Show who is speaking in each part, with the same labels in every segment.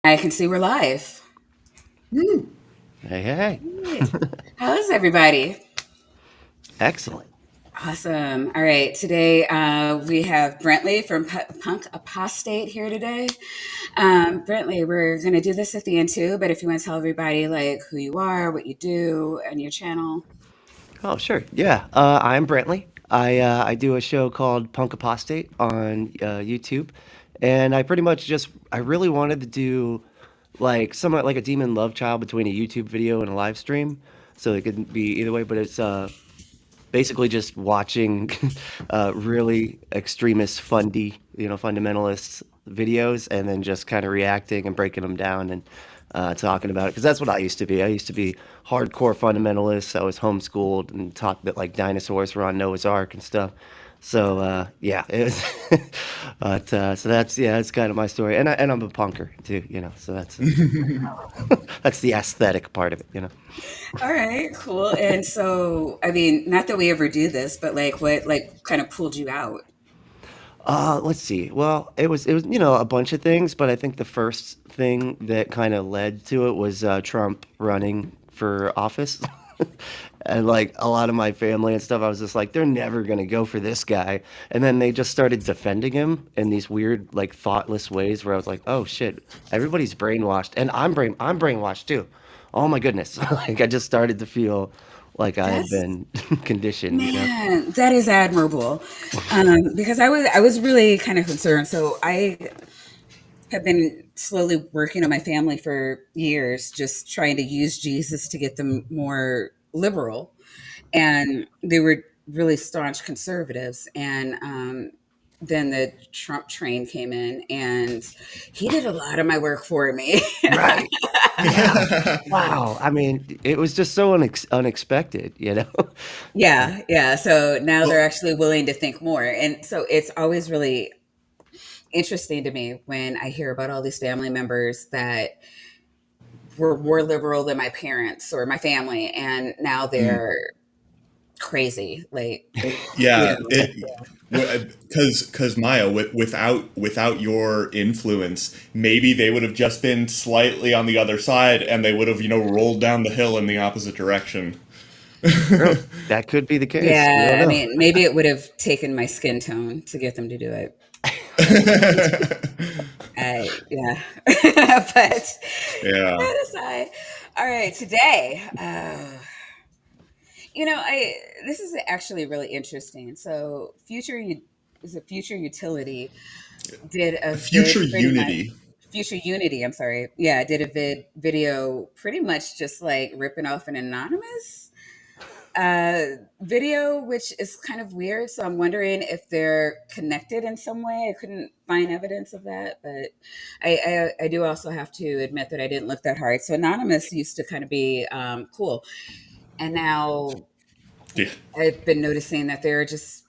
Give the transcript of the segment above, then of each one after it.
Speaker 1: I can see we're live. Hmm.
Speaker 2: Hey, hey,
Speaker 1: Great. How's everybody?
Speaker 2: excellent.
Speaker 1: Awesome. All right. Today we have Brently from Punk Apostate here today. Brently, we're going to do this at the end too, but if you want to tell everybody like who you are, what you do, and your channel.
Speaker 2: Oh, sure. Yeah, I'm Brently. I do a show called Punk Apostate on YouTube, and I pretty much just I really wanted to do like somewhat like a demon love child between a YouTube video and a live stream, so it could be either way. But it's basically just watching really extremist fundamentalist videos, and then just kind of reacting and breaking them down and talking about it, because that's what I used to be. I used to be hardcore fundamentalist. I was homeschooled and taught that like dinosaurs were on Noah's Ark and stuff. So yeah, it was. So that's yeah, that's kind of my story, and I'm a punker too, So that's the aesthetic part of it.
Speaker 1: All right, cool. And so, I mean, not that we ever do this, but like what like kind of pulled you out?
Speaker 2: Let's see. Well, it was a bunch of things, but I think the first thing that kind of led to it was Trump running for office. And like a lot of my family and stuff, I was just like, they're never gonna go for this guy. And then they just started defending him in these weird, like thoughtless ways where I was like, oh shit, everybody's brainwashed. And I'm brainwashed too. Oh my goodness. Like I just started to feel like I had
Speaker 1: That's
Speaker 2: been conditioned.
Speaker 1: Man, that is admirable. Because I was really kind of concerned. So I have been slowly working on my family for years, just trying to use Jesus to get them more liberal. And they were really staunch conservatives. And then the Trump train came in, and he did a lot of my work for me.
Speaker 2: Right. Yeah. Wow. I mean, it was just so unexpected.
Speaker 1: Yeah, yeah. So now they're
Speaker 3: Well,
Speaker 1: actually willing to think more. And so it's always really interesting to me when I hear about all these family members that were more liberal than my parents or my family, and now
Speaker 3: mm,
Speaker 1: they're crazy. Like, you
Speaker 3: yeah,
Speaker 1: know,
Speaker 3: it because Maya, without your influence, maybe they would have just been slightly on the other side, and they would have rolled down the hill in the opposite direction.
Speaker 2: True. That could be the case. You don't
Speaker 1: yeah, I
Speaker 2: know.
Speaker 1: mean, maybe it would have taken my skin tone to get them to do it. Yeah, but
Speaker 3: Yeah.
Speaker 1: that aside, all right, today. I this is actually really interesting. So, is a future utility did a
Speaker 3: Future
Speaker 1: vid pretty much
Speaker 3: unity.
Speaker 1: future unity. I'm sorry, yeah, did a video pretty much just like ripping off an anonymous video, which is kind of weird. So I'm wondering if they're connected in some way. I couldn't find evidence of that, but I do also have to admit that I didn't look that hard. So anonymous used to kind of be cool, and now
Speaker 3: Yeah.
Speaker 1: I've been noticing that they're just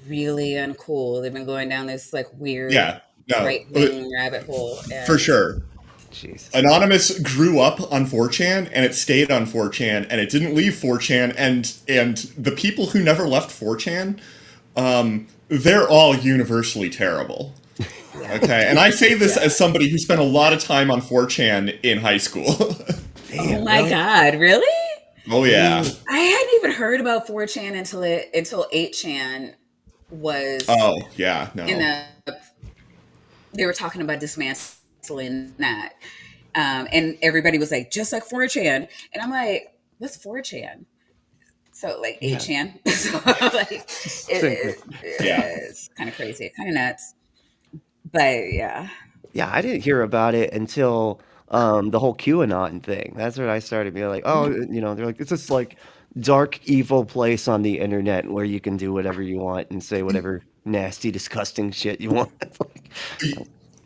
Speaker 1: really uncool. They've been going down this like weird
Speaker 3: Yeah. No,
Speaker 1: right wing rabbit hole,
Speaker 3: for
Speaker 1: and
Speaker 3: sure.
Speaker 2: Jesus.
Speaker 3: Anonymous grew up on 4chan and it stayed on 4chan and it didn't leave 4chan, and the people who never left 4chan, they're all universally terrible.
Speaker 1: yeah,
Speaker 3: Okay, and I say this
Speaker 1: yeah.
Speaker 3: as somebody who spent a lot of time on 4chan in high school.
Speaker 1: Oh
Speaker 2: Damn,
Speaker 1: my
Speaker 2: really?
Speaker 1: god, really?
Speaker 3: Oh yeah.
Speaker 2: Ooh.
Speaker 1: I hadn't even heard about 4chan until 8chan was
Speaker 3: Oh yeah.
Speaker 1: in
Speaker 3: No.
Speaker 1: the they were talking about dismantling that. And everybody was like, just like 4chan. And I'm like, what's 4chan? So like
Speaker 2: Yeah.
Speaker 1: 8chan. So like
Speaker 2: Same thing.
Speaker 3: Yeah.
Speaker 1: it's kind of crazy, kind of nuts. But yeah.
Speaker 2: Yeah, I didn't hear about it until the whole QAnon thing. That's when I started being like, oh,
Speaker 1: Mhm.
Speaker 2: they're like, it's this like dark, evil place on the internet where you can do whatever you want and say whatever nasty, disgusting shit you want. It's like,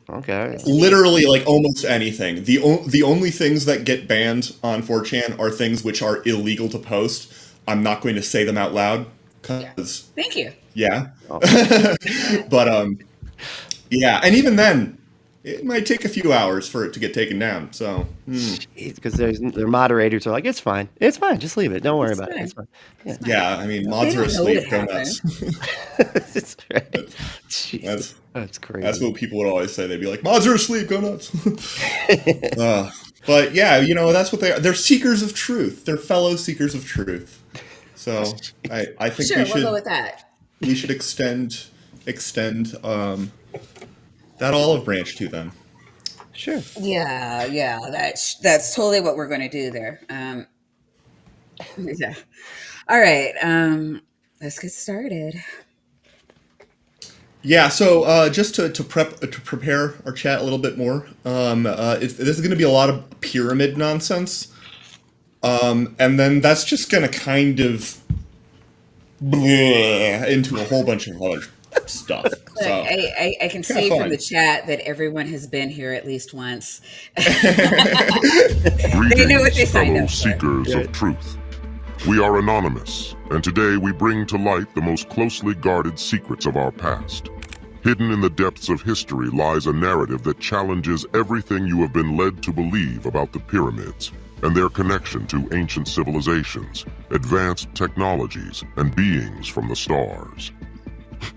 Speaker 2: okay.
Speaker 1: Yes, indeed.
Speaker 3: Literally, like almost anything. The only things that get banned on 4chan are things which are illegal to post. I'm not going to say them out loud
Speaker 1: Yeah.
Speaker 3: because
Speaker 1: Thank you.
Speaker 3: yeah.
Speaker 2: Oh,
Speaker 3: But yeah, and even then, it might take a few hours for it to get taken down. So
Speaker 2: Because their moderators are like, it's fine, just leave it, don't worry
Speaker 1: It's
Speaker 2: about it,
Speaker 1: fine.
Speaker 2: it's fine. Yeah,
Speaker 3: yeah, I mean,
Speaker 1: They
Speaker 3: mods are
Speaker 1: don't know what
Speaker 3: asleep. Go
Speaker 1: happened.
Speaker 3: nuts.
Speaker 2: that's right. Jesus,
Speaker 3: That's
Speaker 2: that's
Speaker 3: that's
Speaker 2: crazy.
Speaker 3: what people would always say. They'd be like, "Mods are asleep. Go nuts." But yeah, that's what they are. They're seekers of truth. They're fellow seekers of truth. So I think
Speaker 1: Sure, we'll go with that.
Speaker 3: we should extend that olive branch to them.
Speaker 2: Sure.
Speaker 1: Yeah, that's totally what we're going to do there. Yeah. All right. Let's get started.
Speaker 3: Yeah, so just to prepare our chat a little bit more, this is going to be a lot of pyramid nonsense, and then that's just going to kind of bleh into a whole bunch of other stuff.
Speaker 1: Look,
Speaker 3: So
Speaker 1: I can
Speaker 3: kind of
Speaker 1: see from the
Speaker 3: fun.
Speaker 1: chat that everyone has been here at least once. They know what they
Speaker 4: Greetings,
Speaker 1: signed
Speaker 4: fellow
Speaker 1: up for.
Speaker 4: seekers of truth. We are anonymous, and today we bring to light the most closely guarded secrets of our past. Hidden in the depths of history lies a narrative that challenges everything you have been led to believe about the pyramids and their connection to ancient civilizations, advanced technologies, and beings from the stars.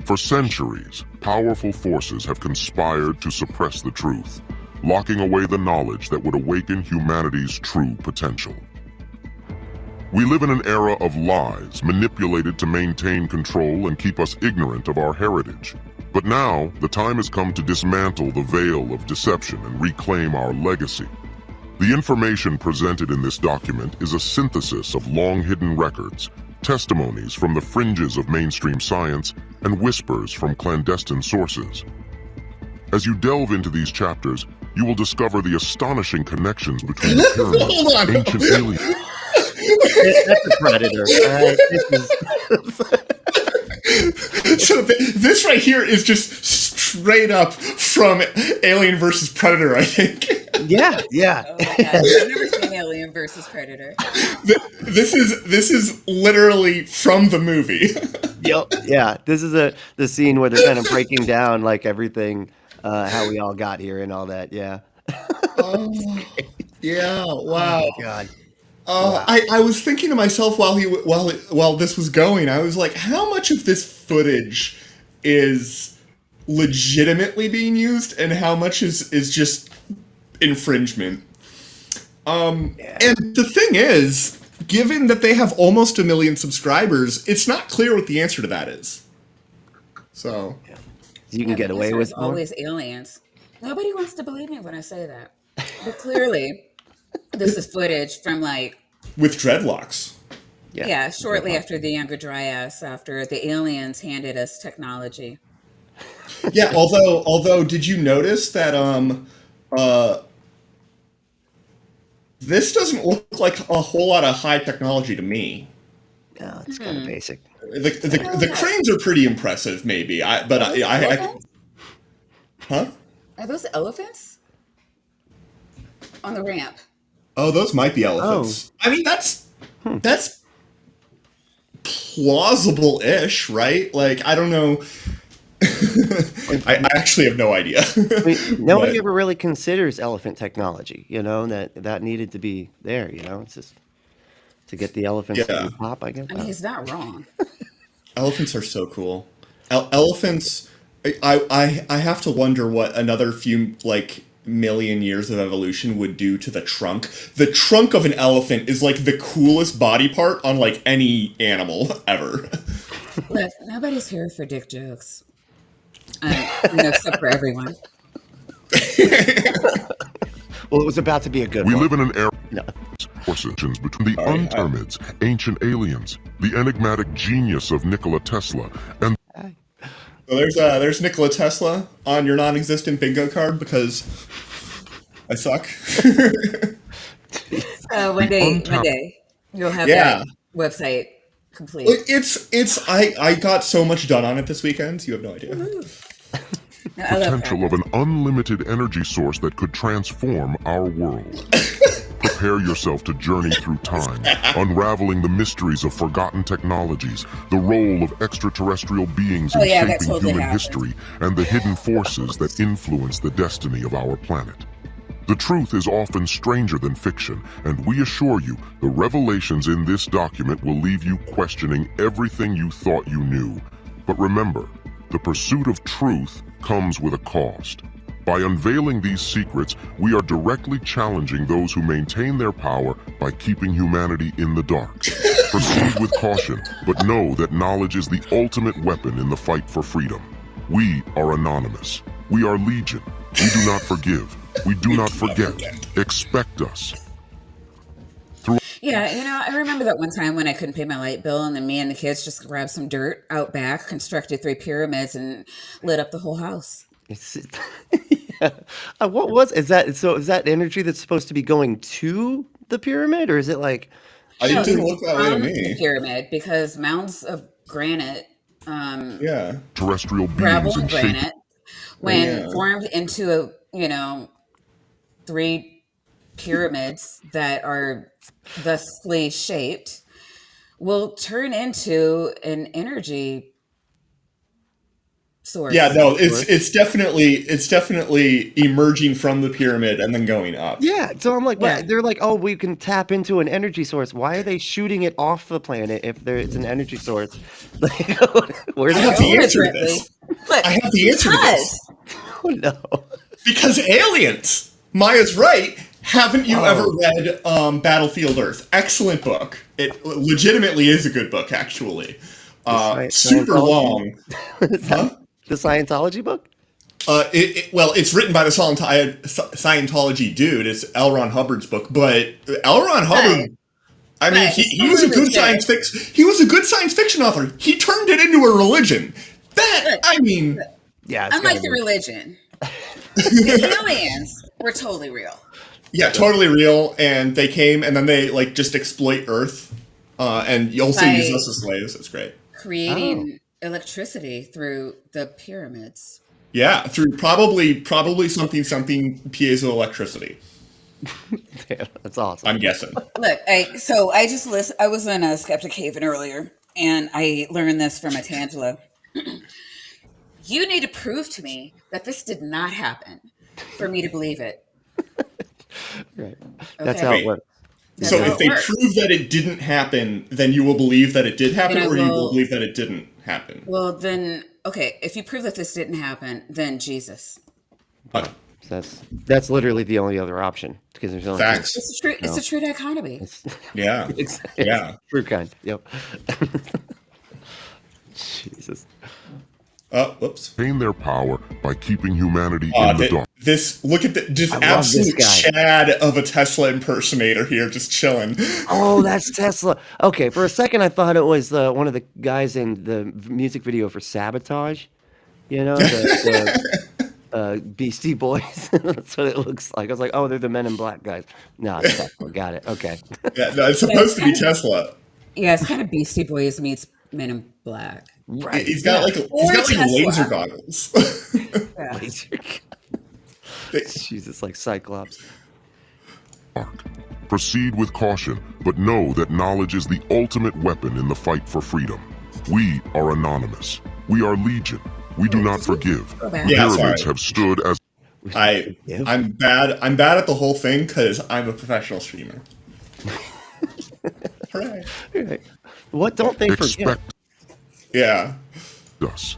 Speaker 4: For centuries, powerful forces have conspired to suppress the truth, locking away the knowledge that would awaken humanity's true potential. We live in an era of lies manipulated to maintain control and keep us ignorant of our heritage. But now, the time has come to dismantle the veil of deception and reclaim our legacy. The information presented in this document is a synthesis of long-hidden records, testimonies from the fringes of mainstream science, and whispers from clandestine sources. As you delve into these chapters, you will discover the astonishing connections between the
Speaker 3: Hold on.
Speaker 4: pyramids, ancient aliens,
Speaker 2: That's a predator. All right,
Speaker 3: So this right here is just straight up from Alien versus Predator, I think.
Speaker 2: yeah.
Speaker 1: Oh my gosh, I've never seen Alien versus Predator.
Speaker 3: This is literally from the movie.
Speaker 2: Yep. Yeah. This is the scene where they're kind of breaking down like everything, how we all got here and all that. Yeah.
Speaker 3: Yeah,
Speaker 2: Oh
Speaker 3: wow.
Speaker 2: my God. Wow.
Speaker 3: I was thinking to myself while this was going, I was like, how much of this footage is legitimately being used, and how much is just infringement?
Speaker 2: Yeah.
Speaker 3: And the thing is, given that they have almost 1 million subscribers, it's not clear what the answer to that is. So
Speaker 2: You can
Speaker 1: Yeah,
Speaker 2: get
Speaker 1: the
Speaker 2: away
Speaker 1: answer
Speaker 2: with
Speaker 1: is
Speaker 2: more.
Speaker 1: always aliens. Nobody wants to believe me when I say that. But clearly, this is footage from
Speaker 3: with dreadlocks.
Speaker 1: yeah, shortly after the Younger Dryas, after the aliens handed us technology.
Speaker 3: Yeah, although did you notice that uh this doesn't look like a whole lot of high technology to me.
Speaker 2: No, it's kind of basic.
Speaker 3: The cranes are pretty impressive, maybe.
Speaker 1: Elephants?
Speaker 3: Huh?
Speaker 1: Are those elephants on the ramp?
Speaker 3: Oh, those might be
Speaker 2: Oh.
Speaker 3: elephants. I mean, that's plausible-ish, right? Like, I don't know. I actually have no idea.
Speaker 2: I mean, nobody
Speaker 3: But-
Speaker 2: ever really considers elephant technology, that needed to be there, it's just to get the elephants
Speaker 3: Yeah.
Speaker 2: to pop, I guess.
Speaker 1: I mean, he's not wrong.
Speaker 3: Elephants are so cool. Elephants. I have to wonder what another few million years of evolution would do to the trunk. The trunk of an elephant is like the coolest body part on any animal ever.
Speaker 1: Look, nobody's here for dick jokes. Except for everyone.
Speaker 2: Well, it was about to be a good
Speaker 4: We
Speaker 2: one.
Speaker 4: live in an era
Speaker 2: No.
Speaker 4: of forces between the
Speaker 3: Sorry,
Speaker 4: untermids, ancient aliens, the enigmatic genius of Nikola Tesla, and
Speaker 3: So there's Nikola Tesla on your non-existent bingo card because I suck.
Speaker 1: One day you'll have
Speaker 3: Yeah.
Speaker 1: that website complete.
Speaker 3: I got so much done on it this weekend. You have no idea.
Speaker 1: No, I love
Speaker 4: potential of
Speaker 1: crackers.
Speaker 4: an unlimited energy source that could transform our world. Prepare yourself to journey through time, unraveling the mysteries of forgotten technologies, the role of extraterrestrial beings in
Speaker 1: yeah, that
Speaker 4: shaping
Speaker 1: totally
Speaker 4: human
Speaker 1: happened.
Speaker 4: history, and the hidden forces that influence the destiny of our planet. The truth is often stranger than fiction, and we assure you, the revelations in this document will leave you questioning everything you thought you knew. But remember, the pursuit of truth comes with a cost. By unveiling these secrets, we are directly challenging those who maintain their power by keeping humanity in the dark. Proceed with caution, but know that knowledge is the ultimate weapon in the fight for freedom. We are anonymous. We are legion. We do not forgive. We do not forget. Expect us.
Speaker 1: Yeah, I remember that one time when I couldn't pay my light bill, and then me and the kids just grabbed some dirt out back, constructed 3 pyramids, and lit up the whole house.
Speaker 2: It's, yeah. What was is that? So is that energy that's supposed to be going to the pyramid, or is it like
Speaker 3: It
Speaker 1: No,
Speaker 3: didn't
Speaker 2: shooting?
Speaker 3: look that way to
Speaker 1: from the
Speaker 3: me.
Speaker 1: pyramid, because mounds of granite,
Speaker 3: Yeah.
Speaker 4: Terrestrial
Speaker 1: gravel
Speaker 4: beings in
Speaker 1: and
Speaker 4: shape.
Speaker 1: granite, when
Speaker 3: Yeah.
Speaker 1: formed into 3 pyramids that are thusly shaped, will turn into an energy source.
Speaker 3: Yeah, no,
Speaker 2: Source?
Speaker 3: it's definitely emerging from the pyramid and then going up.
Speaker 2: Yeah. So I'm like,
Speaker 1: Yeah.
Speaker 2: what? They're like, oh, we can tap into an energy source. Why are they shooting it off the planet if it's an energy source? Like, where's
Speaker 3: I
Speaker 2: it
Speaker 3: have the
Speaker 2: going?
Speaker 3: answer to this.
Speaker 1: Look,
Speaker 3: I have the answer to this.
Speaker 2: Oh, no.
Speaker 3: Because aliens. Maya's right. Haven't you ever
Speaker 2: Oh.
Speaker 3: read Battlefield Earth? Excellent book. It legitimately is a good book, actually. Super
Speaker 2: Scientology?
Speaker 3: long. Huh?
Speaker 2: The Scientology book?
Speaker 3: Well, it's written by the Scientology dude. It's L. Ron Hubbard's book, but L. Ron Hubbard. I mean,
Speaker 1: Right.
Speaker 3: he was a good science fiction. He was a good science fiction author. He turned it into a religion. That I mean,
Speaker 2: Yeah. It's
Speaker 1: unlike
Speaker 2: gotta
Speaker 1: the
Speaker 2: be.
Speaker 1: religion, the aliens were totally real.
Speaker 3: yeah, totally real. And they came, and then they like just exploit Earth, and you also use us as slaves. That's great.
Speaker 1: Creating electricity through the pyramids.
Speaker 3: Yeah, through probably something piezoelectricity.
Speaker 2: Yeah, that's awesome.
Speaker 3: I'm guessing.
Speaker 1: Look, I just listened. I was in a Skeptic Haven earlier, and I learned this from a Tangela. You need to prove to me that this did not happen for me to believe it.
Speaker 2: Right. That's
Speaker 1: Okay.
Speaker 2: how it
Speaker 3: Wait.
Speaker 2: works.
Speaker 1: That's
Speaker 3: So
Speaker 1: how
Speaker 3: if
Speaker 1: it
Speaker 3: they
Speaker 1: works.
Speaker 3: prove that it didn't happen, then you will believe that it did happen,
Speaker 1: Then I
Speaker 3: or you will
Speaker 1: will-
Speaker 3: believe that it didn't happen.
Speaker 1: Well, then, okay, if you prove that this didn't happen, then Jesus.
Speaker 3: Uh,
Speaker 2: That's literally the only other option because there's only
Speaker 3: Facts.
Speaker 1: It's a true. It's a true dichotomy.
Speaker 3: Yeah.
Speaker 2: It's
Speaker 3: Yeah.
Speaker 2: true kind. Yep. Jesus.
Speaker 3: Whoops.
Speaker 4: Maintain their power by keeping humanity in the dark.
Speaker 3: Look at the just
Speaker 2: I love this
Speaker 3: absolute
Speaker 2: guy.
Speaker 3: Chad of a Tesla impersonator here, just chilling.
Speaker 2: Oh, that's Tesla. Okay, for a second I thought it was one of the guys in the music video for Sabotage. You know, the Beastie Boys. That's what it looks like. I was like, oh, they're the Men in Black guys. No, it's Tesla. Got it. Okay.
Speaker 3: Yeah, no, it's supposed to be Tesla.
Speaker 1: Yeah, it's kind of Beastie Boys meets Men in Black.
Speaker 2: Right.
Speaker 3: He's got like
Speaker 1: Or Tesla.
Speaker 3: laser goggles.
Speaker 1: Yeah.
Speaker 2: Laser Jesus, like Cyclops.
Speaker 4: Proceed with caution, but know that knowledge is the ultimate weapon in the fight for freedom. We are anonymous. We are legion. We do not forgive.
Speaker 1: Go back.
Speaker 3: Yeah,
Speaker 4: Pyramids
Speaker 3: sorry.
Speaker 4: have stood as
Speaker 3: I'm bad at the whole thing because I'm a professional streamer. Hooray.
Speaker 2: Right. What don't they forget?
Speaker 4: expect
Speaker 3: Yeah.
Speaker 4: us.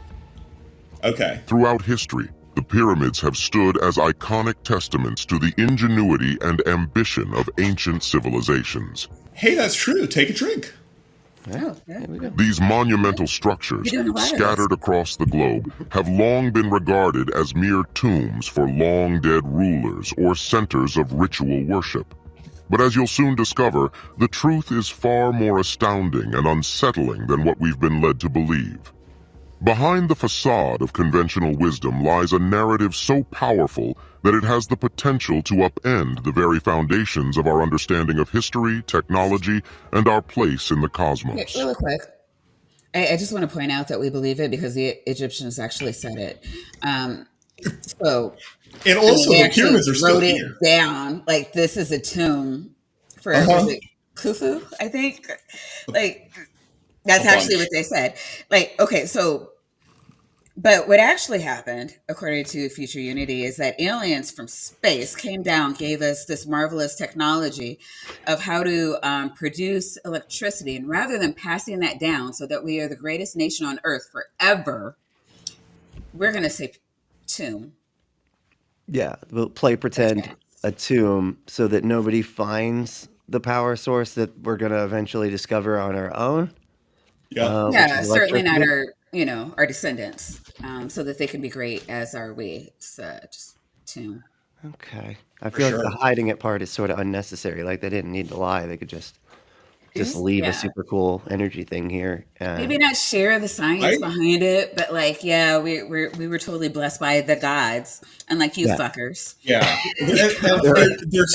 Speaker 3: Okay.
Speaker 4: Throughout history, the pyramids have stood as iconic testaments to the ingenuity and ambition of ancient civilizations.
Speaker 3: Hey, that's true. Take a drink.
Speaker 1: Oh, yeah.
Speaker 2: There we go.
Speaker 4: These monumental structures,
Speaker 1: You're doing a lot of this.
Speaker 4: scattered across the globe, have long been regarded as mere tombs for long-dead rulers or centers of ritual worship. But as you'll soon discover, the truth is far more astounding and unsettling than what we've been led to believe. Behind the facade of conventional wisdom lies a narrative so powerful that it has the potential to upend the very foundations of our understanding of history, technology, and our place in the
Speaker 1: Okay,
Speaker 4: cosmos.
Speaker 1: really quick. I just want to point out that we believe it because the Egyptians actually said it. So
Speaker 3: And
Speaker 1: I mean,
Speaker 3: also,
Speaker 1: they
Speaker 3: the
Speaker 1: actually
Speaker 3: pyramids are still
Speaker 1: wrote it
Speaker 3: here.
Speaker 1: down like this is a tomb for, was it Khufu, I think? Like, that's
Speaker 3: A
Speaker 1: actually
Speaker 3: bunch.
Speaker 1: what they said. Like, okay, so, but what actually happened, according to Future Unity, is that aliens from space came down, gave us this marvelous technology of how to produce electricity. And rather than passing that down so that we are the greatest nation on earth forever, we're going to say tomb.
Speaker 2: Yeah, we'll play
Speaker 1: That's
Speaker 2: pretend
Speaker 1: bad.
Speaker 2: a tomb so that nobody finds the power source that we're going to eventually discover on our own,
Speaker 3: Yep.
Speaker 2: which
Speaker 1: Yeah,
Speaker 2: is
Speaker 1: certainly not
Speaker 2: electricity.
Speaker 1: our, our descendants, so that they can be great as are we. It's just tomb.
Speaker 2: Okay. I
Speaker 3: For
Speaker 2: feel like the
Speaker 3: sure.
Speaker 2: hiding it part is sort of unnecessary. Like they didn't need to lie. They could just leave a
Speaker 1: Yeah.
Speaker 2: super cool energy thing here.
Speaker 1: Maybe not share the science
Speaker 3: I
Speaker 1: behind it, but like, yeah, we were totally blessed by the gods, unlike you
Speaker 2: Yeah.
Speaker 1: fuckers.
Speaker 3: Yeah,
Speaker 1: You know?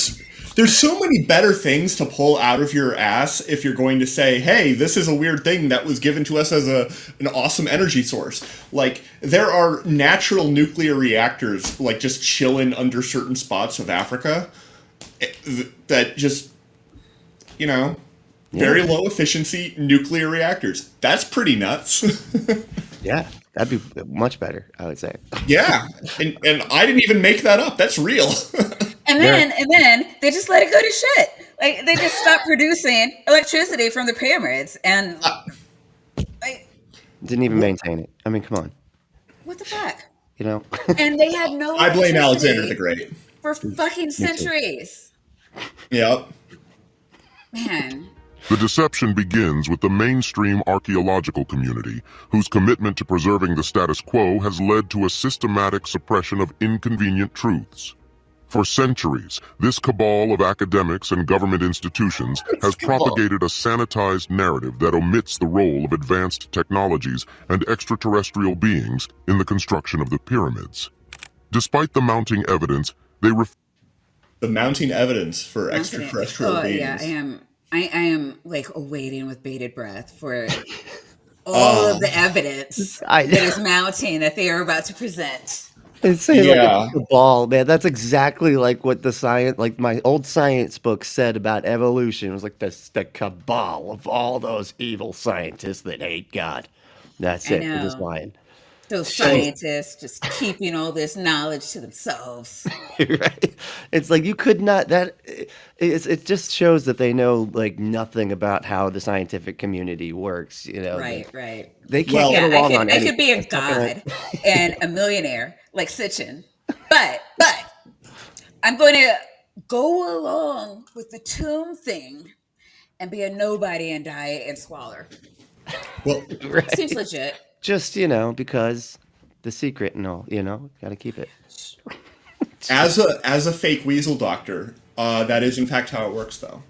Speaker 3: there's so many better things to pull out of your ass if you're going to say, "Hey, this is a weird thing that was given to us as an awesome energy source." Like there are natural nuclear reactors, like just chilling under certain spots of Africa, that just you know very low efficiency nuclear reactors. That's pretty nuts.
Speaker 2: Yeah, that'd be much better, I would say.
Speaker 3: Yeah, and I didn't even make that up. That's real.
Speaker 1: And then they just let it go to shit. Like they just stopped producing electricity from the pyramids, and like,
Speaker 2: Didn't even maintain it. I mean, come on,
Speaker 1: what the fuck?
Speaker 2: you know?
Speaker 1: And they had no
Speaker 3: I blame Alexander the
Speaker 1: electricity
Speaker 3: Great.
Speaker 1: for fucking
Speaker 2: Me too.
Speaker 1: centuries.
Speaker 3: Yep.
Speaker 1: Man,
Speaker 4: The deception begins with the mainstream archaeological community, whose commitment to preserving the status quo has led to a systematic suppression of inconvenient truths. For centuries, this cabal of academics and government institutions has propagated a sanitized narrative that omits the role of advanced technologies and extraterrestrial beings in the construction of the pyramids. Despite the mounting evidence, they
Speaker 3: The mounting evidence for
Speaker 1: I'm saying,
Speaker 3: extraterrestrial
Speaker 1: oh yeah, I
Speaker 3: beings.
Speaker 1: am. I am like awaiting with bated breath for all of the evidence
Speaker 2: I
Speaker 1: that is mounting that they are about to present.
Speaker 2: It's saying like
Speaker 3: Yeah.
Speaker 2: it's the ball, man. That's exactly like what the science, like my old science book said about evolution. It was like the cabal of all those evil scientists that hate God. That's
Speaker 1: I
Speaker 2: it. We're just
Speaker 1: know.
Speaker 2: lying.
Speaker 1: Those
Speaker 3: So
Speaker 1: scientists just keeping all this knowledge to themselves.
Speaker 2: Right? It's like you could not it just shows that they know like nothing about how the scientific community works,
Speaker 1: Right, right.
Speaker 2: they can't
Speaker 3: well,
Speaker 2: get
Speaker 1: Yeah, I
Speaker 2: along
Speaker 1: could
Speaker 2: on
Speaker 1: I could
Speaker 2: anything.
Speaker 1: be a
Speaker 2: It's not gonna
Speaker 1: god and a millionaire like Sitchin. But I'm going to go along with the tomb thing and be a nobody and die in squalor.
Speaker 3: well,
Speaker 1: Seems
Speaker 2: right.
Speaker 1: legit.
Speaker 2: Just, because the secret and all, gotta keep it.
Speaker 3: as a fake weasel doctor, that is in fact how it works, though.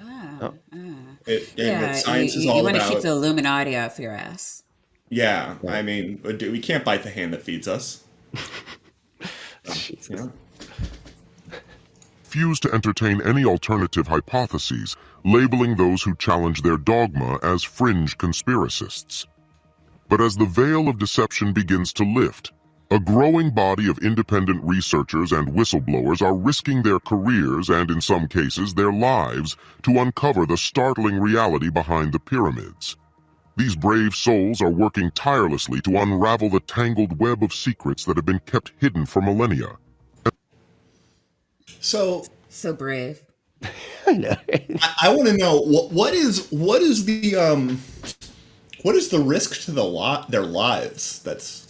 Speaker 1: Ah,
Speaker 2: Oh,
Speaker 1: ah.
Speaker 3: And what
Speaker 1: Yeah, you,
Speaker 3: science is
Speaker 1: you, you
Speaker 3: all
Speaker 1: want to keep
Speaker 3: about.
Speaker 1: the Illuminati off your ass.
Speaker 3: Yeah,
Speaker 2: right.
Speaker 3: I mean, we can't bite the hand that feeds us.
Speaker 2: Jesus.
Speaker 3: Yeah.
Speaker 4: refuse to entertain any alternative hypotheses, labeling those who challenge their dogma as fringe conspiracists. But as the veil of deception begins to lift, a growing body of independent researchers and whistleblowers are risking their careers and, in some cases, their lives to uncover the startling reality behind the pyramids. These brave souls are working tirelessly to unravel the tangled web of secrets that have been kept hidden for millennia.
Speaker 3: So
Speaker 1: So brave.
Speaker 2: I know.
Speaker 3: I want to know what is the risk to their lives that's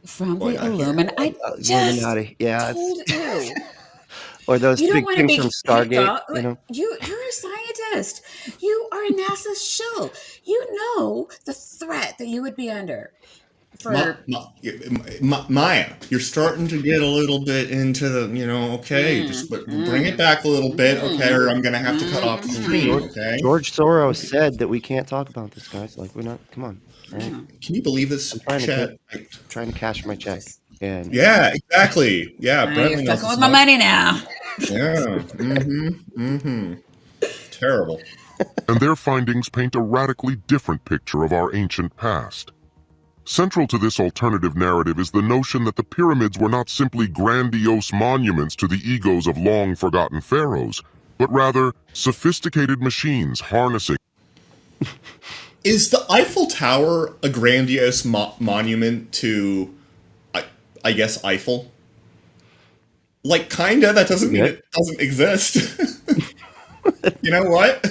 Speaker 1: From
Speaker 3: going
Speaker 1: the
Speaker 3: on here?
Speaker 1: Illuminati. I just
Speaker 2: Illuminati. Yeah,
Speaker 1: told you.
Speaker 2: or those
Speaker 1: You don't
Speaker 2: big
Speaker 1: want to
Speaker 2: things from
Speaker 1: be picked
Speaker 2: Stargate,
Speaker 1: off. Like, you're a scientist. You are a NASA shill. You know the threat that you would be under
Speaker 3: Ma-
Speaker 1: for.
Speaker 3: Maya, you're starting to get a little bit into okay, just
Speaker 1: Mm,
Speaker 3: but bring it
Speaker 1: mm,
Speaker 3: back a little bit, okay,
Speaker 1: mm,
Speaker 3: or I'm gonna have to cut off the stream,
Speaker 1: mm,
Speaker 3: okay?
Speaker 2: George Soros said that we can't talk about this, guys. Like we're not. Come on, all right?
Speaker 1: mm.
Speaker 3: Can you believe
Speaker 2: I'm
Speaker 3: this
Speaker 2: trying to
Speaker 3: chat?
Speaker 2: trying to cash my check, and
Speaker 3: Yeah, exactly. Yeah,
Speaker 1: You're
Speaker 3: Brently knows
Speaker 1: fucking
Speaker 3: this
Speaker 1: with my
Speaker 3: stuff.
Speaker 1: money now.
Speaker 3: Yeah. Terrible.
Speaker 4: And their findings paint a radically different picture of our ancient past. Central to this alternative narrative is the notion that the pyramids were not simply grandiose monuments to the egos of long-forgotten pharaohs. but rather sophisticated machines harnessing.
Speaker 3: Is the Eiffel Tower a grandiose monument to, I guess, Eiffel? Like, kinda. That doesn't mean it doesn't exist. You know what?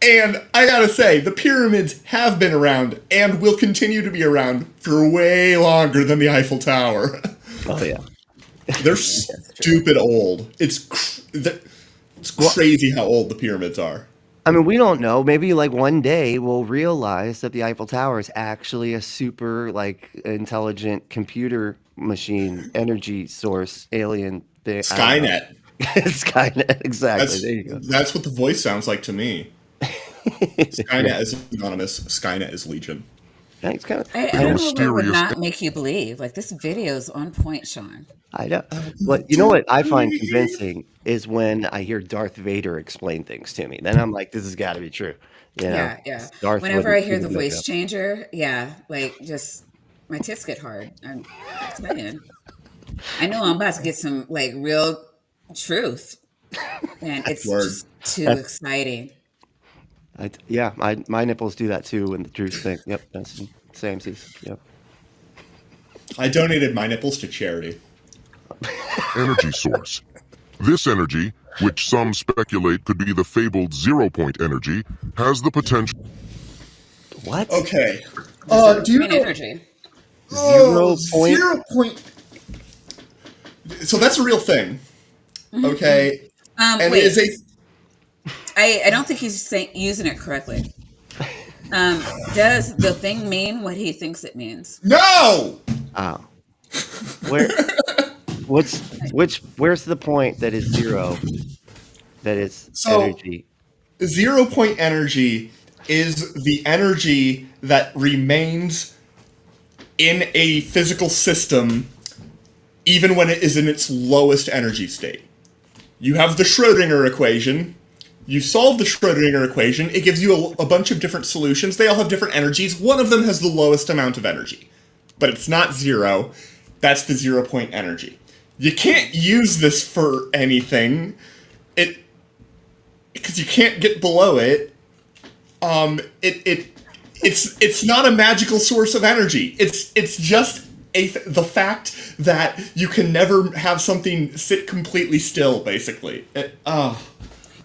Speaker 3: And I gotta say, the pyramids have been around and will continue to be around for way longer than the Eiffel Tower.
Speaker 2: Oh yeah.
Speaker 3: They're stupid old. It's crazy how old the pyramids are.
Speaker 2: I mean, we don't know. Maybe like one day we'll realize that the Eiffel Tower is actually a super like intelligent computer machine, energy source, alien thing.
Speaker 3: Skynet.
Speaker 2: Skynet, exactly. There you go.
Speaker 3: That's what the voice sounds like to me. Skynet is anonymous. Skynet is Legion.
Speaker 2: Thanks, kind of.
Speaker 1: I don't know what would not make you believe. Like, this video is on point, Sean.
Speaker 2: I know. But you know what I find convincing is when I hear Darth Vader explain things to me. Then I'm like, this has got to be true. You know?
Speaker 1: Yeah.
Speaker 2: Darth
Speaker 1: Whenever
Speaker 2: wouldn't
Speaker 1: I hear the
Speaker 2: make
Speaker 1: voice
Speaker 2: up.
Speaker 1: changer, like, just my tits get hard. I'm excited. I know I'm about to get some, like, real truth. And it's just too exciting.
Speaker 2: My nipples do that too when the truth thing. Yep, that's Samesies. Yep.
Speaker 3: I donated my nipples to charity.
Speaker 4: Energy source. This energy, which some speculate could be the fabled 0-point energy, has the potential.
Speaker 2: What?
Speaker 3: Okay. Do you know
Speaker 1: energy?
Speaker 2: 0 point?
Speaker 3: 0 point. So that's a real thing. Okay. And
Speaker 1: wait.
Speaker 3: it is a.
Speaker 1: I don't think he's using it correctly. Does the thing mean what he thinks it means?
Speaker 3: No.
Speaker 2: Oh. Where's the point that is 0? That is energy.
Speaker 3: 0 point energy is the energy that remains in a physical system even when it is in its lowest energy state. You have the Schrödinger equation. You solve the Schrödinger equation. It gives you a bunch of different solutions. They all have different energies. One of them has the lowest amount of energy. But it's not 0. That's the 0 point energy. You can't use this for anything. Because you can't get below it. It's not a magical source of energy. It's just the fact that you can never have something sit completely still, basically.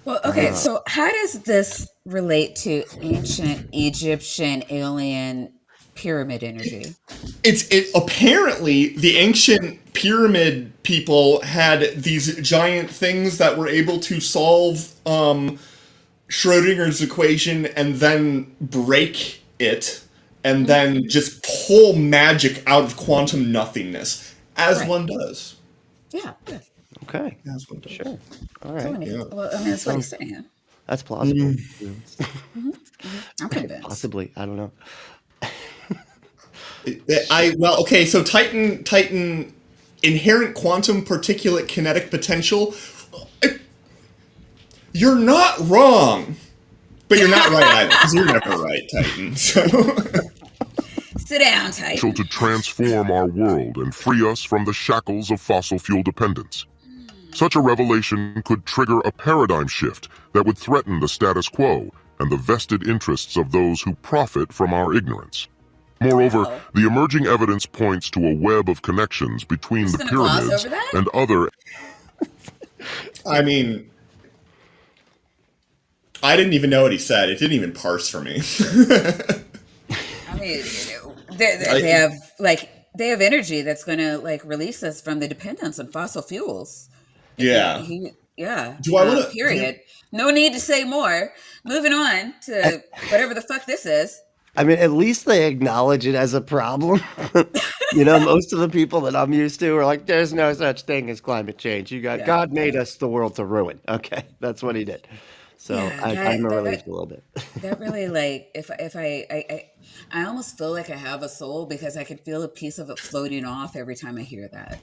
Speaker 1: Well, okay, so how does this relate to ancient Egyptian alien pyramid energy?
Speaker 3: It apparently the ancient pyramid people had these giant things that were able to solve Schrodinger's equation and then break it and then just pull magic out of quantum nothingness, as one does.
Speaker 1: Yeah.
Speaker 2: Okay.
Speaker 3: As one does.
Speaker 2: Sure. All right.
Speaker 1: Well, I mean, that's what he's saying.
Speaker 2: That's plausible.
Speaker 1: I'm convinced.
Speaker 2: Possibly. I don't know.
Speaker 3: So Titan inherent quantum particulate kinetic potential. You're not wrong, but you're not right either, because you're never right, Titan. So.
Speaker 1: Sit down, Titan.
Speaker 4: To transform our world and free us from the shackles of fossil fuel dependence. Such a revelation could trigger a paradigm shift that would threaten the status quo and the vested interests of those who profit from our ignorance. Moreover, the emerging evidence points to a web of connections between the pyramids and other.
Speaker 3: I mean, I didn't even know what he said. It didn't even parse for me.
Speaker 1: I mean, they have energy that's going to release us from the dependence on fossil fuels.
Speaker 3: Yeah.
Speaker 1: Do I want to? Period. No need to say more. Moving on to whatever the fuck this is.
Speaker 2: I mean, at least they acknowledge it as a problem. Most of the people that I'm used to are like, there's no such thing as climate change. God made us the world to ruin. Okay, that's what he did. So I'm relieved a little bit.
Speaker 1: That really, if I almost feel like I have a soul because I can feel a piece of it floating off every time I hear that.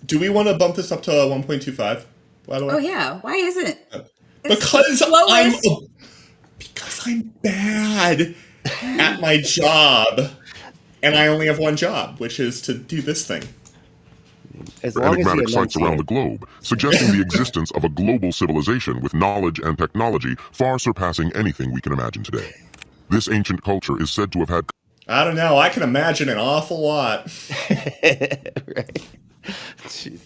Speaker 3: Do we want to bump this up to 1.25? By the way.
Speaker 1: Oh yeah, why isn't it?
Speaker 3: Because I'm bad at my job, and I only have one job, which is to do this thing.
Speaker 2: As long as you
Speaker 4: enigmatic sites around the
Speaker 2: enunciate.
Speaker 4: globe, suggesting the existence of a global civilization with knowledge and technology far surpassing anything we can imagine today. This ancient culture is said to have had
Speaker 3: I don't know. I can imagine an awful lot.
Speaker 2: Right. Jeez.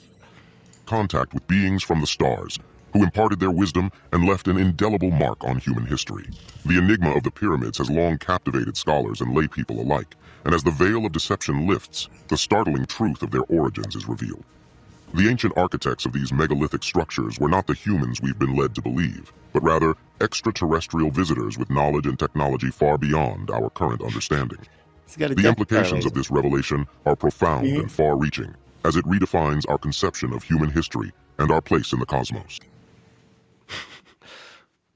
Speaker 4: contact with beings from the stars, who imparted their wisdom and left an indelible mark on human history. The enigma of the pyramids has long captivated scholars and lay people alike, and as the veil of deception lifts, the startling truth of their origins is revealed. The ancient architects of these megalithic structures were not the humans we've been led to believe, but rather extraterrestrial visitors with knowledge and technology far beyond our current understanding.
Speaker 2: It's got a
Speaker 4: The
Speaker 2: depth
Speaker 4: implications
Speaker 2: laser.
Speaker 4: of this revelation are profound and far-reaching, as it redefines our conception of human history and our place in the cosmos.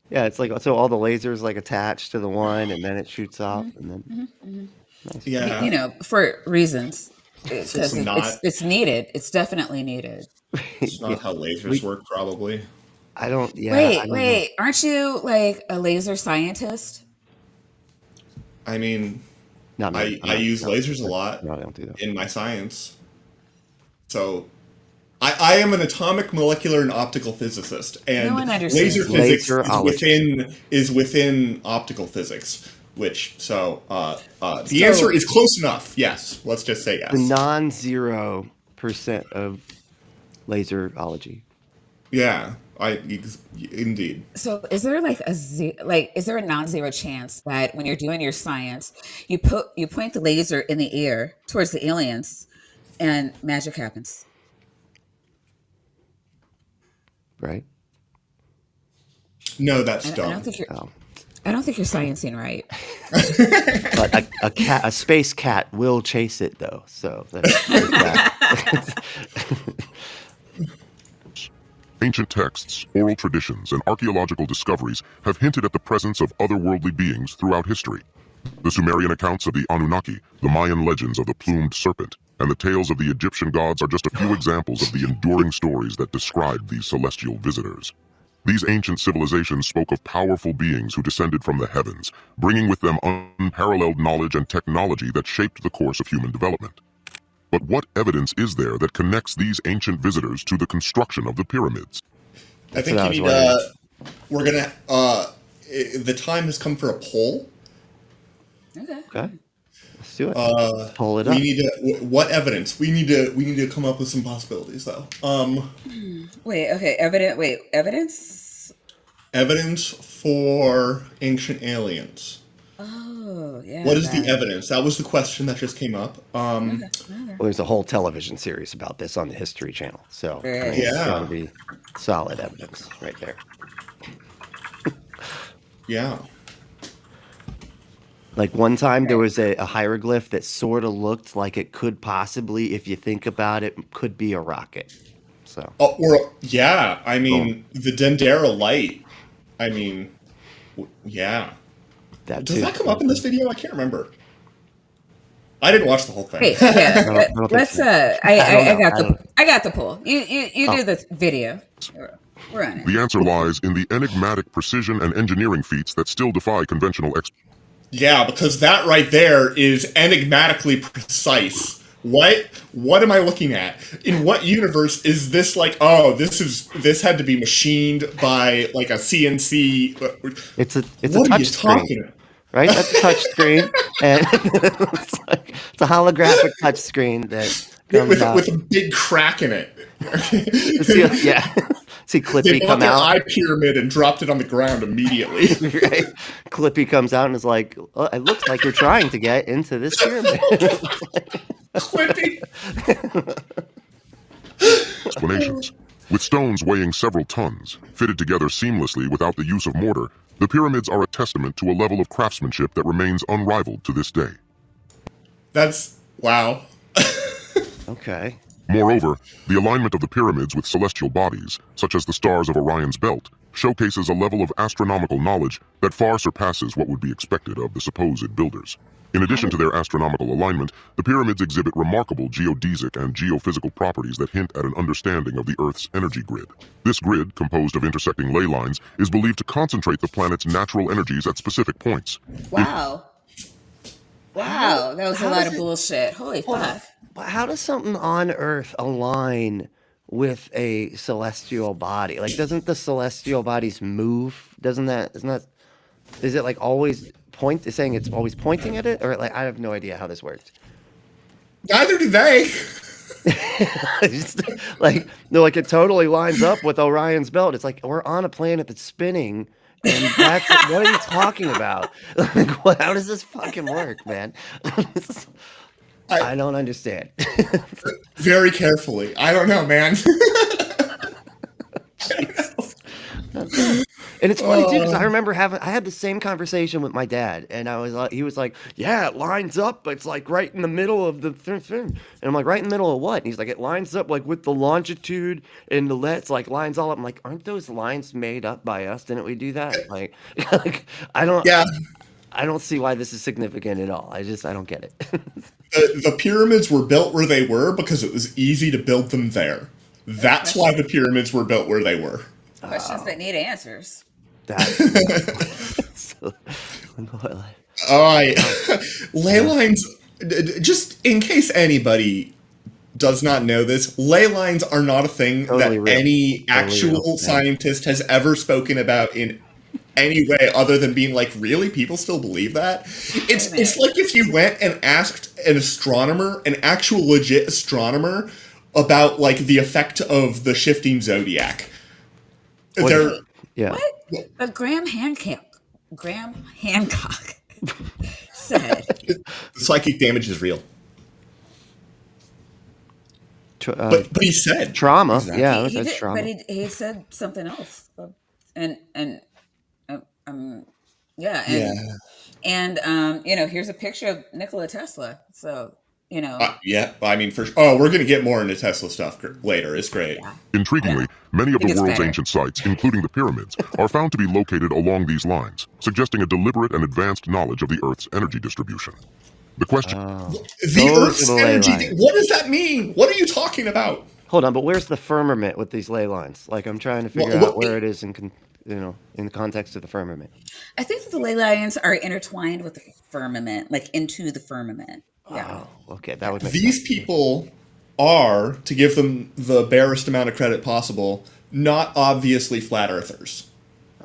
Speaker 2: Yeah, it's like so all the lasers like attached to the one, and then it shoots off, and then
Speaker 3: Yeah.
Speaker 1: You know, for reasons, because
Speaker 3: It's not-
Speaker 1: it's needed. It's definitely needed.
Speaker 3: It's not how lasers work, probably.
Speaker 2: I don't. Yeah. I don't know.
Speaker 1: Wait, aren't you like a laser scientist?
Speaker 3: I mean,
Speaker 2: Not me.
Speaker 3: I use lasers a lot
Speaker 2: No, I don't do that.
Speaker 3: in my science. So, I am an atomic, molecular, and optical physicist, and
Speaker 1: No one understands.
Speaker 3: laser physics
Speaker 2: Laserologist.
Speaker 3: is within optical physics. The answer is close enough. Yes, let's just say yes.
Speaker 2: The non-0% of laserology.
Speaker 3: Yeah, indeed.
Speaker 1: So, is there like is there a non-zero chance that when you're doing your science, you point the laser in the air towards the aliens, and magic happens?
Speaker 2: Right?
Speaker 3: No, that's
Speaker 1: I
Speaker 3: dumb.
Speaker 1: don't think you're.
Speaker 2: Oh.
Speaker 1: I don't think you're sciencing right.
Speaker 2: But a space cat will chase it though. So there's that.
Speaker 4: Ancient texts, oral traditions, and archaeological discoveries have hinted at the presence of otherworldly beings throughout history. The Sumerian accounts of the Anunnaki, the Mayan legends of the plumed serpent, and the tales of the Egyptian gods are just a few examples of the enduring stories that describe these celestial visitors. These ancient civilizations spoke of powerful beings who descended from the heavens, bringing with them unparalleled knowledge and technology that shaped the course of human development. But what evidence is there that connects these ancient visitors to the construction of the pyramids?
Speaker 3: I think
Speaker 2: what
Speaker 3: you
Speaker 2: I
Speaker 3: need.
Speaker 2: was
Speaker 3: We're gonna. The time has come for a poll.
Speaker 1: Okay.
Speaker 2: Okay. Let's do it. Pull it up.
Speaker 3: We need to. What evidence? We need to come up with some possibilities, though.
Speaker 1: Wait. Okay. Evidence.
Speaker 3: Evidence for ancient aliens.
Speaker 1: Oh, yeah.
Speaker 3: What is
Speaker 1: that.
Speaker 3: the evidence? That was the question that just came up.
Speaker 2: Well, there's a whole television series about this on the History Channel. So I mean, it's
Speaker 3: Yeah.
Speaker 2: got to be solid evidence right there.
Speaker 3: Yeah.
Speaker 2: Like one time there was a hieroglyph that sort of looked like it could possibly, if you think about it, could be a rocket. So
Speaker 3: Yeah. I mean, the Dendera light. I mean, yeah.
Speaker 2: that
Speaker 3: Does
Speaker 2: too.
Speaker 3: that come up in this video? I can't remember. I didn't watch the whole thing.
Speaker 1: Wait. Yeah.
Speaker 2: I don't think
Speaker 1: Let's.
Speaker 2: so.
Speaker 1: I got the poll. You do the video. We're on it.
Speaker 4: The answer lies in the enigmatic precision and engineering feats that still defy conventional
Speaker 3: Yeah, because that right there is enigmatically precise. What am I looking at? In what universe is this like? Oh, this had to be machined by like a CNC.
Speaker 2: It's a
Speaker 3: What are
Speaker 2: touch
Speaker 3: you
Speaker 2: screen,
Speaker 3: talking about?
Speaker 2: right? That's a touch screen, and it's a holographic touch screen that comes out.
Speaker 3: With a big crack in it.
Speaker 2: Yeah. See
Speaker 3: They
Speaker 2: Clippy
Speaker 3: bought
Speaker 2: come
Speaker 3: an
Speaker 2: out.
Speaker 3: eye pyramid and dropped it on the ground immediately.
Speaker 2: Right? Clippy comes out and is like, well, it looks like you're trying to get into this pyramid.
Speaker 3: Clippy.
Speaker 4: explanations. With stones weighing several tons, fitted together seamlessly without the use of mortar, the pyramids are a testament to a level of craftsmanship that remains unrivaled to this day.
Speaker 3: That's wow.
Speaker 2: Okay.
Speaker 4: Moreover, the alignment of the pyramids with celestial bodies, such as the stars of Orion's belt, showcases a level of astronomical knowledge that far surpasses what would be expected of the supposed builders. In addition to their astronomical alignment, the pyramids exhibit remarkable geodesic and geophysical properties that hint at an understanding of the Earth's energy grid. This grid, composed of intersecting ley lines, is believed to concentrate the planet's natural energies at specific points.
Speaker 1: Wow. Wow, that was a
Speaker 2: how
Speaker 1: lot
Speaker 2: does
Speaker 1: of
Speaker 2: it
Speaker 1: bullshit. Holy
Speaker 2: hold on?
Speaker 1: fuck.
Speaker 2: But how does something on Earth align with a celestial body? Like, doesn't the celestial bodies move? Doesn't that isn't that is it like always saying it's always pointing at it, or like I have no idea how this works.
Speaker 3: Neither do they.
Speaker 2: Just, like no, like it totally lines up with Orion's belt. It's like we're on a planet that's spinning, and that's what are you talking about? Like, how does this fucking work, man?
Speaker 3: I
Speaker 2: I don't understand.
Speaker 3: very carefully. I don't know, man.
Speaker 2: Jesus. Okay. And it's funny too because I remember I had the same conversation with my dad, and I was like, he was like, "Yeah, it lines up. It's like right in the middle of the thing." And I'm like, "Right in the middle of what?" And he's like, "It lines up like with the longitude and the lets, like lines all up." I'm like, "Aren't those lines made up by us? Didn't we do that?" Like, like I don't,
Speaker 3: Yeah,
Speaker 2: I don't see why this is significant at all. I don't get it.
Speaker 3: the pyramids were built where they were because it was easy to build them there. That's why the pyramids were built where they were.
Speaker 1: Questions that need answers.
Speaker 2: That's so,
Speaker 3: Alright. Ley lines, just in case anybody does not know this, ley lines are not a thing
Speaker 2: Totally
Speaker 3: that
Speaker 2: real.
Speaker 3: any
Speaker 2: Totally
Speaker 3: actual
Speaker 2: real, yeah.
Speaker 3: scientist has ever spoken about in any way other than being like, really? People still believe that? It's like if you went and asked an astronomer, an actual legit astronomer, about like the effect of the shifting zodiac. They're
Speaker 2: Yeah.
Speaker 1: What? But Graham Hancock said,
Speaker 3: the psychic damage is real. But he said
Speaker 2: Trauma.
Speaker 3: Exactly.
Speaker 2: Yeah,
Speaker 1: he
Speaker 2: that's
Speaker 1: did,
Speaker 2: trauma.
Speaker 1: but he said something else, and yeah,
Speaker 3: Yeah.
Speaker 1: and here's a picture of Nikola Tesla. So
Speaker 3: Yeah, I mean, oh, we're going to get more into Tesla stuff later. It's great.
Speaker 1: yeah,
Speaker 4: Intriguingly, many of the
Speaker 1: It's
Speaker 4: world's
Speaker 1: better.
Speaker 4: ancient sites, including the pyramids, are found to be located along these lines, suggesting a deliberate and advanced knowledge of the Earth's energy distribution. The question
Speaker 3: The
Speaker 2: Those
Speaker 3: Earth's
Speaker 2: are the ley
Speaker 3: energy.
Speaker 2: lines.
Speaker 3: What does that mean? What are you talking about?
Speaker 2: Hold on, but where's the firmament with these ley lines? Like, I'm trying to figure out where it is in the context of the firmament.
Speaker 1: I think that the ley lines are intertwined with the firmament, like into the firmament. Yeah.
Speaker 2: Oh, okay, that would make
Speaker 3: These
Speaker 2: sense.
Speaker 3: people are, to give them the barest amount of credit possible, not obviously flat earthers.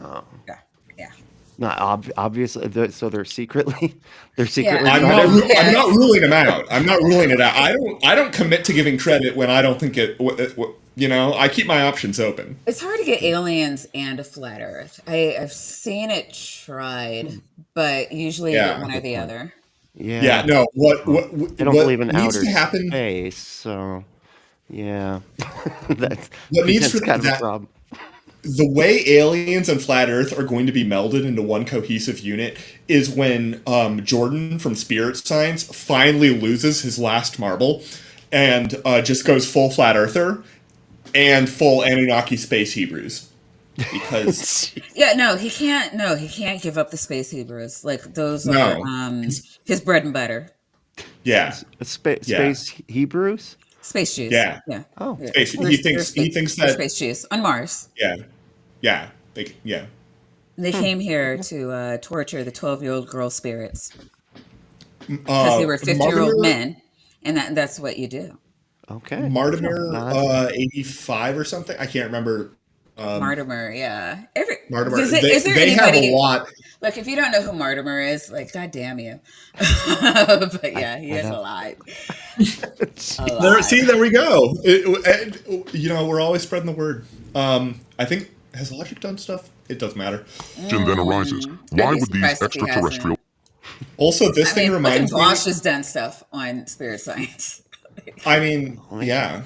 Speaker 2: Oh,
Speaker 1: Yeah. Yeah.
Speaker 2: not obviously. So they're secretly,
Speaker 1: Yeah,
Speaker 3: I'm
Speaker 1: I
Speaker 3: not.
Speaker 1: mean, yeah.
Speaker 3: I'm not ruling them out. I'm not ruling it out. I don't commit to giving credit when I don't think it. I keep my options open.
Speaker 1: It's hard to get aliens and a flat Earth. I've seen it tried, but usually you get
Speaker 3: Yeah.
Speaker 1: one or
Speaker 2: Good
Speaker 1: the
Speaker 2: point.
Speaker 1: other.
Speaker 2: Yeah.
Speaker 3: Yeah. No. What
Speaker 2: I don't believe in
Speaker 3: needs
Speaker 2: outer
Speaker 3: to happen?
Speaker 2: space, so yeah, that's
Speaker 3: What needs for
Speaker 2: kind of a
Speaker 3: that?
Speaker 2: problem.
Speaker 3: The way aliens and flat Earth are going to be melded into one cohesive unit is when Jordan from Spirit Science finally loses his last marble and just goes full flat earther and full Anunnaki space Hebrews. Because
Speaker 1: Yeah, no, he can't. No, he can't give up the space Hebrews. Like those are
Speaker 3: no,
Speaker 1: his bread and butter.
Speaker 3: yeah,
Speaker 2: Space Hebrews.
Speaker 1: Space Jews.
Speaker 3: yeah.
Speaker 1: Yeah.
Speaker 2: Oh,
Speaker 1: Yeah.
Speaker 3: Space, he thinks
Speaker 1: They're
Speaker 3: that
Speaker 1: space Jews on Mars.
Speaker 3: yeah.
Speaker 1: They came here to torture the 12-year-old girl spirits because they were 50-year-old men, and that's what you do.
Speaker 2: okay.
Speaker 3: Martimer 85 or something. I can't remember.
Speaker 1: Martimer, yeah.
Speaker 3: Martimer.
Speaker 1: Is there
Speaker 3: They have
Speaker 1: anybody?
Speaker 3: a lot.
Speaker 1: Look, if you don't know who Martimer is, like, God damn you. But yeah, he has a lot.
Speaker 3: There we go. We're always spreading the word. I think has Logic done stuff? It doesn't matter.
Speaker 4: then arises, why
Speaker 1: I'd be
Speaker 4: would these
Speaker 1: surprised if he
Speaker 4: extraterrestrial
Speaker 3: Also, this
Speaker 1: I
Speaker 3: thing
Speaker 1: mean,
Speaker 3: reminds me.
Speaker 1: Bosch has done stuff on Spirit Science.
Speaker 3: I mean, yeah.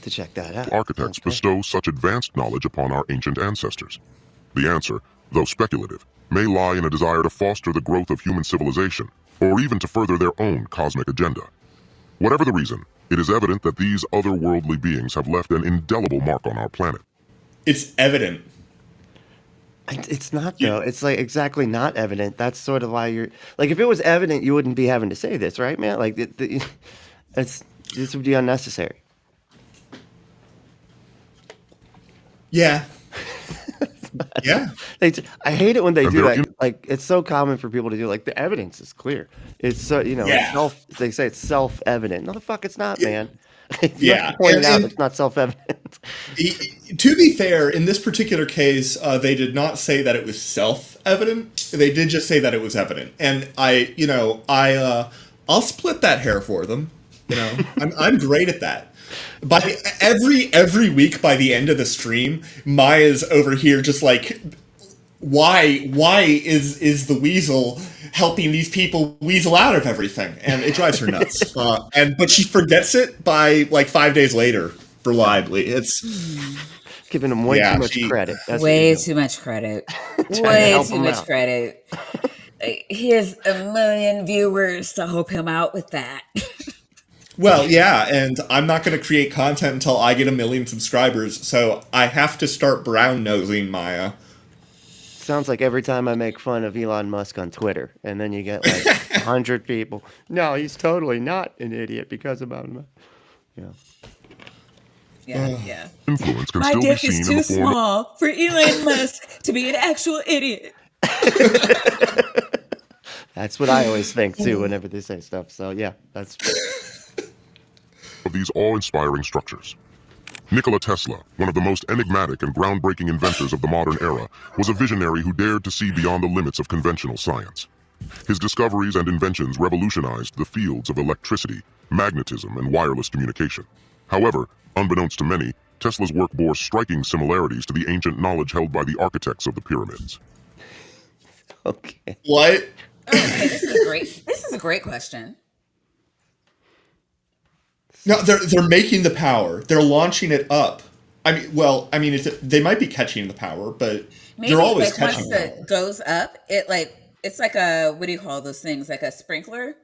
Speaker 2: To check that out.
Speaker 4: architects
Speaker 2: Okay.
Speaker 4: bestow such advanced knowledge upon our ancient ancestors? The answer, though speculative, may lie in a desire to foster the growth of human civilization, or even to further their own cosmic agenda. Whatever the reason, it is evident that these otherworldly beings have left an indelible mark on our planet.
Speaker 3: It's evident.
Speaker 2: It's not though. It's like exactly not evident. That's sort of why you're like, if it was evident, you wouldn't be having to say this, right, man? Like, this would be unnecessary.
Speaker 3: Yeah. Yeah.
Speaker 2: I hate it when they
Speaker 4: And
Speaker 2: do
Speaker 4: they're
Speaker 2: that. like it's so common for people to do. Like the evidence is clear. It's so it's
Speaker 3: Yeah.
Speaker 2: They say it's self-evident. No, the fuck, it's not,
Speaker 3: Yeah.
Speaker 2: man. You have to
Speaker 3: Yeah.
Speaker 2: point it out. It's not self-evident.
Speaker 3: To be fair, in this particular case, they did not say that it was self-evident. They did just say that it was evident, and I'll split that hair for them. I'm great at that. By every week, by the end of the stream, Maya's over here just like, why is the weasel helping these people weasel out of everything, and it drives her nuts. But she forgets it by like 5 days later, reliably. It's
Speaker 2: Giving him way too much credit. That's
Speaker 1: way too much credit. Way too much credit. He has a million viewers to help him out with that.
Speaker 3: Well, yeah, and I'm not going to create content until I get 1 million subscribers, so I have to start brown nosing Maya.
Speaker 2: Sounds like every time I make fun of Elon Musk on Twitter, and then you get like 100 people. No, he's totally not an idiot because of him.
Speaker 1: Yeah.
Speaker 4: Influence can
Speaker 1: My
Speaker 4: still be
Speaker 1: dick
Speaker 4: seen
Speaker 1: is
Speaker 4: in
Speaker 1: too
Speaker 4: the form of
Speaker 1: small for Elon Musk to be an actual idiot.
Speaker 2: That's what I always think too whenever they say stuff. So yeah, that's
Speaker 4: these awe-inspiring structures. Nikola Tesla, one of the most enigmatic and groundbreaking inventors of the modern era, was a visionary who dared to see beyond the limits of conventional science. His discoveries and inventions revolutionized the fields of electricity, magnetism, and wireless communication. However, unbeknownst to many, Tesla's work bore striking similarities to the ancient knowledge held by the architects of the pyramids.
Speaker 2: okay.
Speaker 3: What?
Speaker 1: Okay, this is a great question.
Speaker 3: No, they're making the power. They're launching it up. They might be catching the power, but
Speaker 1: Maybe
Speaker 3: they're always
Speaker 1: like
Speaker 3: catching
Speaker 1: once
Speaker 3: the power.
Speaker 1: it goes up, it's like a, what do you call those things? Like a sprinkler,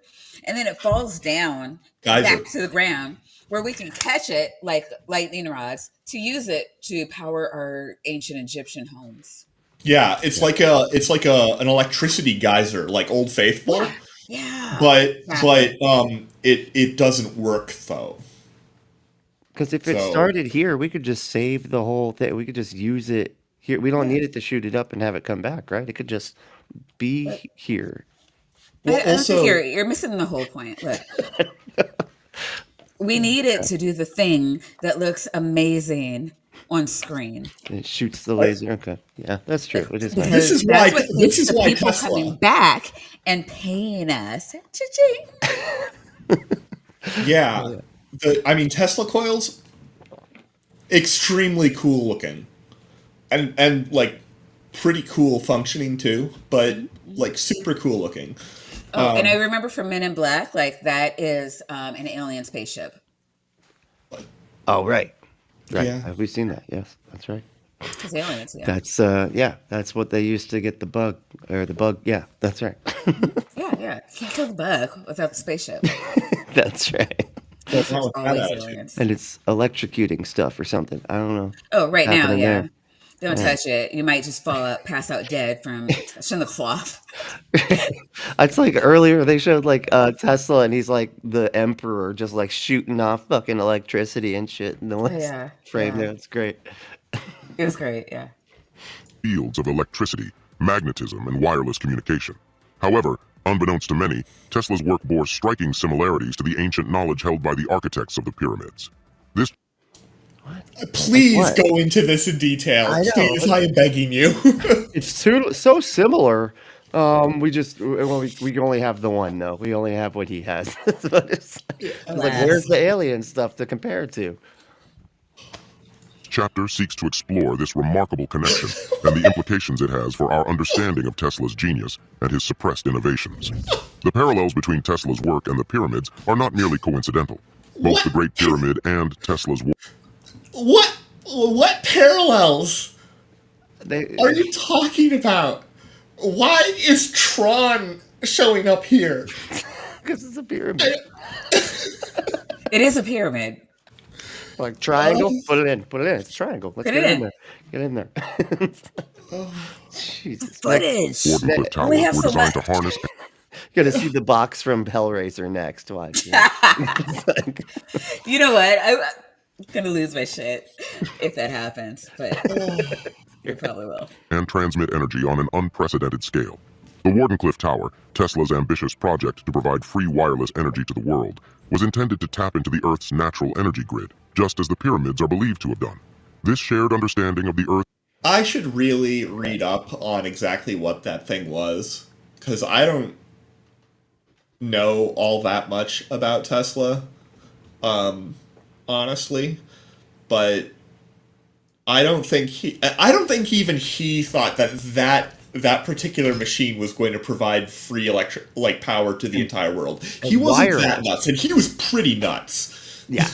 Speaker 1: and then it falls down
Speaker 3: Geyser.
Speaker 1: back to the ground where we can catch it like lightning rods to use it to power our ancient Egyptian homes.
Speaker 3: Yeah, it's like an electricity geyser, like Old Faithful.
Speaker 1: Yeah.
Speaker 3: But it doesn't work though.
Speaker 2: Because if it started here, we could just save the whole thing. We could just use it here. We don't need it to shoot it up and have it come back, right? It could just be here.
Speaker 3: Well, also,
Speaker 1: you're missing the whole point. Look, we need it to do the thing that looks amazing on screen.
Speaker 2: It shoots the laser. Okay, yeah, that's true. It is.
Speaker 1: Because
Speaker 3: This is
Speaker 1: that's
Speaker 3: why-
Speaker 1: what
Speaker 3: this
Speaker 1: keeps
Speaker 3: is
Speaker 1: the
Speaker 3: why
Speaker 1: people
Speaker 3: Tesla-
Speaker 1: coming back and paying us. Cha-ching.
Speaker 3: yeah. Tesla coils, extremely cool looking, and like pretty cool functioning too, but like super cool looking.
Speaker 1: Oh, and I remember from Men in Black, like that is an alien spaceship.
Speaker 2: Oh, right.
Speaker 3: Yeah.
Speaker 2: Have we seen that? Yes, that's right.
Speaker 1: It's aliens, yeah.
Speaker 2: That's what they used to get the bug. Yeah, that's right.
Speaker 1: Yeah. Can't kill the bug without the spaceship.
Speaker 2: That's right.
Speaker 3: That's not what that
Speaker 1: Always
Speaker 3: attitude.
Speaker 1: aliens.
Speaker 2: And it's electrocuting stuff or something. I don't know.
Speaker 1: Oh, right now,
Speaker 2: happening
Speaker 1: yeah.
Speaker 2: there.
Speaker 1: Don't touch it. You might just fall out, pass out dead from touching the cloth.
Speaker 2: It's like earlier they showed like Tesla and he's like the emperor just like shooting off fucking electricity and shit in the last frame there. It's great.
Speaker 1: It was great, yeah.
Speaker 4: Fields of electricity, magnetism, and wireless communication. However, unbeknownst to many, Tesla's work bore striking similarities to the ancient knowledge held by the architects of the pyramids. This
Speaker 3: Please
Speaker 2: What?
Speaker 3: go into this in detail.
Speaker 2: I know.
Speaker 3: Please, I am begging you.
Speaker 2: It's so similar. We can only have the one though. We only have what he has. So it's like, where's the alien stuff to compare it to?
Speaker 4: chapter seeks to explore this remarkable connection and the implications it has for our understanding of Tesla's genius and his suppressed innovations. The parallels between Tesla's work and the pyramids are not merely coincidental. Both
Speaker 3: What?
Speaker 4: the Great Pyramid and Tesla's work
Speaker 3: What parallels are you talking about? Why is Tron showing up here?
Speaker 2: Because it's a pyramid.
Speaker 1: It is a pyramid.
Speaker 2: Like triangle, put it in. It's a triangle. Let's
Speaker 1: Put
Speaker 2: get
Speaker 1: it
Speaker 2: it in
Speaker 1: in.
Speaker 2: there. Get in there. Jesus.
Speaker 1: Footage.
Speaker 4: Warden-Cliff Towers
Speaker 1: We have
Speaker 4: were
Speaker 1: so
Speaker 4: designed to
Speaker 1: much.
Speaker 4: harness
Speaker 2: Gonna see the box from Hellraiser next. Watch. Yeah. It's like-
Speaker 1: You know what? I'm gonna lose my shit if that happens. But You probably will.
Speaker 4: and transmit energy on an unprecedented scale. The Wardenclyffe Tower, Tesla's ambitious project to provide free wireless energy to the world, was intended to tap into the Earth's natural energy grid, just as the pyramids are believed to have done. This shared understanding of the Earth.
Speaker 3: I should really read up on exactly what that thing was, because I don't know all that much about Tesla, honestly. But I don't think even he thought that particular machine was going to provide free power to the entire world. He wasn't that nuts, and he was pretty nuts.
Speaker 2: Yeah.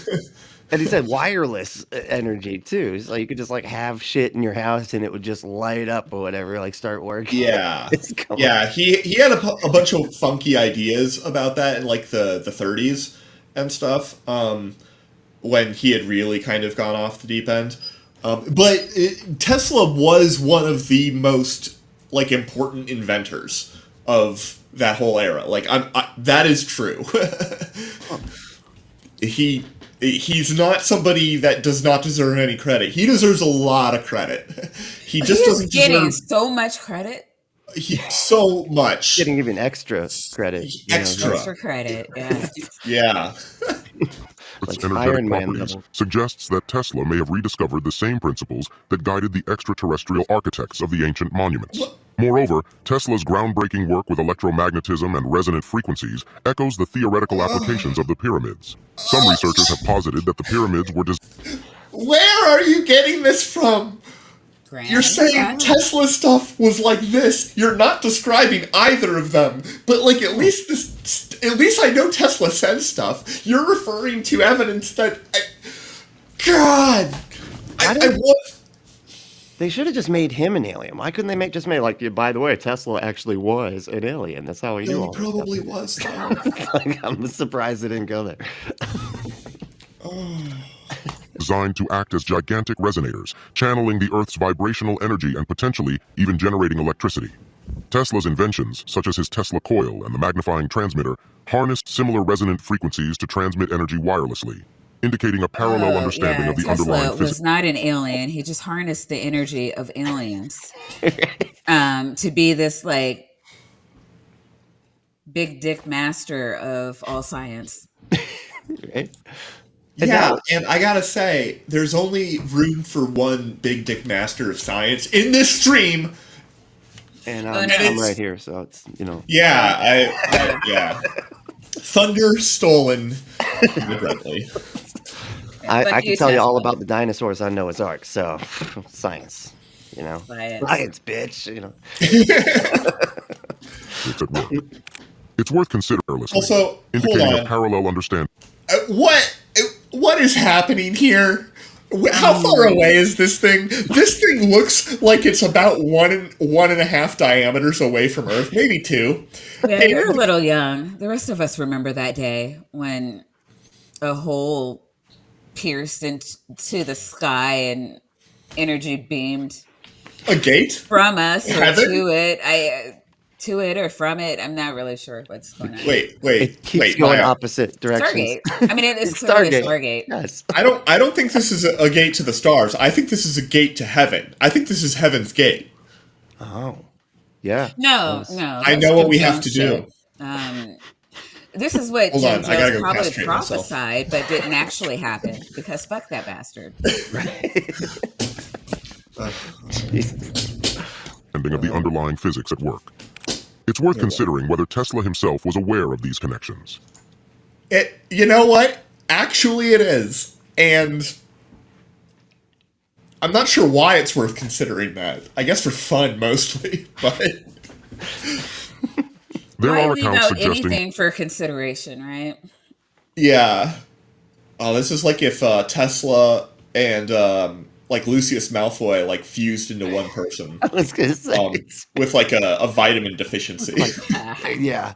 Speaker 2: And he said wireless energy too. So you could just like have shit in your house and it would just light up or whatever, like start working.
Speaker 3: Yeah, yeah. He had a bunch of funky ideas about that in like the 30s and stuff. When he had really kind of gone off the deep end. But Tesla was one of the most like important inventors of that whole era. Like that is true. He's not somebody that does not deserve any credit. He deserves a lot of credit. He just doesn't
Speaker 1: getting
Speaker 3: deserve
Speaker 1: so much credit.
Speaker 3: So much.
Speaker 2: Getting even extra credit.
Speaker 1: Extra credit. Yeah.
Speaker 3: Yeah.
Speaker 4: Its energetic properties suggests that Tesla may have rediscovered the same principles that guided the extraterrestrial architects of the ancient monuments. Moreover, Tesla's groundbreaking work with electromagnetism and resonant frequencies echoes the theoretical applications of the pyramids. Some researchers have posited that the pyramids were
Speaker 3: Where are you getting this from? You're saying Tesla stuff was like this. You're not describing either of them. But like at least I know Tesla says stuff. You're referring to evidence that God.
Speaker 2: They should have just made him an alien. Why couldn't they just made like, by the way, Tesla actually was an alien. That's how he knew all
Speaker 3: this stuff. He probably was, though.
Speaker 2: Like, I'm surprised they didn't go there.
Speaker 4: designed to act as gigantic resonators, channeling the Earth's vibrational energy and potentially even generating electricity. Tesla's inventions, such as his Tesla coil and the magnifying transmitter, harnessed similar resonant frequencies to transmit energy wirelessly, indicating a parallel understanding of the underlying physics.
Speaker 1: Tesla was not an alien. He just harnessed the energy of aliens to be this like big dick master of all science.
Speaker 2: Right?
Speaker 3: Yeah, and I gotta say, there's only room for one big dick master of science in this stream.
Speaker 2: And I'm right here, so it's,
Speaker 3: Yeah, yeah. Thunder stolen from Brently.
Speaker 2: I can tell you all about the dinosaurs on Noah's Ark, so science, Science, bitch,
Speaker 4: It's at work. It's worth considering,
Speaker 3: also,
Speaker 4: indicating a parallel understanding.
Speaker 3: What is happening here? How far away is this thing? This thing looks like it's about one and a half diameters away from Earth, maybe 2.
Speaker 1: Yeah, you're a little young. The rest of us remember that day when a hole pierced into the sky and energy beamed
Speaker 3: a gate
Speaker 1: from us or to it or from it. I'm not really sure what's going on.
Speaker 2: It keeps going opposite directions.
Speaker 1: Stargate. I mean, it is clearly Stargate.
Speaker 2: Yes.
Speaker 3: I don't think this is a gate to the stars. I think this is a gate to heaven. I think this is heaven's gate.
Speaker 2: Oh, yeah.
Speaker 1: No.
Speaker 3: I know what we have to do.
Speaker 1: This is what Jim
Speaker 3: Jones
Speaker 1: probably prophesied, but didn't actually happen because fuck that bastard.
Speaker 4: Ending of the underlying physics at work. It's worth considering whether Tesla himself was aware of these connections.
Speaker 3: You know what? Actually, it is. And I'm not sure why it's worth considering that. I guess for fun, mostly. But
Speaker 4: there are accounts suggesting
Speaker 1: anything for consideration, right?
Speaker 3: Yeah. Oh, this is like if Tesla and like Lucius Malfoy fused into one person.
Speaker 2: I was gonna say
Speaker 3: with like a vitamin deficiency.
Speaker 2: Yeah.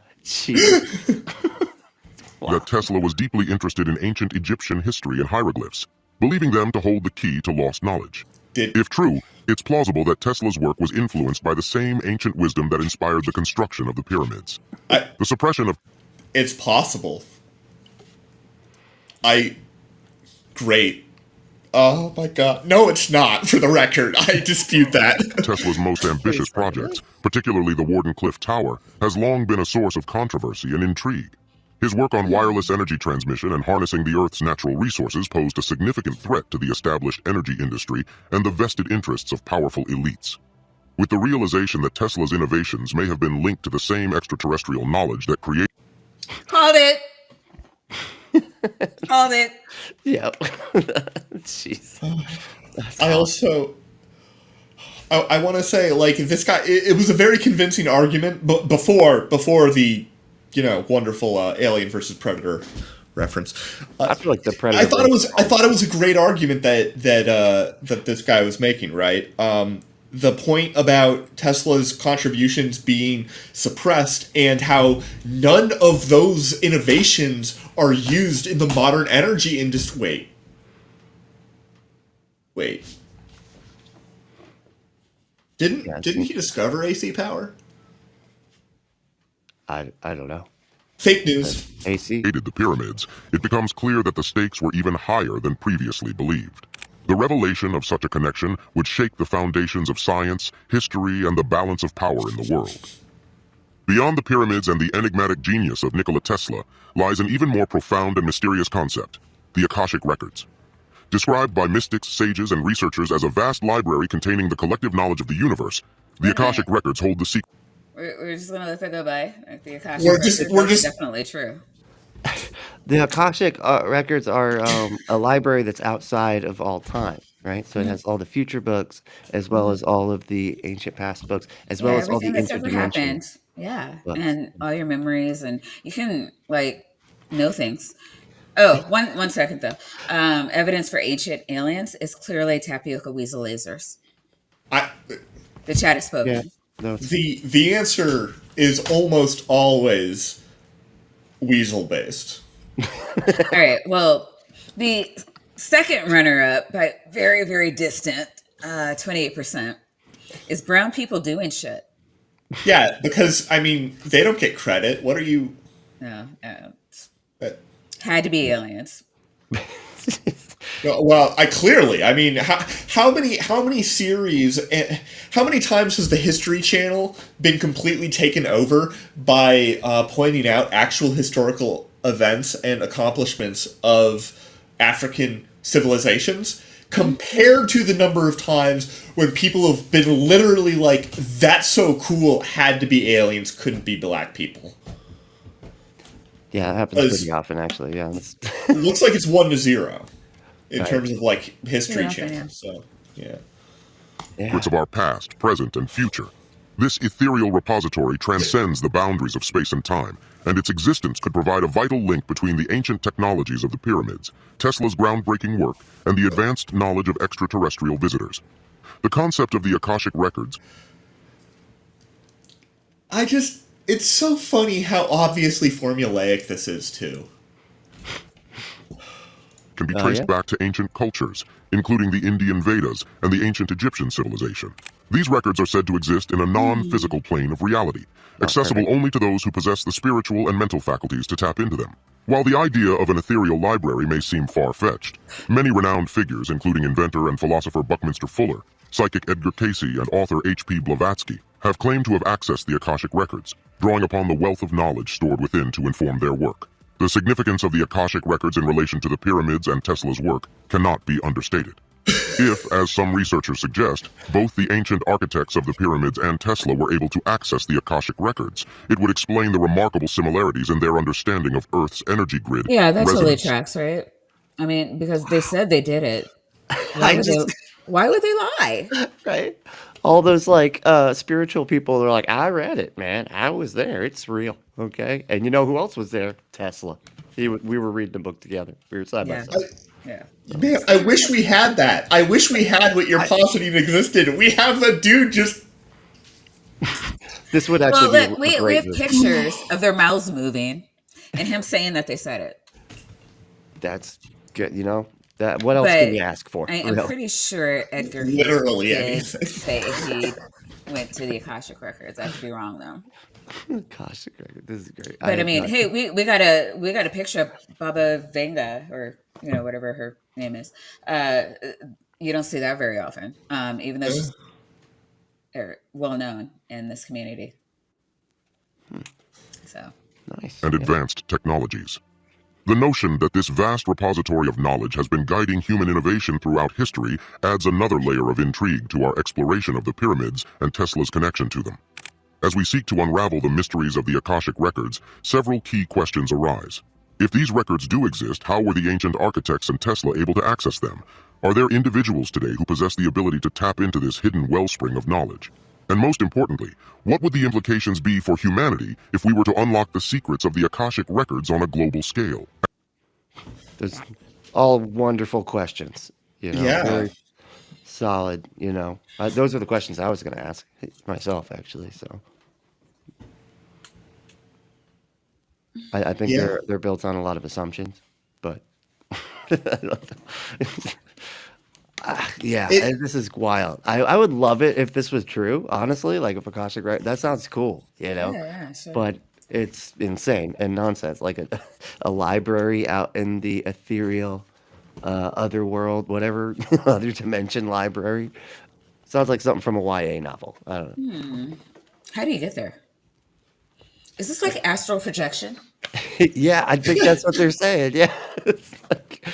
Speaker 4: That Tesla was deeply interested in ancient Egyptian history and hieroglyphs, believing them to hold the key to lost knowledge. If true, it's plausible that Tesla's work was influenced by the same ancient wisdom that inspired the construction of the pyramids. The suppression of...
Speaker 3: It's possible. Great. Oh my god. No, it's not, for the record. I dispute that.
Speaker 4: Tesla's most ambitious projects, particularly the Wardenclyffe Tower, has long been a source of controversy and intrigue. His work on wireless energy transmission and harnessing the Earth's natural resources posed a significant threat to the established energy industry and the vested interests of powerful elites. With the realization that Tesla's innovations may have been linked to the same extraterrestrial knowledge that created...
Speaker 1: Hold it. Hold it.
Speaker 2: Yep. Jeez.
Speaker 3: I want to say, like, this guy, it was a very convincing argument, but before the, wonderful Alien versus Predator reference.
Speaker 2: I feel like the Predator.
Speaker 3: I thought it was a great argument that this guy was making, right? The point about Tesla's contributions being suppressed and how none of those innovations are used in the modern energy industry. Wait. Didn't he discover AC power?
Speaker 2: I don't know.
Speaker 3: Fake news.
Speaker 2: AC.
Speaker 4: ...created the pyramids, it becomes clear that the stakes were even higher than previously believed. The revelation of such a connection would shake the foundations of science, history, and the balance of power in the world. Beyond the pyramids and the enigmatic genius of Nikola Tesla lies an even more profound and mysterious concept, the Akashic Records. Described by mystics, sages, and researchers as a vast library containing the collective knowledge of the universe, the Akashic Records hold the secret.
Speaker 1: We're just gonna let that go by. The Akashic
Speaker 3: We're just
Speaker 1: definitely true.
Speaker 2: The Akashic records are a library that's outside of all time, right? So it has all the future books, as well as all of the ancient past books, as well as all the
Speaker 1: everything that's ever happened.
Speaker 2: interdimensional
Speaker 1: Yeah,
Speaker 2: books.
Speaker 1: and all your memories, and you can know things. Oh, one second though. Evidence for ancient aliens is clearly tapioca weasel lasers. The chat has spoken.
Speaker 2: Yeah. No,
Speaker 3: the answer is almost always weasel based.
Speaker 1: All right. Well, the second runner-up, by very, very distant, 28%, is brown people doing shit.
Speaker 3: Yeah, because they don't get credit. What are you?
Speaker 1: No,
Speaker 3: Uh,
Speaker 1: had to be aliens.
Speaker 3: Well, how many series, how many times has the History Channel been completely taken over by pointing out actual historical events and accomplishments of African civilizations, compared to the number of times when people have been literally like, "That's so cool, had to be aliens, couldn't be black people."
Speaker 2: yeah, it happens pretty often, actually. Yeah.
Speaker 3: It looks like it's 1-0 in
Speaker 2: Right.
Speaker 3: terms of History
Speaker 1: Yeah,
Speaker 3: Channel.
Speaker 1: yeah.
Speaker 3: So yeah.
Speaker 4: Secrets of our past, present, and future. This ethereal repository transcends the boundaries of space and time, and its existence could provide a vital link between the ancient technologies of the pyramids, Tesla's groundbreaking work, and the advanced knowledge of extraterrestrial visitors. The concept of the Akashic Records
Speaker 3: It's so funny how obviously formulaic this is, too.
Speaker 4: can be traced
Speaker 2: yeah.
Speaker 4: back to ancient cultures, including the Indian Vedas and the ancient Egyptian civilization. These records are said to exist in a non-physical plane of reality, accessible only to those who possess the spiritual and mental faculties to tap into them. While the idea of an ethereal library may seem far-fetched, many renowned figures, including inventor and philosopher Buckminster Fuller, psychic Edgar Cayce, and author H.P. Blavatsky, have claimed to have accessed the Akashic Records, drawing upon the wealth of knowledge stored within to inform their work. The significance of the Akashic Records in relation to the pyramids and Tesla's work cannot be understated. If, as some researchers suggest, both the ancient architects of the pyramids and Tesla were able to access the Akashic Records, it would explain the remarkable similarities in their understanding of Earth's energy grid.
Speaker 1: Yeah, that totally
Speaker 4: resonance.
Speaker 1: tracks, right? Because they said they did it. Why would they lie?
Speaker 2: Right? All those spiritual people are like, I read it, man. I was there. It's real. Okay. And you know who else was there? Tesla. We were reading the book together. We were side by
Speaker 1: Yeah.
Speaker 2: side.
Speaker 1: Yeah.
Speaker 3: Man, I wish we had that. I wish we had what you're positing existed. We have the dude just...
Speaker 2: This would
Speaker 1: Well,
Speaker 2: actually
Speaker 1: look,
Speaker 2: be a
Speaker 1: we
Speaker 2: great
Speaker 1: have
Speaker 2: movie.
Speaker 1: pictures of their mouths moving and him saying that they said it.
Speaker 2: That's good. What else
Speaker 1: But
Speaker 2: can you ask for?
Speaker 1: I'm
Speaker 2: Really?
Speaker 1: pretty sure Edgar
Speaker 3: Literally
Speaker 1: did
Speaker 3: anything.
Speaker 1: say he went to the Akashic Records. I could be wrong, though.
Speaker 2: Gosh, this is great. I
Speaker 1: But I
Speaker 2: have
Speaker 1: mean,
Speaker 2: not.
Speaker 1: hey, we got a picture of Baba Vanga, or whatever her name is. Uh, you don't see that very often, even though she's well known in this community. So
Speaker 2: Nice.
Speaker 4: and
Speaker 2: Yeah.
Speaker 4: advanced technologies. The notion that this vast repository of knowledge has been guiding human innovation throughout history adds another layer of intrigue to our exploration of the pyramids and Tesla's connection to them. As we seek to unravel the mysteries of the Akashic records, several key questions arise. If these records do exist, how were the ancient architects and Tesla able to access them? Are there individuals today who possess the ability to tap into this hidden wellspring of knowledge? And most importantly, what would the implications be for humanity if we were to unlock the secrets of the Akashic records on a global scale?
Speaker 2: There's all wonderful questions.
Speaker 3: Yeah.
Speaker 2: Very solid. Those are the questions I was going to ask myself, actually. So I think
Speaker 3: Yeah.
Speaker 2: they're built on a lot of assumptions, but I don't know. Yeah,
Speaker 3: It
Speaker 2: this is wild. I would love it if this was true, honestly. Like if Akashic, right? That sounds cool,
Speaker 1: yeah, sure.
Speaker 2: but it's insane and nonsense. Like a library out in the ethereal, other world, whatever, other dimension library. Sounds like something from a YA novel. I don't know.
Speaker 1: How do you get there? Is this like astral projection?
Speaker 2: Yeah, I think that's what they're saying. Yeah, it's like,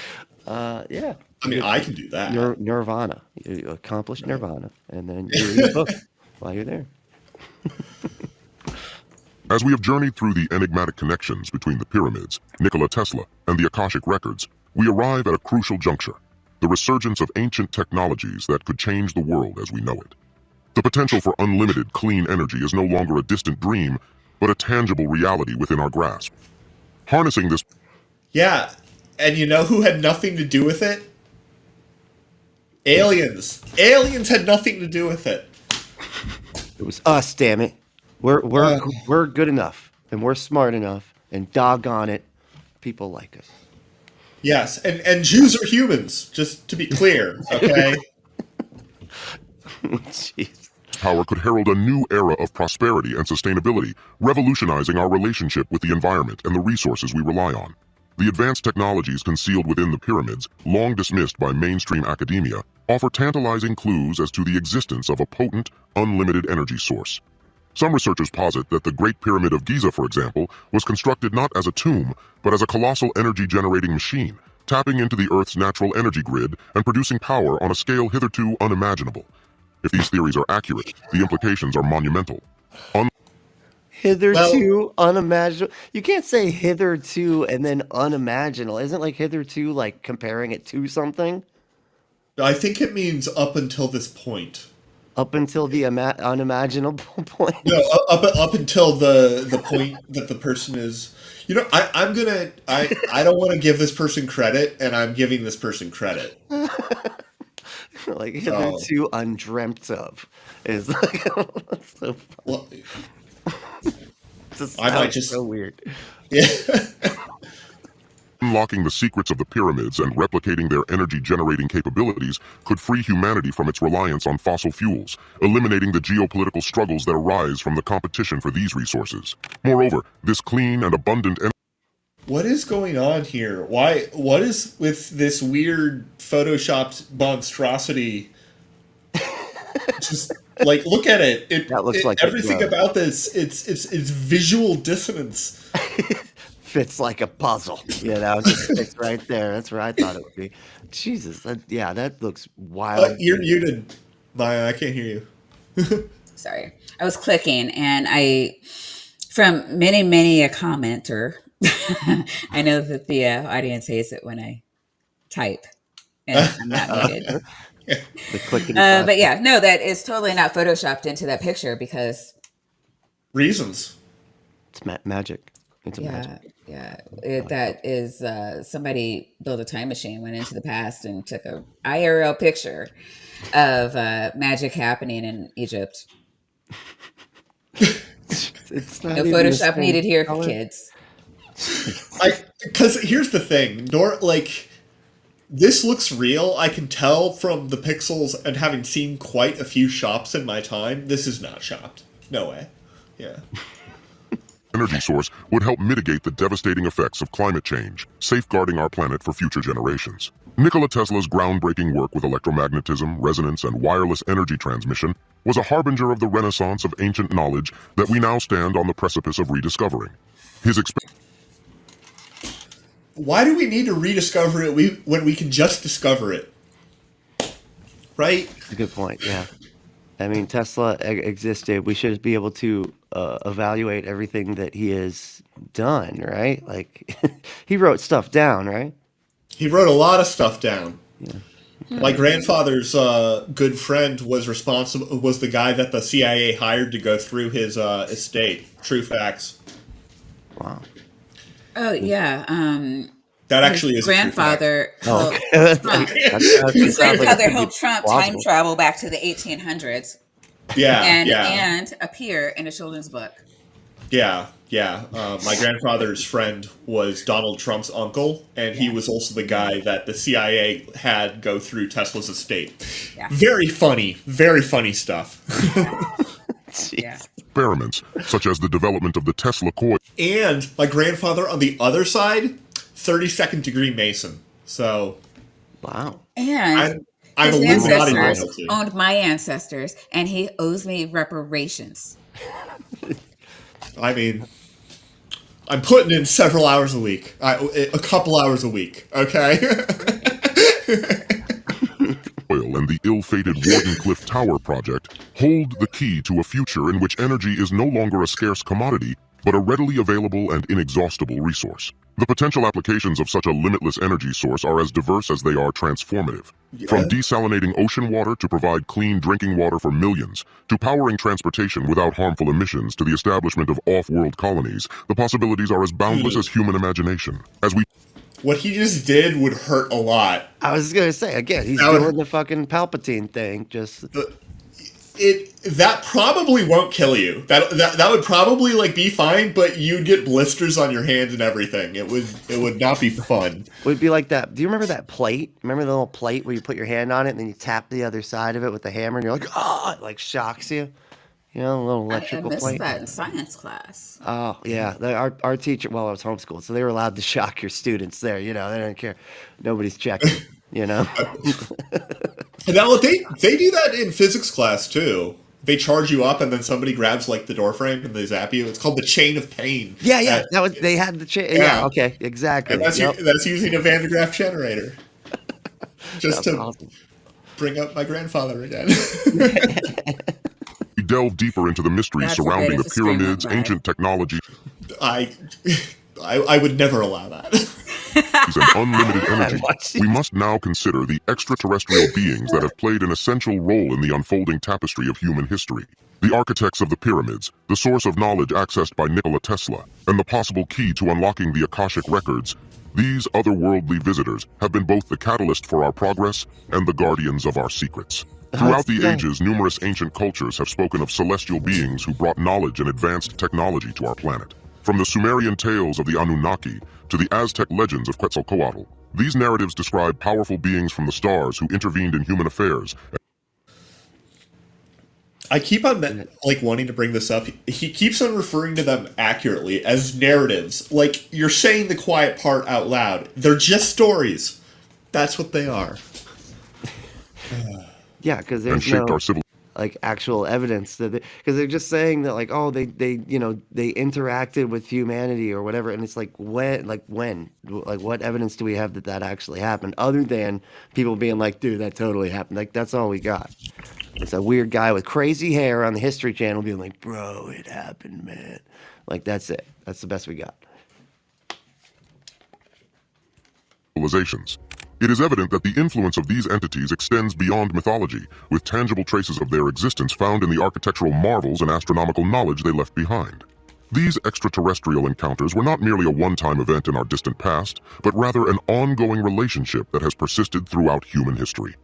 Speaker 2: yeah.
Speaker 3: I mean, I can do that.
Speaker 2: Nirvana. You accomplish nirvana, and then you read a book while you're there.
Speaker 4: As we have journeyed through the enigmatic connections between the pyramids, Nikola Tesla, and the Akashic records, we arrive at a crucial juncture: the resurgence of ancient technologies that could change the world as we know it. The potential for unlimited clean energy is no longer a distant dream, but a tangible reality within our grasp. Harnessing this
Speaker 3: Yeah. And you know who had nothing to do with it? Aliens. Aliens had nothing to do with it.
Speaker 2: It was us, damn it. We're good enough, and we're smart enough, and doggone it, people like us.
Speaker 3: Yes, and Jews are humans, just to be clear, okay?
Speaker 2: Jeez.
Speaker 4: power could herald a new era of prosperity and sustainability, revolutionizing our relationship with the environment and the resources we rely on. The advanced technologies concealed within the pyramids, long dismissed by mainstream academia, offer tantalizing clues as to the existence of a potent, unlimited energy source. Some researchers posit that the Great Pyramid of Giza, for example, was constructed not as a tomb, but as a colossal energy-generating machine, tapping into the Earth's natural energy grid and producing power on a scale hitherto unimaginable. If these theories are accurate, the implications are monumental.
Speaker 2: Hitherto unimaginable. You can't say hitherto and then unimaginable. Isn't like hitherto like comparing it to something?
Speaker 3: I think it means up until this point.
Speaker 2: Up until the unimaginable point.
Speaker 3: No, up until the point that the person is. I don't want to give this person credit, and I'm giving this person credit.
Speaker 2: Like hitherto undreamt of is like so,
Speaker 3: Well,
Speaker 2: just
Speaker 3: I might just
Speaker 2: so weird.
Speaker 3: yeah.
Speaker 4: Unlocking the secrets of the pyramids and replicating their energy-generating capabilities could free humanity from its reliance on fossil fuels, eliminating the geopolitical struggles that arise from the competition for these resources. Moreover, this clean and abundant energy.
Speaker 3: What is going on here? Why? What is with this weird photoshopped monstrosity? Just like look at it.
Speaker 2: That looks like
Speaker 3: everything about this. It's visual dissonance.
Speaker 2: Fits like a puzzle, just fits right there. That's where I thought it would be. Jesus, that looks wild.
Speaker 3: You're muted, Maya. I can't hear you.
Speaker 1: Sorry, I was clicking, and from many a commenter, I know that the audience hates it when I type, and I'm not muted.
Speaker 2: The clicking.
Speaker 1: But yeah, no, that is totally not photoshopped into that picture because
Speaker 3: Reasons.
Speaker 2: It's magic. It's magic.
Speaker 1: That is somebody built a time machine, went into the past, and took a IRL picture of magic happening in Egypt.
Speaker 2: It's not
Speaker 1: No
Speaker 2: even
Speaker 1: Photoshop
Speaker 2: the same
Speaker 1: needed here
Speaker 2: color.
Speaker 1: for kids.
Speaker 3: Because here's the thing, this looks real. I can tell from the pixels and having seen quite a few shops in my time. This is not shopped. No way. Yeah.
Speaker 4: energy source would help mitigate the devastating effects of climate change, safeguarding our planet for future generations. Nikola Tesla's groundbreaking work with electromagnetism, resonance, and wireless energy transmission was a harbinger of the renaissance of ancient knowledge that we now stand on the precipice of rediscovering. His
Speaker 3: Why do we need to rediscover it when we can just discover it? Right?
Speaker 2: That's a good point. Yeah. I mean, Tesla existed. We should be able to evaluate everything that he has done, right? Like, he wrote stuff down, right?
Speaker 3: He wrote a lot of stuff down. My grandfather's good friend was the guy that the CIA hired to go through his estate. True facts.
Speaker 2: Wow.
Speaker 1: Oh yeah.
Speaker 3: That
Speaker 1: His
Speaker 3: actually is
Speaker 1: grandfather
Speaker 2: Oh,
Speaker 1: helped
Speaker 2: okay.
Speaker 1: Trump.
Speaker 2: That
Speaker 1: His
Speaker 2: sounds like it
Speaker 1: grandfather
Speaker 2: could be
Speaker 1: helped Trump
Speaker 2: plausible.
Speaker 1: time travel back to the 1800s
Speaker 3: a true fact.
Speaker 1: and appear in a children's book.
Speaker 3: Yeah. My grandfather's friend was Donald Trump's uncle, and he was also the guy that the CIA had go through Tesla's estate.
Speaker 1: Yeah.
Speaker 3: Very funny stuff.
Speaker 1: Yeah.
Speaker 4: experiments, such as the development of the Tesla coil.
Speaker 3: And my grandfather on the other side, 32nd degree Mason. So
Speaker 2: Wow.
Speaker 1: And
Speaker 3: I'm
Speaker 1: his
Speaker 3: Illuminati
Speaker 1: ancestors
Speaker 3: royalty.
Speaker 1: owned my ancestors, and he owes me reparations.
Speaker 3: I mean, I'm putting in several hours a week. A couple hours a week, okay?
Speaker 4: Oil and the ill-fated Wardenclyffe Tower project hold the key to a future in which energy is no longer a scarce commodity, but a readily available and inexhaustible resource. The potential applications of such a limitless energy source are as diverse as they are transformative. From desalinating ocean water to provide clean drinking water for millions, to powering transportation without harmful emissions to the establishment of off-world colonies, the possibilities are as boundless as human imagination. As we
Speaker 3: What he just did would hurt a lot.
Speaker 2: I was gonna say again, he's
Speaker 3: That would-
Speaker 2: doing the fucking Palpatine thing. Just
Speaker 3: That probably won't kill you. That would probably like be fine, but you'd get blisters on your hands and everything. It would not be fun.
Speaker 2: would be like that. Do you remember that plate? Remember the little plate where you put your hand on it and then you tap the other side of it with the hammer and you're like, oh, it like shocks you. You know, a little
Speaker 1: I
Speaker 2: electrical
Speaker 1: missed
Speaker 2: plate.
Speaker 1: that in science class.
Speaker 2: Oh yeah, our teacher. Well, I was homeschooled, so they were allowed to shock your students there. You know, they didn't care. Nobody's checking. You know.
Speaker 3: And now they do that in physics class too. They charge you up, and then somebody grabs like the door frame and they zap you. It's called the chain of pain.
Speaker 2: Yeah. That was they had the yeah. Okay, exactly.
Speaker 3: And that's
Speaker 2: Yep.
Speaker 3: that's using a Van de Graaff generator. Just
Speaker 2: That's
Speaker 3: to
Speaker 2: awesome.
Speaker 3: bring up my grandfather again.
Speaker 4: We delve deeper into the mysteries
Speaker 1: God
Speaker 4: surrounding
Speaker 1: forbid
Speaker 4: the
Speaker 1: if a stream went
Speaker 4: pyramids,
Speaker 1: by.
Speaker 4: ancient technology,
Speaker 3: I would never allow that.
Speaker 4: and unlimited energy.
Speaker 2: Watch
Speaker 4: We must now consider the extraterrestrial beings that have played an essential role in the unfolding tapestry of human history. The architects of the pyramids, the source of knowledge accessed by Nikola Tesla, and the possible key to unlocking the Akashic records. These otherworldly visitors have been both the catalyst for our progress and the guardians of our secrets. Throughout the ages, numerous ancient cultures have spoken of celestial beings who brought knowledge and advanced technology to our planet. From the Sumerian tales of the Anunnaki to the Aztec legends of Quetzalcoatl, these narratives describe powerful beings from the stars who intervened in human affairs.
Speaker 3: I keep on like wanting to bring this up. He keeps on referring to them accurately as narratives. Like you're saying the quiet part out loud. They're just stories. That's what they are.
Speaker 2: Yeah, because
Speaker 4: And
Speaker 2: there's
Speaker 4: shaped
Speaker 2: no
Speaker 4: our civil
Speaker 2: like actual evidence that because they're just saying that like they interacted with humanity or whatever, and it's like when what evidence do we have that that actually happened other than people being like, dude, that totally happened. Like that's all we got. It's a weird guy with crazy hair on the History Channel being like, bro, it happened, man. Like that's it. That's the best we got.
Speaker 4: civilizations. It is evident that the influence of these entities extends beyond mythology, with tangible traces of their existence found in the architectural marvels and astronomical knowledge they left behind. These extraterrestrial encounters were not merely a one-time event in our distant past, but rather an ongoing relationship that has persisted throughout human history.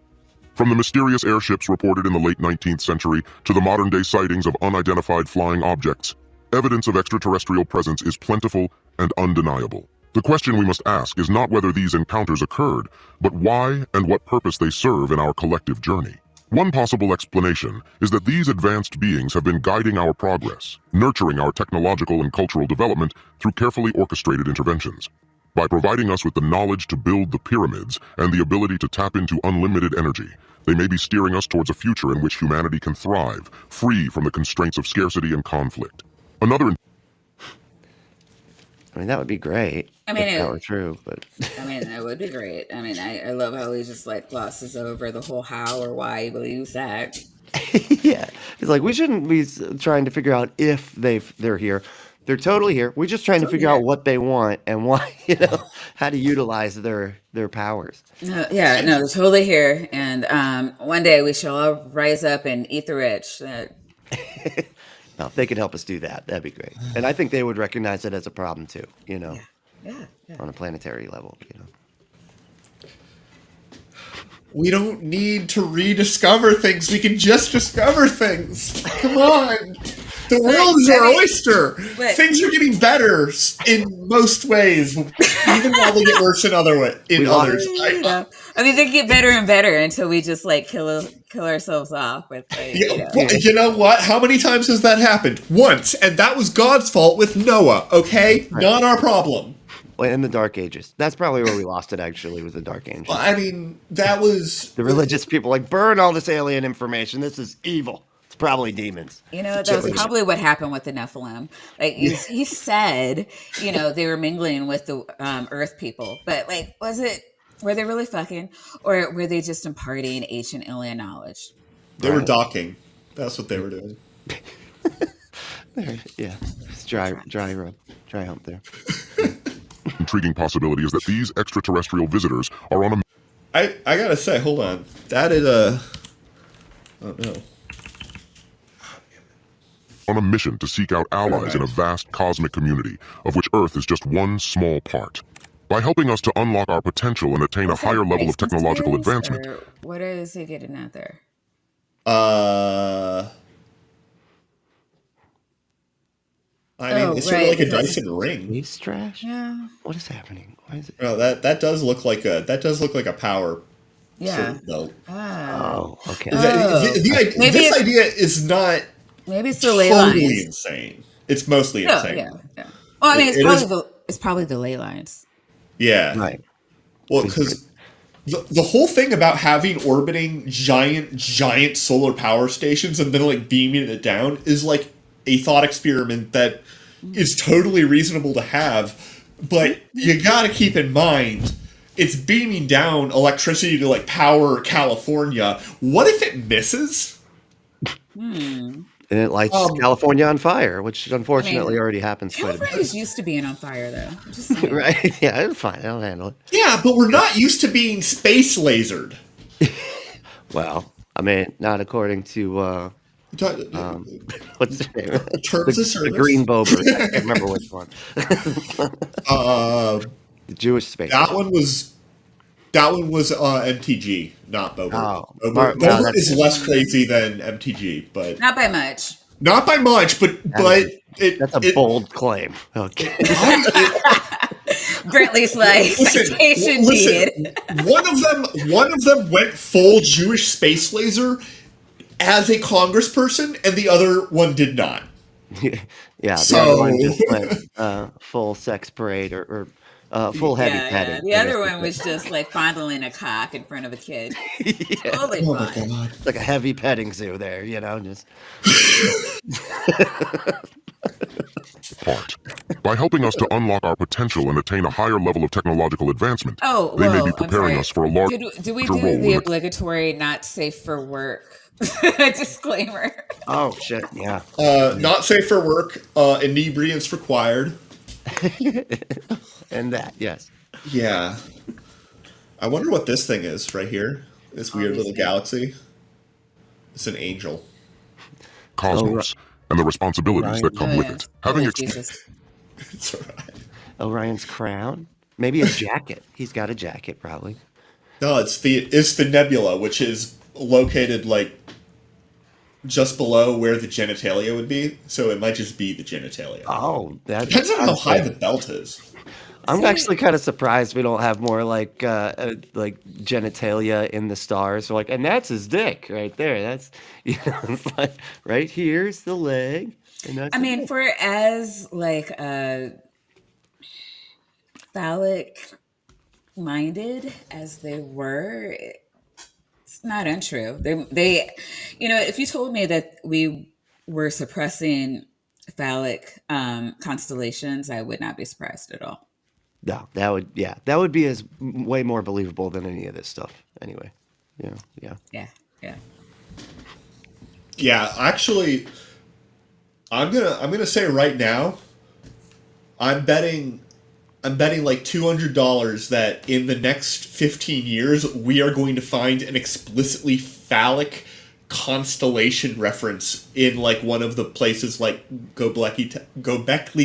Speaker 4: From the mysterious airships reported in the late 19th century to the modern-day sightings of unidentified flying objects, evidence of extraterrestrial presence is plentiful and undeniable. The question we must ask is not whether these encounters occurred, but why and what purpose they serve in our collective journey. One possible explanation is that these advanced beings have been guiding our progress, nurturing our technological and cultural development through carefully orchestrated interventions. By providing us with the knowledge to build the pyramids and the ability to tap into unlimited energy, they may be steering us towards a future in which humanity can thrive, free from the constraints of scarcity and conflict. Another
Speaker 2: I mean, that would be great if that were true, but
Speaker 1: I mean, that would be great. I mean, I love how he just like glosses over the whole how or why he believes that.
Speaker 2: yeah, it's like we shouldn't be trying to figure out if they're here. They're totally here. We're just trying to figure out what they want and why, how to utilize their powers.
Speaker 1: No, yeah, no, they're totally here. And one day we shall all rise up and eat the rich.
Speaker 2: Now, if they could help us do that, that'd be great. And I think they would recognize it as a problem too,
Speaker 1: Yeah.
Speaker 2: on a planetary level,
Speaker 3: We don't need to rediscover things. We can just discover things. Come on. The world is our oyster. Things are getting better in most ways, even while they get worse in others.
Speaker 1: I mean, they get better and better until we just like kill ourselves off with.
Speaker 3: You know what? How many times has that happened? Once, and that was God's fault with Noah. Okay, not our problem.
Speaker 2: In the Dark Ages. That's probably where we lost it, actually, with the Dark Ages.
Speaker 3: Well, I mean, that was...
Speaker 2: The religious people like, burn all this alien information. This is evil. It's probably demons.
Speaker 1: That was probably what happened with the Nephilim. Like, he said, they were mingling with the Earth people. But, like, were they really fucking? Or were they just imparting ancient alien knowledge?
Speaker 3: They were docking. That's what they were doing.
Speaker 2: Yeah. It's dry hump there.
Speaker 4: intriguing possibility is that these extraterrestrial visitors are on a...
Speaker 3: I gotta say, hold on. That is a... Oh, no.
Speaker 4: On a mission to seek out allies in a vast cosmic community, of which Earth is just one small part. By helping us to unlock our potential and attain a higher level of technological advancement...
Speaker 1: What is he getting at there?
Speaker 3: It's sort of like a Dyson ring.
Speaker 2: Space trash?
Speaker 1: Yeah.
Speaker 2: What is happening? Why is it?
Speaker 3: Oh, that does look like a power.
Speaker 1: Yeah.
Speaker 2: Oh, okay.
Speaker 3: This idea is not.
Speaker 1: Maybe it's the ley lines.
Speaker 3: Totally insane. It's mostly insane.
Speaker 1: Yeah. Well, I mean, it's probably the ley lines.
Speaker 3: Yeah.
Speaker 2: Right.
Speaker 3: Well, because the whole thing about having orbiting giant solar power stations and then like beaming it down is like a thought experiment that is totally reasonable to have, but you gotta keep in mind it's beaming down electricity to like power California. What if it misses?
Speaker 2: And it lights California on fire, which unfortunately already happens quite a bit.
Speaker 1: California's used to being on fire, though. Just saying.
Speaker 2: Right? Yeah, it's fine. I'll handle it.
Speaker 3: Yeah, but we're not used to being space lasered.
Speaker 2: Well, I mean, not according to what's the name?
Speaker 3: Terms of service.
Speaker 2: The green bober. I can't remember which one. The Jewish space.
Speaker 3: That one was MTG, not Bober.
Speaker 2: Oh,
Speaker 3: Bober is less crazy than MTG, but
Speaker 1: not by much.
Speaker 3: Not by much, but
Speaker 2: that's a bold claim. Okay.
Speaker 1: Brently's like citation needed.
Speaker 3: One of them went full Jewish space laser as a congressperson, and the other one did not.
Speaker 2: Yeah, the other one just went full sex parade or full heavy petting.
Speaker 1: The other one was just like fondling a cock in front of a kid. Totally fine.
Speaker 2: It's like a heavy petting zoo there, just.
Speaker 4: Part. By helping us to unlock our potential and attain a higher level of technological advancement, they may be preparing us for a larger role.
Speaker 1: Do we do the obligatory not safe for work disclaimer?
Speaker 2: Oh, shit, yeah.
Speaker 3: Not safe for work, inebriants required.
Speaker 2: And that, yes.
Speaker 3: Yeah. I wonder what this thing is right here. This weird little galaxy. It's an angel.
Speaker 4: Cosmos. And the responsibilities that come with it. Having
Speaker 3: It's all right.
Speaker 2: Orion's crown? Maybe a jacket. He's got a jacket, probably.
Speaker 3: No, it's the nebula, which is located like just below where the genitalia would be. So it might just be the genitalia.
Speaker 2: Oh, that
Speaker 3: depends on how high the belt is.
Speaker 2: I'm
Speaker 1: See,
Speaker 2: actually kind of surprised we don't have more like genitalia in the stars. Like, and that's his dick right there. That's it's like right here's the leg, and that's
Speaker 1: I
Speaker 2: the
Speaker 1: mean,
Speaker 2: dick.
Speaker 1: for as like phallic minded as they were, it's not untrue. If you told me that we were suppressing phallic constellations, I would not be surprised at all.
Speaker 2: No, that would be as way more believable than any of this stuff. Anyway, yeah.
Speaker 1: Yeah, yeah.
Speaker 3: Yeah, actually, I'm gonna say right now, I'm betting like $200 that in the next 15 years we are going to find an explicitly phallic constellation reference in like one of the places like Gobekli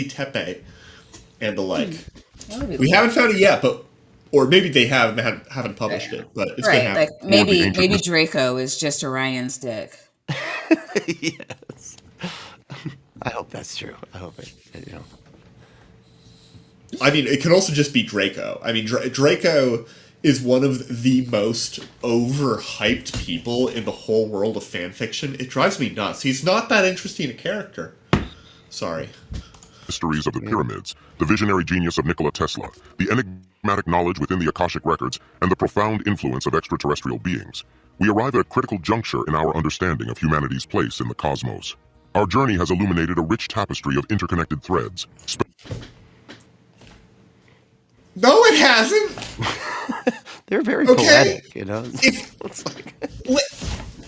Speaker 3: Tepe and the like.
Speaker 1: That would be
Speaker 3: We
Speaker 1: cool.
Speaker 3: haven't found it yet, but or maybe they haven't published it, but it's gonna
Speaker 1: Right,
Speaker 3: happen.
Speaker 1: like
Speaker 4: Or the ancient
Speaker 1: maybe Draco is just Orion's dick.
Speaker 2: Yes. I hope that's true. I hope it.
Speaker 3: I mean, it could also just be Draco. I mean, Draco is one of the most overhyped people in the whole world of fan fiction. It drives me nuts. He's not that interesting a character. Sorry.
Speaker 4: mysteries of the pyramids, the visionary genius of Nikola Tesla, the enigmatic knowledge within the Akashic records, and the profound influence of extraterrestrial beings. We arrive at a critical juncture in our understanding of humanity's place in the cosmos. Our journey has illuminated a rich tapestry of interconnected threads.
Speaker 3: No, it hasn't.
Speaker 2: They're very
Speaker 3: Okay.
Speaker 2: poetic,
Speaker 3: It's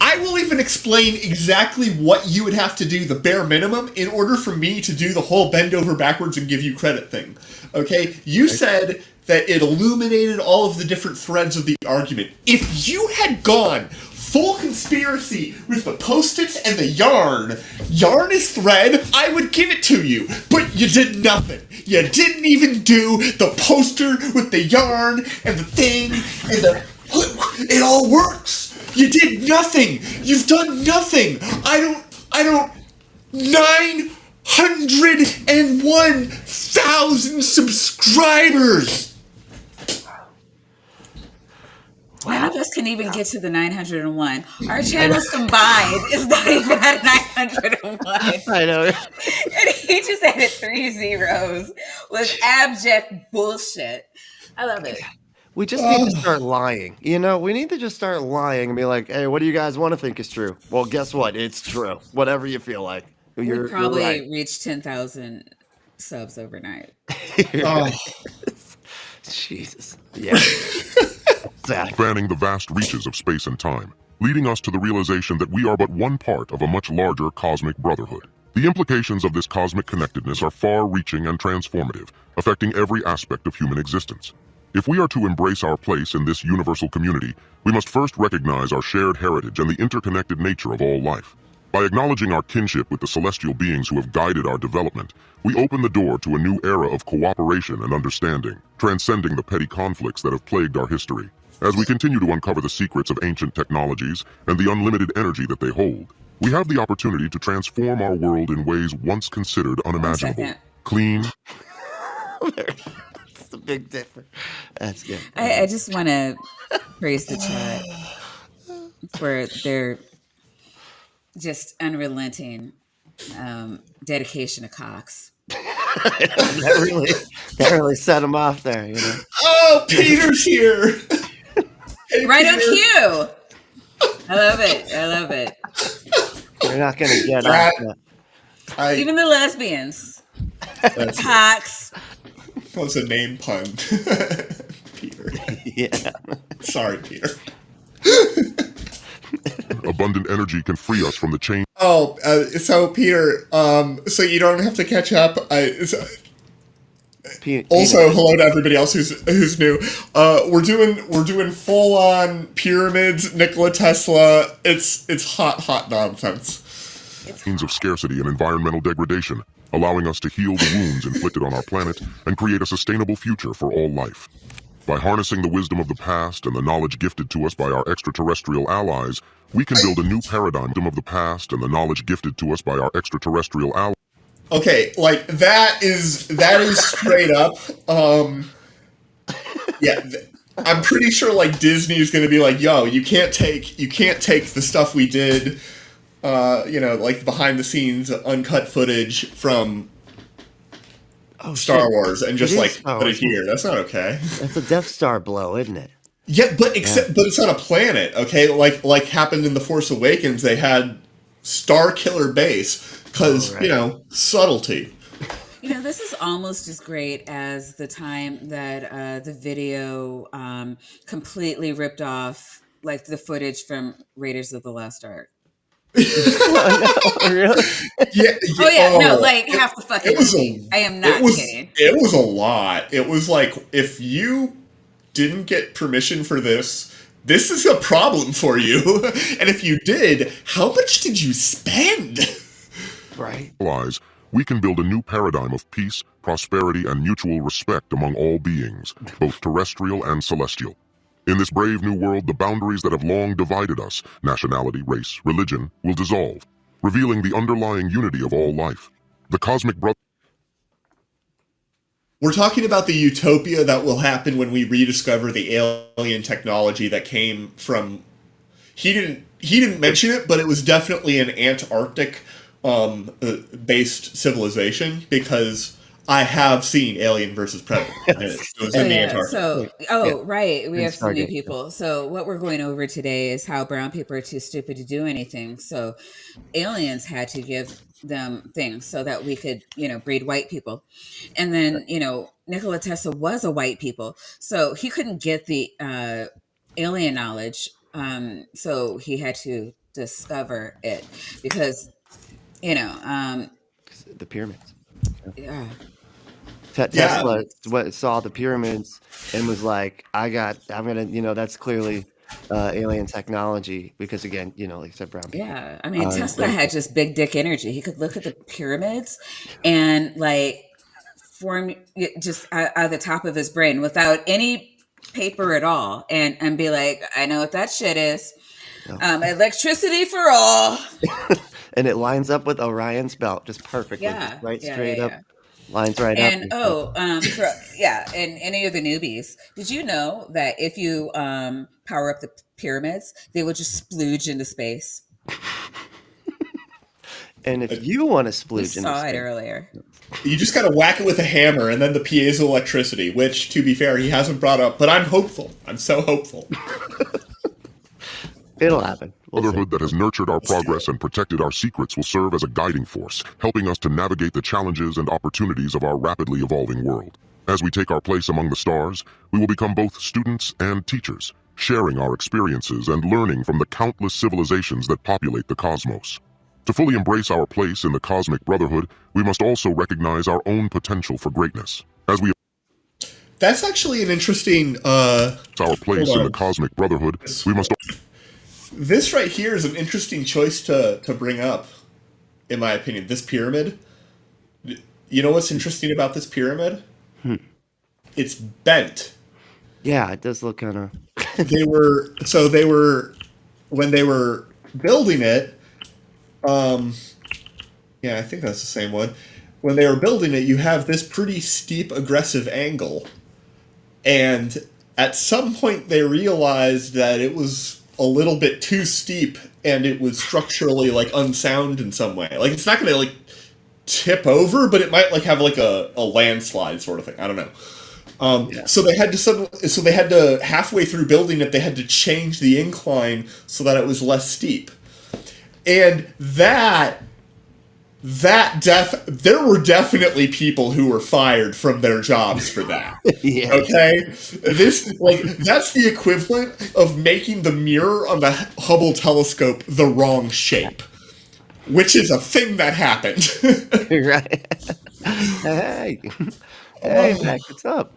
Speaker 3: I will even explain exactly what you would have to do, the bare minimum, in order for me to do the whole bend over backwards and give you credit thing. Okay? You said that it illuminated all of the different threads of the argument. If you had gone full conspiracy with the post-its and the yarn is thread, I would give it to you. But you did nothing. You didn't even do the poster with the yarn and the thing and the... It all works. You did nothing. You've done nothing. I don't 901,000 subscribers.
Speaker 1: None of us can even get to the 901. Our channels combined is not even at 901.
Speaker 2: I know.
Speaker 1: And he just added 3 zeros with abject bullshit. I love it.
Speaker 2: We just need to start lying. We need to just start lying and be like, hey, what do you guys want to think is true? Well, guess what? It's true. Whatever you feel like. You're
Speaker 1: Probably
Speaker 2: right.
Speaker 1: reached 10,000 subs overnight.
Speaker 3: Oh.
Speaker 2: Jesus. Yeah. Exactly.
Speaker 4: Spanning the vast reaches of space and time, leading us to the realization that we are but one part of a much larger cosmic brotherhood. The implications of this cosmic connectedness are far-reaching and transformative, affecting every aspect of human existence. If we are to embrace our place in this universal community, we must first recognize our shared heritage and the interconnected nature of all life. By acknowledging our kinship with the celestial beings who have guided our development, we open the door to a new era of cooperation and understanding, transcending the petty conflicts that have plagued our history. As we continue to uncover the secrets of ancient technologies and the unlimited energy that they hold, we have the opportunity to transform our world in ways once considered unimaginable.
Speaker 1: second.
Speaker 4: Clean,
Speaker 2: That's the big difference. That's good.
Speaker 1: I just want to praise the chat for their just unrelenting dedication to Cox.
Speaker 2: that really set him off there.
Speaker 3: Oh, Peter's here. Hey,
Speaker 1: Right on
Speaker 3: Peter.
Speaker 1: cue. I love it. I love it.
Speaker 2: You're not going to get
Speaker 3: That-
Speaker 2: off
Speaker 3: I
Speaker 1: Even the lesbians.
Speaker 3: that's,
Speaker 1: Cox.
Speaker 3: that was a name pun. Peter.
Speaker 2: that. Yeah.
Speaker 3: Sorry, Peter.
Speaker 4: abundant energy can free us from the chain.
Speaker 3: Oh, so Peter, so you don't have to catch up. Also, hello to everybody else who's new. We're doing full on pyramids, Nikola Tesla. It's hot nonsense.
Speaker 4: Means of scarcity and environmental degradation, allowing us to heal the wounds inflicted on our planet and create a sustainable future for all life. By harnessing the wisdom of the past and the knowledge gifted to us by our extraterrestrial allies, we can build a new paradigm of the past and the knowledge gifted to us by our extraterrestrial allies.
Speaker 3: Okay, like that is straight up. Yeah, I'm pretty sure like Disney is going to be like, yo, you can't take the stuff we did, like behind the scenes uncut footage from
Speaker 2: Oh
Speaker 3: Star
Speaker 2: shit!
Speaker 3: Wars and
Speaker 2: It
Speaker 3: just
Speaker 2: is
Speaker 3: like
Speaker 2: Star
Speaker 3: put it
Speaker 2: Wars.
Speaker 3: here. That's not okay.
Speaker 2: That's a Death Star blow, isn't it?
Speaker 3: Yeah, but it's on a planet, okay? Like happened in The Force Awakens, they had Star Killer Base because
Speaker 2: right.
Speaker 3: subtlety.
Speaker 1: This is almost as great as the time that the video completely ripped off like the footage from Raiders of the Lost Ark.
Speaker 2: Oh, no, really?
Speaker 3: Yeah,
Speaker 1: Oh
Speaker 3: yeah.
Speaker 1: yeah, no,
Speaker 3: Oh,
Speaker 1: like half the fucking
Speaker 3: it was
Speaker 1: movie.
Speaker 3: a
Speaker 1: I am not kidding.
Speaker 3: it was a lot. It was like if you didn't get permission for this is a problem for you. And if you did, how much did you spend?
Speaker 2: Right.
Speaker 4: Allies, we can build a new paradigm of peace, prosperity, and mutual respect among all beings, both terrestrial and celestial. In this brave new world, the boundaries that have long divided us, nationality, race, religion, will dissolve, revealing the underlying unity of all life. The cosmic brotherhood.
Speaker 3: We're talking about the utopia that will happen when we rediscover the alien technology that came from. He didn't mention it, but it was definitely an Antarctic based civilization because I have seen Alien versus Predator. And it was
Speaker 1: So
Speaker 3: in the
Speaker 1: yeah,
Speaker 3: Antarctic.
Speaker 1: right, we
Speaker 2: And
Speaker 1: have some new
Speaker 2: Stargate.
Speaker 1: people. So what we're going over today is how brown people are too stupid to do anything. So aliens had to give them things so that we could, breed white people. And then, Nikola Tesla was a white people, so he couldn't get the alien knowledge. So he had to discover it because,
Speaker 2: The pyramids.
Speaker 1: yeah,
Speaker 3: Yeah,
Speaker 2: Tesla saw the pyramids and was like, I'm gonna, that's clearly alien technology because again, like I said, brown people.
Speaker 1: yeah. I mean, Tesla
Speaker 2: They,
Speaker 1: had just big dick energy. He could look at the pyramids and like form it just out of the top of his brain without any paper at all, and be like, I know what that shit is. Electricity for all.
Speaker 2: and it lines up with Orion's belt just perfectly, just
Speaker 1: Yeah,
Speaker 2: right
Speaker 1: yeah, yeah,
Speaker 2: straight up,
Speaker 1: yeah.
Speaker 2: lines right up.
Speaker 1: And and any of the newbies, did you know that if you power up the pyramids, they will just splooge into space?
Speaker 2: And if you want to
Speaker 1: We
Speaker 2: splooge into
Speaker 1: saw it
Speaker 2: space,
Speaker 1: earlier.
Speaker 3: you just gotta whack it with a hammer and then the piezoelectricity, which, to be fair, he hasn't brought up, but I'm hopeful. I'm so hopeful.
Speaker 2: it'll happen. We'll see.
Speaker 4: Brotherhood that has nurtured our progress and protected our secrets will serve as a guiding force, helping us to navigate the challenges and opportunities of our rapidly evolving world. As we take our place among the stars, we will become both students and teachers, sharing our experiences and learning from the countless civilizations that populate the cosmos. To fully embrace our place in the cosmic brotherhood, we must also recognize our own potential for greatness. As we
Speaker 3: That's actually an interesting.
Speaker 4: our place
Speaker 3: Hold
Speaker 4: in the
Speaker 3: on.
Speaker 4: cosmic brotherhood, we must
Speaker 3: This right here is an interesting choice to bring up, in my opinion. This pyramid. You know what's interesting about this pyramid? It's bent.
Speaker 2: Yeah, it does look kind of.
Speaker 3: They were when they were building it. Yeah, I think that's the same one. When they were building it, you have this pretty steep, aggressive angle, and at some point they realized that it was a little bit too steep, and it was structurally like unsound in some way. Like it's not going to like tip over, but it might like have like a landslide sort of thing. I don't know. So they had to halfway through building it, they had to change the incline so that it was less steep, and there were definitely people who were fired from their jobs for that.
Speaker 2: Yeah.
Speaker 3: Okay, that's the equivalent of making the mirror on the Hubble telescope the wrong shape, which is a thing that happened.
Speaker 2: Right. Hey, hey, Mac, what's up?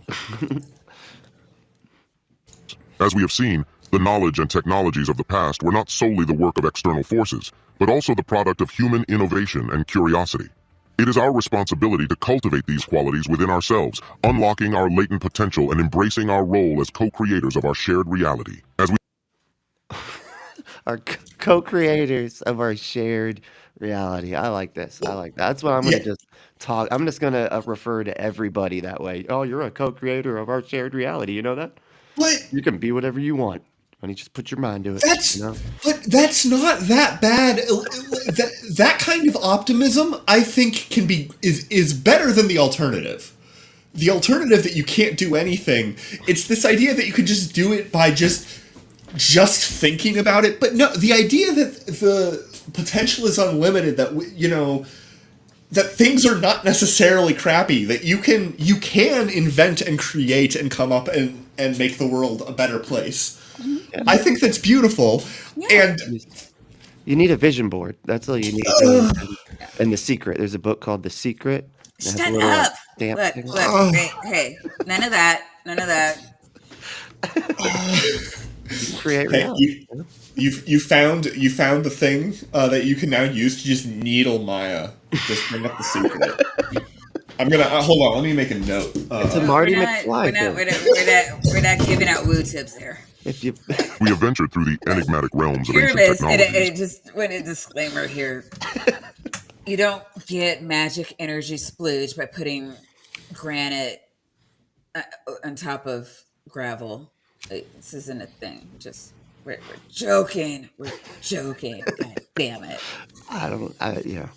Speaker 4: As we have seen, the knowledge and technologies of the past were not solely the work of external forces, but also the product of human innovation and curiosity. It is our responsibility to cultivate these qualities within ourselves, unlocking our latent potential and embracing our role as co-creators of our shared reality. As we
Speaker 2: Our co-creators of our shared reality. I like this. I like that. That's what I'm
Speaker 3: Yeah,
Speaker 2: gonna just talk. I'm just gonna refer to everybody that way. Oh, you're a co-creator of our shared reality. You know that?
Speaker 3: but
Speaker 2: You can be whatever you want. When you just put your mind to it. You
Speaker 3: that's
Speaker 2: know?
Speaker 3: that's not that bad. That kind of optimism, I think, is better than the alternative. The alternative that you can't do anything. It's this idea that you could just do it by just thinking about it. But no, the idea that the potential is unlimited. That that things are not necessarily crappy. That you can invent and create and come up and make the world a better place.
Speaker 2: Yeah.
Speaker 3: I think that's beautiful.
Speaker 1: Yeah.
Speaker 3: And
Speaker 2: You need a vision board. That's all you need, really. And The Secret. There's a book called The Secret. It has a
Speaker 1: Shut
Speaker 2: little
Speaker 1: up.
Speaker 2: stamp
Speaker 1: Look,
Speaker 2: thing.
Speaker 1: look. Hey, none of that. None of that.
Speaker 2: You can create
Speaker 3: hey,
Speaker 2: reality.
Speaker 3: you found the thing that you can now use to just needle Maya. Just bring up The Secret. I'm gonna hold on. Let me make a note.
Speaker 2: It's a
Speaker 1: We're
Speaker 2: Marty
Speaker 1: not.
Speaker 2: McFly thing.
Speaker 1: We're not giving out woo tips here.
Speaker 2: If you
Speaker 4: We have ventured through the enigmatic realms of ancient
Speaker 1: Pyramids, and
Speaker 4: technologies.
Speaker 1: it just with a disclaimer here. You don't get magic energy splooge by putting granite on top of gravel. This isn't a thing. Just we're joking. We're joking. God damn it.
Speaker 2: yeah.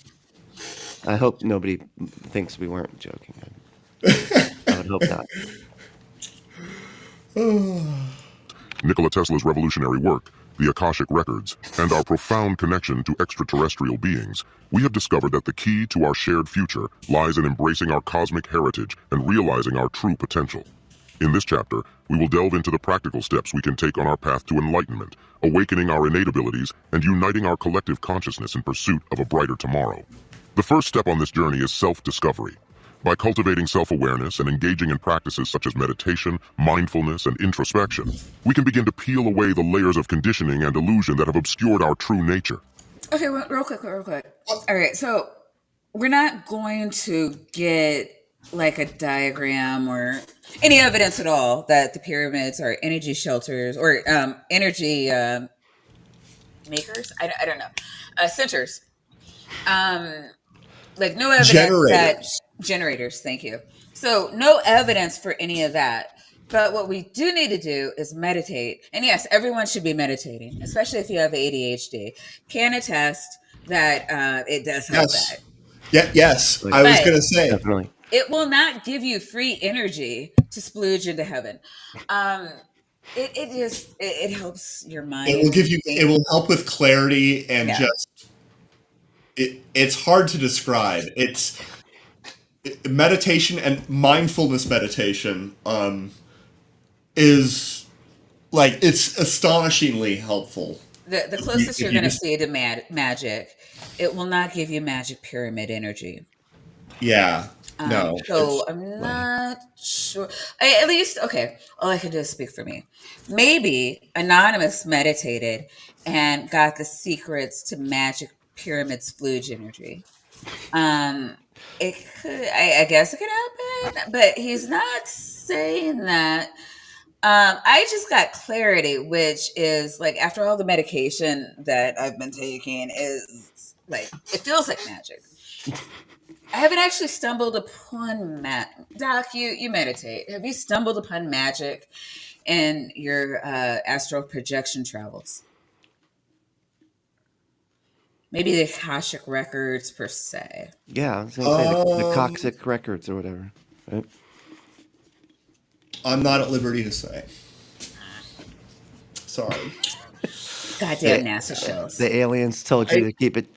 Speaker 2: I hope nobody thinks we weren't joking. I would hope not.
Speaker 4: Nikola Tesla's revolutionary work, the Akashic Records, and our profound connection to extraterrestrial beings, we have discovered that the key to our shared future lies in embracing our cosmic heritage and realizing our true potential. In this chapter, we will delve into the practical steps we can take on our path to enlightenment, awakening our innate abilities, and uniting our collective consciousness in pursuit of a brighter tomorrow. The first step on this journey is self-discovery. By cultivating self-awareness and engaging in practices such as meditation, mindfulness, and introspection, we can begin to peel away the layers of conditioning and illusion that have obscured our true nature.
Speaker 1: Okay, real quick. All right, so we're not going to get like a diagram or any evidence at all that the pyramids are energy shelters or energy makers. I don't know. Centers. Like no evidence that
Speaker 3: Generators.
Speaker 1: generators. Thank you. So no evidence for any of that. But what we do need to do is meditate. And yes, everyone should be meditating, especially if you have ADHD. Can attest that it does help
Speaker 3: Yes.
Speaker 1: that.
Speaker 3: Yeah. Yes.
Speaker 2: Like,
Speaker 3: I was
Speaker 1: But
Speaker 3: gonna say.
Speaker 2: Definitely.
Speaker 1: it will not give you free energy to splooge into heaven. It helps your mind.
Speaker 3: It will give you.
Speaker 1: think.
Speaker 3: It will help with clarity and
Speaker 1: Yeah.
Speaker 3: just. It's hard to describe. It's meditation and mindfulness meditation. Is like it's astonishingly helpful.
Speaker 1: The closest you're
Speaker 3: If you
Speaker 1: going to
Speaker 3: just
Speaker 1: see to magic, it will not give you magic pyramid energy.
Speaker 3: yeah. No.
Speaker 1: So
Speaker 3: It's
Speaker 1: I'm not sure. At least, okay, all I can do is speak for me. Maybe Anonymous meditated and got the secrets to magic pyramid splooge energy. It could, I guess it could happen, but he's not saying that. I just got clarity, which is like after all the medication that I've been taking is like it feels like magic. I haven't actually stumbled upon Doc. You meditate. Have you stumbled upon magic in your astral projection travels? Maybe the Akashic records per se.
Speaker 2: Yeah, I was gonna say the
Speaker 3: um.
Speaker 2: Coccyx Records or whatever. Right?
Speaker 3: I'm not at liberty to say. Sorry.
Speaker 1: Goddamn
Speaker 2: The,
Speaker 1: NASA shows.
Speaker 2: the aliens told you
Speaker 3: I,
Speaker 2: to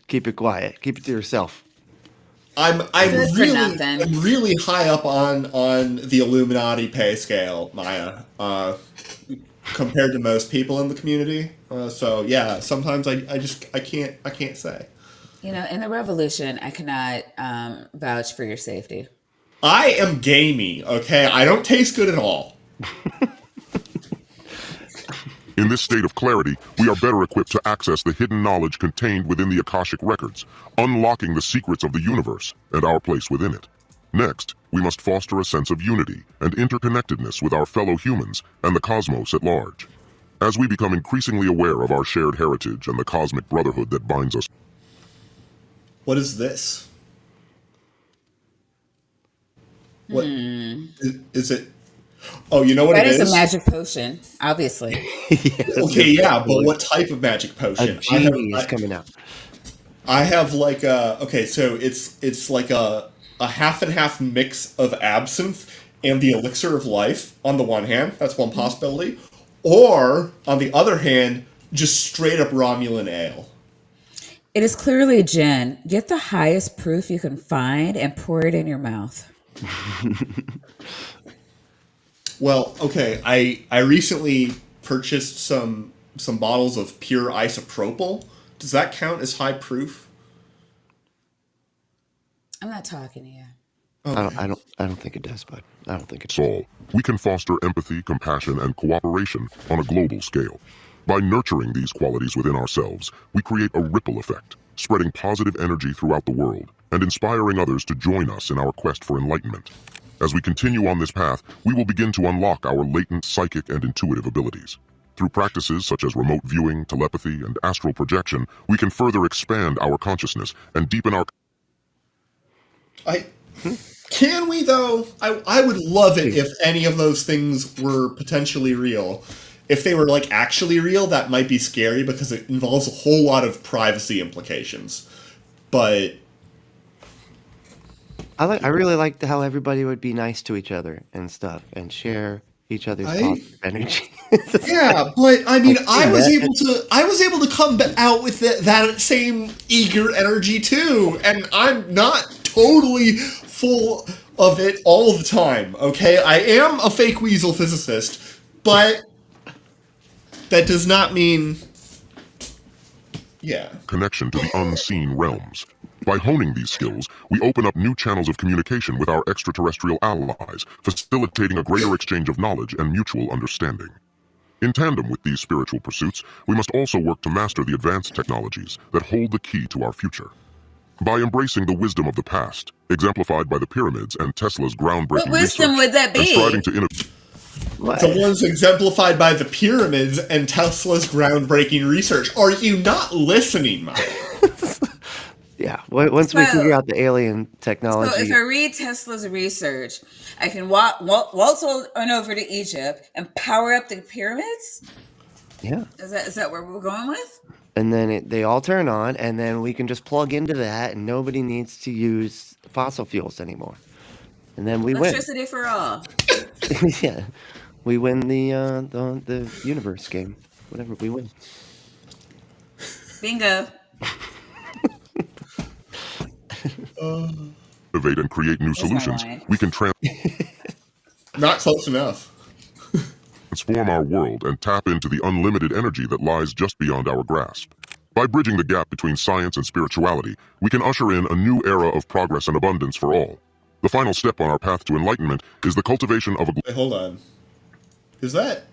Speaker 2: keep it quiet, keep it to yourself.
Speaker 3: I'm
Speaker 1: Good for
Speaker 3: really
Speaker 1: nothing.
Speaker 3: I'm really high up on the Illuminati pay scale, Maya, compared to most people in the community. So yeah, sometimes I can't say.
Speaker 1: You know, in the revolution, I cannot vouch for your safety.
Speaker 3: I am gamey, okay? I don't taste good at all.
Speaker 4: In this state of clarity, we are better equipped to access the hidden knowledge contained within the Akashic Records, unlocking the secrets of the universe and our place within it. Next, we must foster a sense of unity and interconnectedness with our fellow humans and the cosmos at large. As we become increasingly aware of our shared heritage and the cosmic brotherhood that binds us.
Speaker 3: What is this? What is it? Oh, you know what
Speaker 1: That
Speaker 3: it
Speaker 1: is a
Speaker 3: is?
Speaker 1: magic potion, obviously.
Speaker 2: Yeah, that's a
Speaker 3: Okay,
Speaker 2: good
Speaker 3: yeah, but
Speaker 2: point.
Speaker 3: what type of magic
Speaker 2: A
Speaker 3: potion?
Speaker 2: genie is coming out.
Speaker 3: I have like a okay, so it's like a half and half mix of absinthe and the elixir of life on the one hand, that's one possibility. Or on the other hand, just straight up Romulan ale.
Speaker 1: It is clearly gin. Get the highest proof you can find and pour it in your mouth.
Speaker 3: Well, okay, I recently purchased some bottles of pure isopropyl. Does that count as high proof?
Speaker 1: I'm not talking to you.
Speaker 3: Okay.
Speaker 2: I don't think it does, bud. I don't think it does.
Speaker 4: All, we can foster empathy, compassion, and cooperation on a global scale. By nurturing these qualities within ourselves, we create a ripple effect, spreading positive energy throughout the world and inspiring others to join us in our quest for enlightenment. As we continue on this path, we will begin to unlock our latent psychic and intuitive abilities. Through practices such as remote viewing, telepathy, and astral projection, we can further expand our consciousness and deepen our...
Speaker 3: I can we though? I would love it if any of those things were potentially real. If they were like actually real, that might be scary because it involves a whole lot of privacy implications. But
Speaker 2: I really liked how everybody would be nice to each other and stuff and share each other's positive energy.
Speaker 3: yeah, but I mean,
Speaker 2: I've seen that.
Speaker 3: I was able to come out with that same eager energy too, and I'm not totally full of it all the time. Okay, I am a fake weasel physicist, but that does not mean, yeah.
Speaker 4: connection to the unseen realms. By honing these skills, we open up new channels of communication with our extraterrestrial allies, facilitating a greater exchange of knowledge and mutual understanding. In tandem with these spiritual pursuits, we must also work to master the advanced technologies that hold the key to our future. By embracing the wisdom of the past, exemplified by the pyramids and Tesla's groundbreaking
Speaker 1: What wisdom
Speaker 4: research,
Speaker 1: would that
Speaker 4: and
Speaker 1: be?
Speaker 4: striving to innovate.
Speaker 3: The ones exemplified by the pyramids and Tesla's groundbreaking research. Are you not listening, Mike?
Speaker 2: Yeah, once we figure
Speaker 1: So,
Speaker 2: out the alien
Speaker 1: so
Speaker 2: technology,
Speaker 1: if I read Tesla's research, I can waltz on over to Egypt and power up the pyramids?
Speaker 2: yeah,
Speaker 1: Is that where we're going with?
Speaker 2: and then they all turn on, and then we can just plug into that, and nobody needs to use fossil fuels anymore, and then we win.
Speaker 1: Electricity for all.
Speaker 2: Yeah, we win the universe game. Whatever, we win.
Speaker 1: Bingo.
Speaker 4: Innovate and create new
Speaker 1: That's my
Speaker 4: solutions,
Speaker 1: line.
Speaker 4: we can
Speaker 3: Not close enough.
Speaker 4: transform our world and tap into the unlimited energy that lies just beyond our grasp. By bridging the gap between science and spirituality, we can usher in a new era of progress and abundance for all. The final step on our path to enlightenment is the cultivation of a
Speaker 3: Wait, hold on. Is that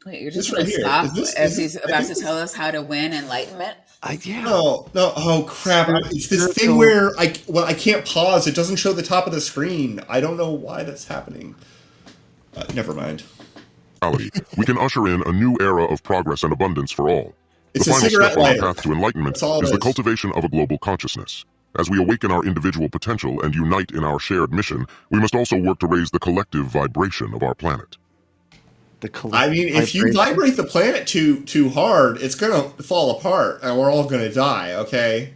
Speaker 1: Wait, you're
Speaker 3: this
Speaker 1: just
Speaker 3: right
Speaker 1: going to
Speaker 3: here?
Speaker 1: stop
Speaker 3: Is this?
Speaker 1: as
Speaker 3: Is
Speaker 1: he's
Speaker 3: this?
Speaker 1: about to tell us how to win enlightenment?
Speaker 2: Yeah.
Speaker 3: No, no. Oh crap! It's this thing
Speaker 2: Spiritual-
Speaker 3: where I can't pause. It doesn't show the top of the screen. I don't know why that's happening. Never mind.
Speaker 4: reality. We can usher in a new era of progress and abundance for all. The
Speaker 3: It's a
Speaker 4: final
Speaker 3: cigarette
Speaker 4: step on our
Speaker 3: lighter.
Speaker 4: path to enlightenment
Speaker 3: That's all it
Speaker 4: is the
Speaker 3: is.
Speaker 4: cultivation of a global consciousness. As we awaken our individual potential and unite in our shared mission, we must also work to raise the collective vibration of our planet.
Speaker 3: I mean, if you vibrate the planet too hard, it's gonna fall apart, and we're all gonna die. Okay.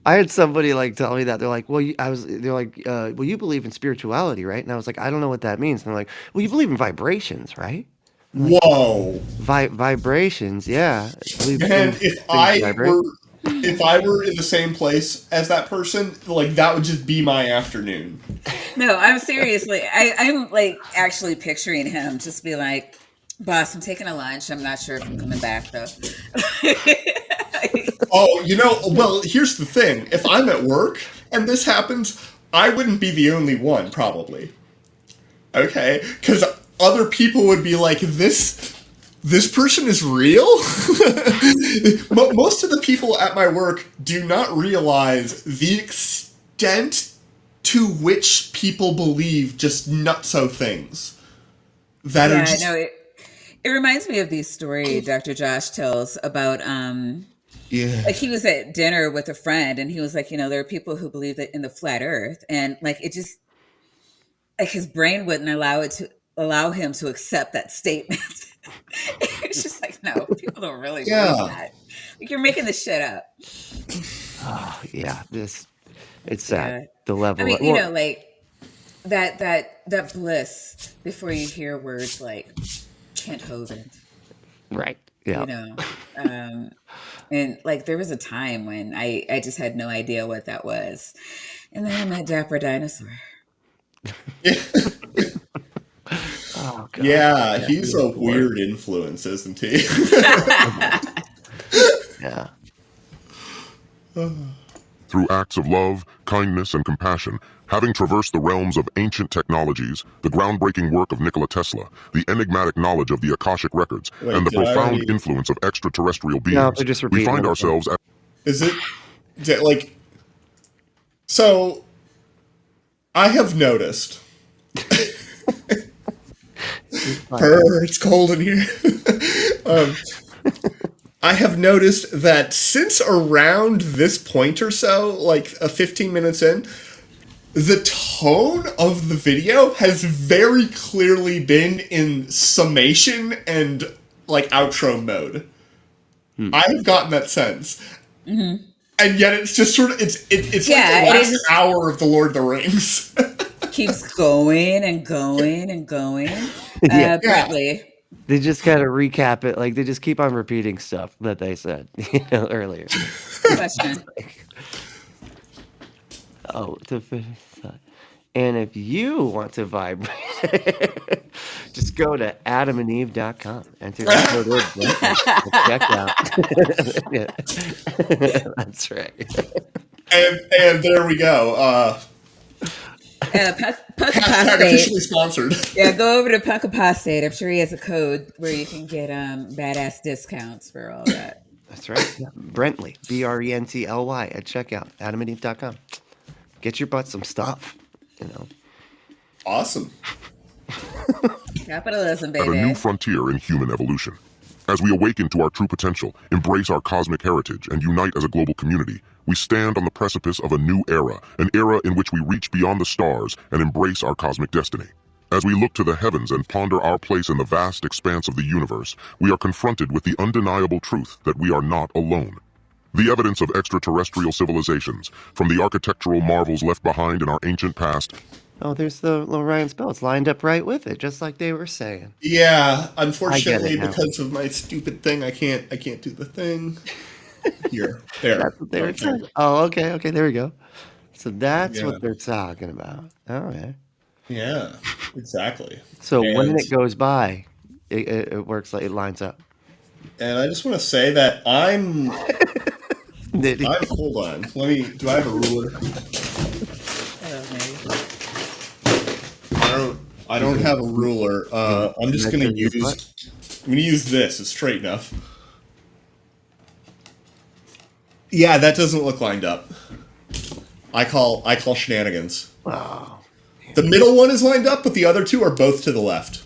Speaker 2: I had somebody like tell me that they're like, well, they're like, well, you believe in spirituality, right? And I was like, I don't know what that means. And they're like, well, you believe in vibrations, right?
Speaker 3: Whoa.
Speaker 2: Vibrations, yeah.
Speaker 3: And if I were in the same place as that person, like that would just be my afternoon.
Speaker 1: No, I'm seriously. I'm like actually picturing him just be like, boss, I'm taking a lunch. I'm not sure if I'm coming back though.
Speaker 3: Oh, well, here's the thing. If I'm at work and this happens, I wouldn't be the only one, probably. Okay? Because other people would be like, this person is real? Most of the people at my work do not realize the extent to which people believe just nutso things. That are just...
Speaker 1: No, It reminds me of the story Dr. Josh tells about
Speaker 3: Yeah.
Speaker 1: like he was at dinner with a friend and he was like, there are people who believe that in the flat earth, and like it just like his brain wouldn't allow him to accept that statement. It's just like, no, people don't really believe
Speaker 3: Yeah.
Speaker 1: that. Like you're making this shit up.
Speaker 2: Oh, yeah, it's sad.
Speaker 1: Yeah.
Speaker 2: The
Speaker 1: I
Speaker 2: level.
Speaker 1: mean,
Speaker 2: Well,
Speaker 1: like that bliss before you hear words like Kent Hovind,
Speaker 2: right. Yeah.
Speaker 1: um, and like there was a time when I just had no idea what that was, and then I met Dapper Dinosaur.
Speaker 2: Oh God.
Speaker 3: Yeah,
Speaker 2: Yeah.
Speaker 3: he's a
Speaker 2: Good Lord.
Speaker 3: weird influence, isn't he?
Speaker 2: Yeah.
Speaker 4: Through acts of love, kindness, and compassion, having traversed the realms of ancient technologies, the groundbreaking work of Nikola Tesla, the enigmatic knowledge of the Akashic Records,
Speaker 3: Wait,
Speaker 4: and the
Speaker 3: did I
Speaker 4: profound
Speaker 3: already-
Speaker 4: influence of extraterrestrial
Speaker 2: No,
Speaker 4: beings,
Speaker 2: they're just
Speaker 4: we
Speaker 2: repeating
Speaker 4: find
Speaker 2: everything.
Speaker 4: ourselves at
Speaker 3: Is it like so I have noticed it's cold in here. I have noticed that since around this point or so, like 15 minutes in, the tone of the video has very clearly been in summation and like outro mode. I've gotten that sense.
Speaker 1: Mm-hmm.
Speaker 3: And yet it's just sort of it's
Speaker 1: Yeah,
Speaker 3: like
Speaker 1: it
Speaker 3: the last
Speaker 1: is.
Speaker 3: hour of the Lord of the Rings.
Speaker 1: Keeps going and going and going.
Speaker 2: Yeah.
Speaker 1: Brently.
Speaker 2: They just kind of recap it. Like they just keep on repeating stuff that they said, earlier.
Speaker 1: Question.
Speaker 2: Oh, to finish that. And if you want to vibrate, just go to adamandeve.com. Enter the code word Brently. Check out. Yeah. That's right.
Speaker 3: and there we go.
Speaker 1: Punk
Speaker 3: Hashtag
Speaker 1: Apostate.
Speaker 3: officially sponsored.
Speaker 1: Yeah, go over to Punk Apostate. I'm sure he has a code where you can get badass discounts for all that.
Speaker 2: That's right. Yeah. Brently, Brently at checkout, adamandeve.com. Get your butt some stuff,
Speaker 3: Awesome.
Speaker 1: Capitalism,
Speaker 4: a new
Speaker 1: baby.
Speaker 4: frontier in human evolution. As we awaken to our true potential, embrace our cosmic heritage, and unite as a global community, we stand on the precipice of a new era, an era in which we reach beyond the stars and embrace our cosmic destiny. As we look to the heavens and ponder our place in the vast expanse of the universe, we are confronted with the undeniable truth that we are not alone. The evidence of extraterrestrial civilizations, from the architectural marvels left behind in our ancient past.
Speaker 2: Oh, there's the Orion spell. It's lined up right with it, just like they were saying.
Speaker 3: Yeah, unfortunately,
Speaker 2: now.
Speaker 3: because of my stupid thing, I can't do the thing. Here, there.
Speaker 2: That's what they were
Speaker 3: Right there.
Speaker 2: saying. Oh, okay, there we go. So that's
Speaker 3: Yeah.
Speaker 2: what they're talking about. All right.
Speaker 3: Yeah, exactly.
Speaker 2: So when
Speaker 3: And-
Speaker 2: it goes by, it works like it lines up.
Speaker 3: And I just want to say that I'm hold on. Do I have a ruler? I don't have a ruler. I'm just gonna use this. It's straight enough. Yeah, that doesn't look lined up. I call shenanigans.
Speaker 2: Wow.
Speaker 3: The middle one is lined up, but the other two are both to the left.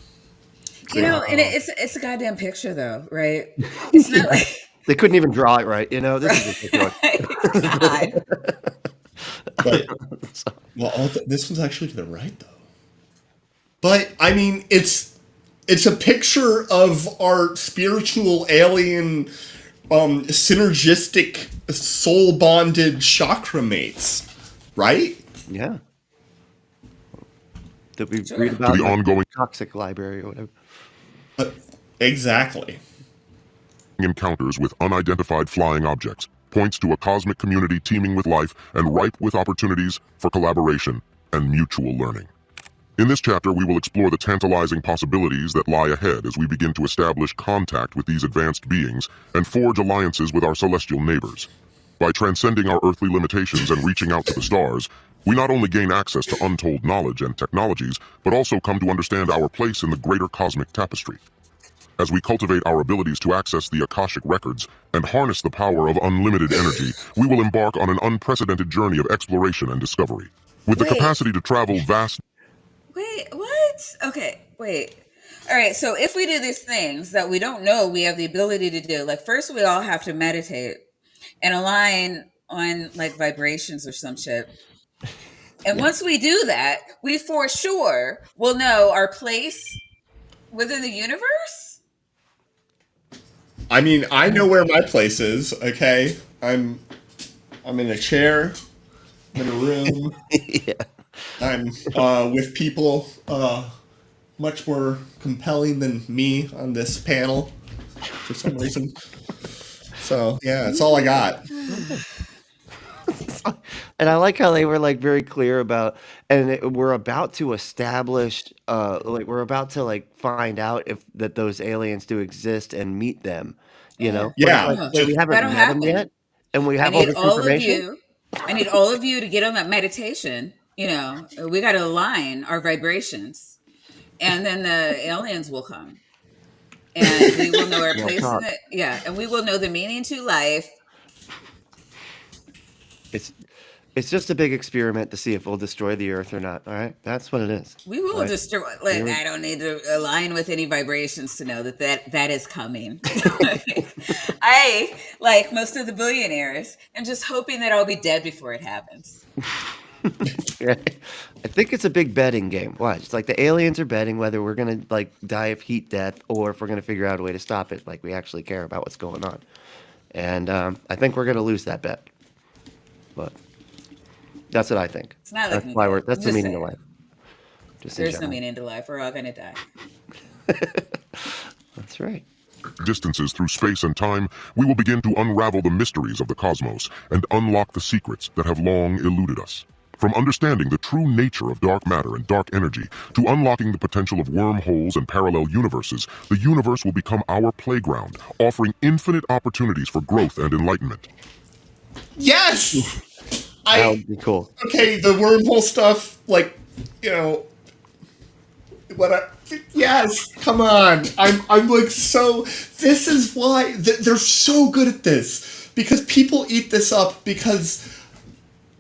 Speaker 1: And it's a goddamn picture though, right? It's not like
Speaker 2: They couldn't even draw it right. This is ridiculous.
Speaker 1: God.
Speaker 3: But this one's actually to the right though. But I mean, it's a picture of our spiritual alien, synergistic, soul bonded chakra mates, right?
Speaker 2: Yeah. That we read about
Speaker 4: To the ongoing
Speaker 2: toxic library or whatever.
Speaker 3: Exactly.
Speaker 4: encounters with unidentified flying objects points to a cosmic community teeming with life and ripe with opportunities for collaboration and mutual learning. In this chapter, we will explore the tantalizing possibilities that lie ahead as we begin to establish contact with these advanced beings and forge alliances with our celestial neighbors. By transcending our earthly limitations and reaching out to the stars, we not only gain access to untold knowledge and technologies, but also come to understand our place in the greater cosmic tapestry. As we cultivate our abilities to access the Akashic records and harness the power of unlimited energy, we will embark on an unprecedented journey of exploration and discovery. With the
Speaker 1: Wait.
Speaker 4: capacity to travel vast...
Speaker 1: Wait, what? Okay, wait. All right, so if we do these things that we don't know we have the ability to do, like first we all have to meditate and align on like vibrations or some shit. And
Speaker 2: Yeah.
Speaker 1: once we do that, we for sure will know our place within the universe.
Speaker 3: I mean, I know where my place is. Okay, I'm in a chair. I'm in a room.
Speaker 2: Yeah.
Speaker 3: I'm with people much more compelling than me on this panel for some reason. So yeah, that's all I got.
Speaker 2: And I like how they were like very clear about, and we're about to establish, like we're about to like find out if that those aliens do exist and meet them, you
Speaker 1: Yeah.
Speaker 2: know. But it's
Speaker 3: Yeah,
Speaker 2: like,
Speaker 1: Yeah.
Speaker 2: wait, we
Speaker 3: just
Speaker 2: haven't
Speaker 1: That'll
Speaker 2: met them
Speaker 1: happen.
Speaker 2: yet, and we
Speaker 1: I
Speaker 2: have all
Speaker 1: need
Speaker 2: this
Speaker 1: all of
Speaker 2: information.
Speaker 1: you. I need all of you to get on that meditation. We got to align our vibrations, and then the aliens will come, and we will know our
Speaker 2: We'll
Speaker 1: place in
Speaker 2: talk.
Speaker 1: it. Yeah, and we will know the meaning to life.
Speaker 2: It's it's just a big experiment to see if we'll destroy the Earth or not. All right, that's what it is.
Speaker 1: We will
Speaker 2: Like,
Speaker 1: destroy. Like,
Speaker 2: we're-
Speaker 1: I don't need to align with any vibrations to know that is coming. I, like most of the billionaires, am just hoping that I'll be dead before it happens.
Speaker 2: I think it's a big betting game. Watch, it's like the aliens are betting whether we're gonna like die of heat death or if we're gonna figure out a way to stop it. Like we actually care about what's going on, and I think we're gonna lose that bet. But that's what I think.
Speaker 1: It's not
Speaker 2: That's
Speaker 1: looking
Speaker 2: why
Speaker 1: good.
Speaker 2: that's the
Speaker 1: Just
Speaker 2: meaning of
Speaker 1: saying.
Speaker 2: life. Just in
Speaker 1: There's no
Speaker 2: general.
Speaker 1: meaning to life. We're all gonna die.
Speaker 2: That's right.
Speaker 4: Distances through space and time, we will begin to unravel the mysteries of the cosmos and unlock the secrets that have long eluded us. From understanding the true nature of dark matter and dark energy to unlocking the potential of wormholes and parallel universes, the universe will become our playground, offering infinite opportunities for growth and enlightenment.
Speaker 3: yes.
Speaker 2: That would be cool.
Speaker 3: Okay, the wormhole stuff, like, you know, yes, come on. I'm like so. This is why they're so good at this, because people eat this up because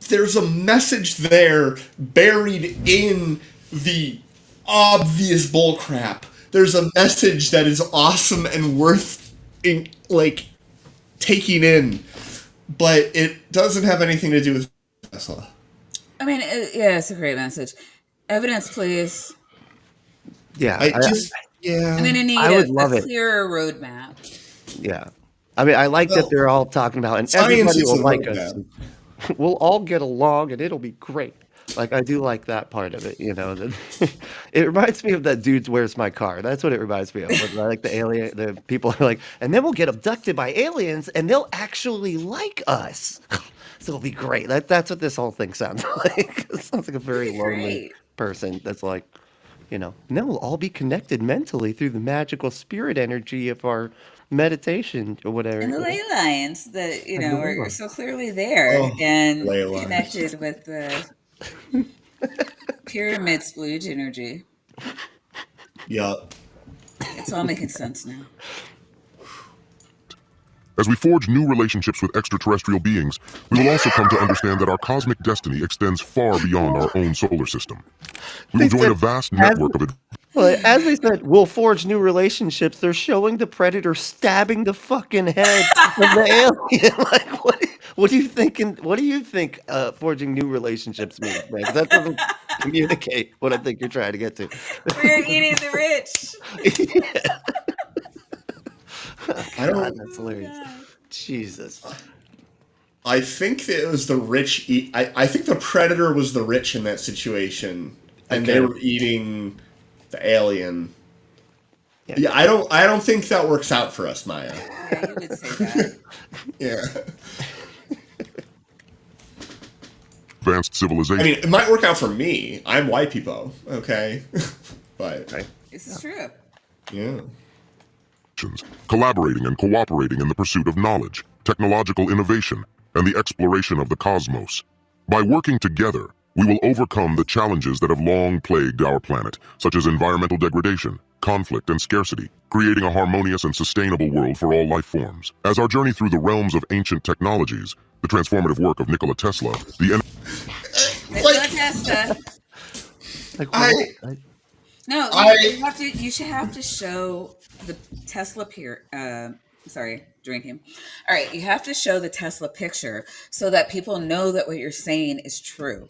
Speaker 3: there's a message there buried in the obvious bullcrap. There's a message that is awesome and worth taking in, but it doesn't have anything to do with Tesla.
Speaker 1: I mean, yeah, it's a great message. Evidence, please.
Speaker 2: Yeah,
Speaker 3: I just
Speaker 1: I'm gonna need
Speaker 2: I would
Speaker 1: a
Speaker 2: love it.
Speaker 1: clearer roadmap.
Speaker 2: Yeah. I mean, I like that
Speaker 3: Well,
Speaker 2: they're all talking about, and
Speaker 3: science
Speaker 2: everybody
Speaker 3: is
Speaker 2: will
Speaker 3: a
Speaker 2: like us.
Speaker 3: roadmap.
Speaker 2: We'll all get along, and it'll be great. Like I do like that part of it. You know, it reminds me of that dude's "Where's My Car." That's what it reminds me of. When, like the people are like, and then we'll get abducted by aliens, and they'll actually like us. So it'll be great. That's what this whole thing sounds like. It sounds like a very
Speaker 1: It'd be
Speaker 2: lonely
Speaker 1: great.
Speaker 2: person that's like, you know, and then we'll all be connected mentally through the magical spirit energy of our meditation or whatever.
Speaker 1: And the
Speaker 2: You know?
Speaker 1: ley lines that
Speaker 2: And the
Speaker 1: are
Speaker 2: Leyline.
Speaker 1: so clearly there
Speaker 3: Oh,
Speaker 1: and
Speaker 3: ley lines.
Speaker 1: connected with the pyramid splooge energy.
Speaker 3: Yeah.
Speaker 1: It's all making sense now.
Speaker 4: As we forge new relationships with extraterrestrial beings, we will also come to understand that our cosmic destiny extends far beyond our own solar system. We will
Speaker 2: They
Speaker 4: join
Speaker 2: said,
Speaker 4: a vast
Speaker 2: as,
Speaker 4: network of
Speaker 2: well, as they said, we'll forge new relationships. They're showing the predator stabbing the fucking head of the alien. Like, what do you think? What do you think forging new relationships means, man? 'Cause that doesn't communicate what I think you're trying to get to.
Speaker 1: We're eating the rich.
Speaker 3: I
Speaker 2: God,
Speaker 3: don't.
Speaker 2: that's hilarious. Jesus.
Speaker 3: I think that it was the rich. I think the predator was the rich in that situation, and they
Speaker 2: Okay.
Speaker 3: were eating the alien.
Speaker 2: Yeah.
Speaker 3: Yeah, I don't think that works out for us, Maya.
Speaker 1: Yeah, you would say that.
Speaker 3: Yeah.
Speaker 4: advanced civilization.
Speaker 3: I mean, it might work out for me. I'm white people, okay? But
Speaker 2: Right.
Speaker 1: This is true.
Speaker 3: yeah.
Speaker 4: Collaborating and cooperating in the pursuit of knowledge, technological innovation, and the exploration of the cosmos. By working together, we will overcome the challenges that have long plagued our planet, such as environmental degradation, conflict, and scarcity, creating a harmonious and sustainable world for all life forms. As our journey through the realms of ancient technologies, the transformative work of Nikola Tesla, the
Speaker 1: Nikola Tesla.
Speaker 2: Like,
Speaker 3: I-
Speaker 2: what?
Speaker 1: No,
Speaker 3: I
Speaker 1: you should have to show the Tesla sorry, drinking. All right, you have to show the Tesla picture so that people know that what you're saying is true.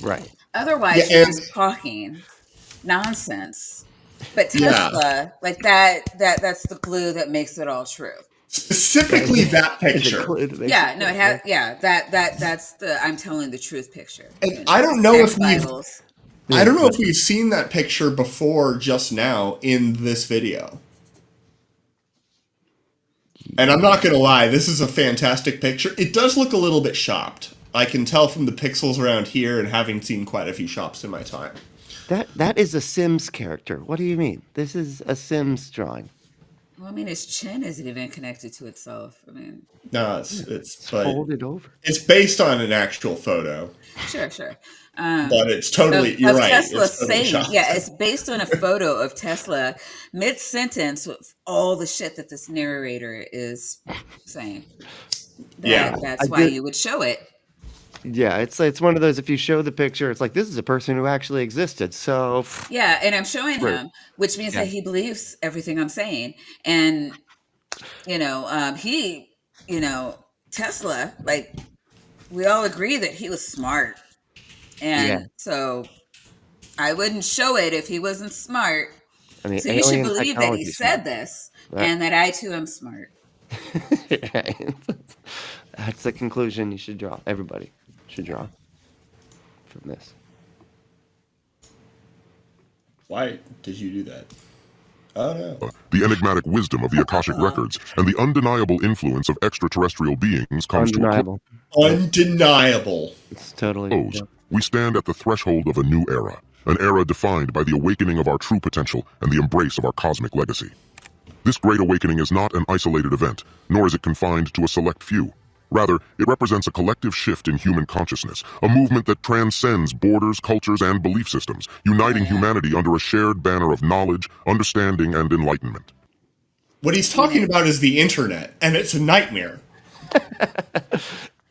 Speaker 2: Right.
Speaker 3: yeah,
Speaker 1: Otherwise, you're
Speaker 3: and
Speaker 1: just talking nonsense. But
Speaker 3: yeah,
Speaker 1: Tesla, like that's the glue that makes it all true.
Speaker 3: specifically that
Speaker 2: Is it
Speaker 3: picture.
Speaker 2: cool? It makes
Speaker 1: Yeah,
Speaker 2: it
Speaker 1: no,
Speaker 2: cool.
Speaker 1: it has. Yeah, that's the I'm telling the truth picture.
Speaker 3: And I don't know
Speaker 1: X
Speaker 3: if we've
Speaker 1: Bibles.
Speaker 3: I
Speaker 2: Yeah,
Speaker 3: don't know
Speaker 2: but
Speaker 3: if we've seen that picture before just now in this video. And I'm not going to lie, this is a fantastic picture. It does look a little bit shopped. I can tell from the pixels around here and having seen quite a few shops in my time.
Speaker 2: that is a Sims character. What do you mean? This is a Sims drawing.
Speaker 1: Well, I mean, his chin isn't even connected to itself. I mean,
Speaker 3: No,
Speaker 2: It's
Speaker 3: but
Speaker 2: folded over.
Speaker 3: it's based on an actual photo.
Speaker 1: sure.
Speaker 3: But it's totally, you're
Speaker 1: Of
Speaker 3: right,
Speaker 1: Tesla
Speaker 3: it's totally
Speaker 1: saying,
Speaker 3: shopped.
Speaker 1: yeah, it's based on a photo of Tesla mid sentence with all the shit that this narrator is saying.
Speaker 3: Yeah.
Speaker 1: That's
Speaker 2: I
Speaker 1: why
Speaker 2: did.
Speaker 1: you would show it.
Speaker 2: Yeah, it's one of those. If you show the picture, it's like this is a person who actually existed. So,
Speaker 1: Yeah, and I'm showing
Speaker 2: right.
Speaker 1: him, which means
Speaker 2: Yeah.
Speaker 1: that he believes everything I'm saying. And he, Tesla, like we all agree that he was smart,
Speaker 2: Yeah.
Speaker 1: and so I wouldn't show it if he wasn't smart.
Speaker 2: I mean,
Speaker 1: So you should
Speaker 2: alien
Speaker 1: believe that he
Speaker 2: technology
Speaker 1: said
Speaker 2: smart.
Speaker 1: this,
Speaker 2: That-
Speaker 1: and that I too am smart.
Speaker 2: Right. That's the conclusion you should draw. Everybody should draw from this.
Speaker 3: Why did you do that? Oh, no.
Speaker 4: The enigmatic wisdom of the Akashic records and the undeniable influence of extraterrestrial beings comes to a
Speaker 2: Undeniable.
Speaker 3: Undeniable.
Speaker 2: It's totally.
Speaker 4: close.
Speaker 2: Yeah.
Speaker 4: We stand at the threshold of a new era, an era defined by the awakening of our true potential and the embrace of our cosmic legacy. This great awakening is not an isolated event, nor is it confined to a select few. Rather, it represents a collective shift in human consciousness, a movement that transcends borders, cultures, and belief systems, uniting humanity under a shared banner of knowledge, understanding, and enlightenment.
Speaker 3: What he's talking about is the internet, and it's a nightmare.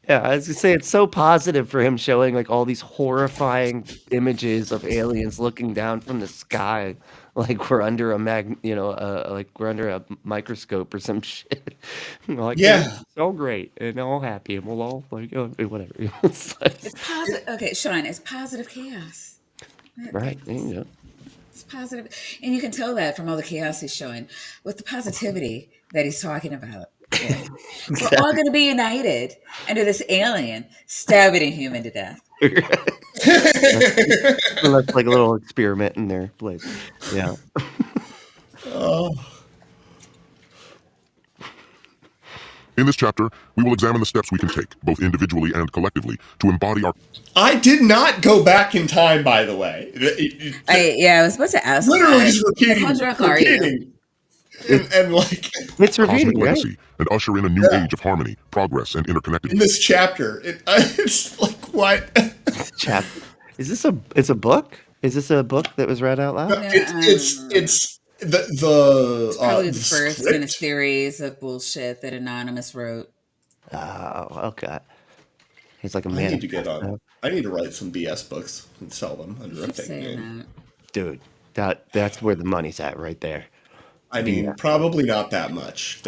Speaker 2: Yeah, I was gonna say it's so positive for him showing like all these horrifying images of aliens looking down from the sky, like we're under a like we're under a microscope or some shit. Like
Speaker 3: Yeah.
Speaker 2: it's so great and all happy, and we'll all like whatever. It's like,
Speaker 1: It's positive. Okay, Sean, it's positive chaos.
Speaker 2: right? There you go.
Speaker 1: It's positive, and you can tell that from all the chaos he's showing with the positivity that he's talking about. Yeah. We're all going to be united under this alien stabbing a human to death.
Speaker 2: Well, that's like a little experiment in their place. Yeah.
Speaker 4: In this chapter, we will examine the steps we can take, both individually and collectively, to embody our
Speaker 3: I did not go back in time, by the way.
Speaker 1: I was supposed to ask.
Speaker 3: Literally
Speaker 1: that.
Speaker 3: just repeating.
Speaker 1: How drunk are you?
Speaker 3: repeating. And like
Speaker 2: It's
Speaker 4: cosmic
Speaker 2: repeating, right?
Speaker 4: legacy and usher in a new age of harmony, progress, and
Speaker 3: in
Speaker 4: interconnectedness.
Speaker 3: this chapter, it's like what?
Speaker 2: Chap. Is this it's a book? Is this a book that was read out loud?
Speaker 3: It's the
Speaker 1: Probably
Speaker 3: the
Speaker 1: the first in a
Speaker 3: script.
Speaker 1: series of bullshit that Anonymous wrote.
Speaker 2: Oh, okay. He's like a
Speaker 3: I
Speaker 2: man.
Speaker 3: need to get on. I need to write some BS books and sell them under a
Speaker 1: Keep
Speaker 3: fake
Speaker 1: saying
Speaker 3: name.
Speaker 1: that.
Speaker 2: Dude, that's where the money's at right there.
Speaker 3: I mean,
Speaker 2: Yeah.
Speaker 3: probably not that much.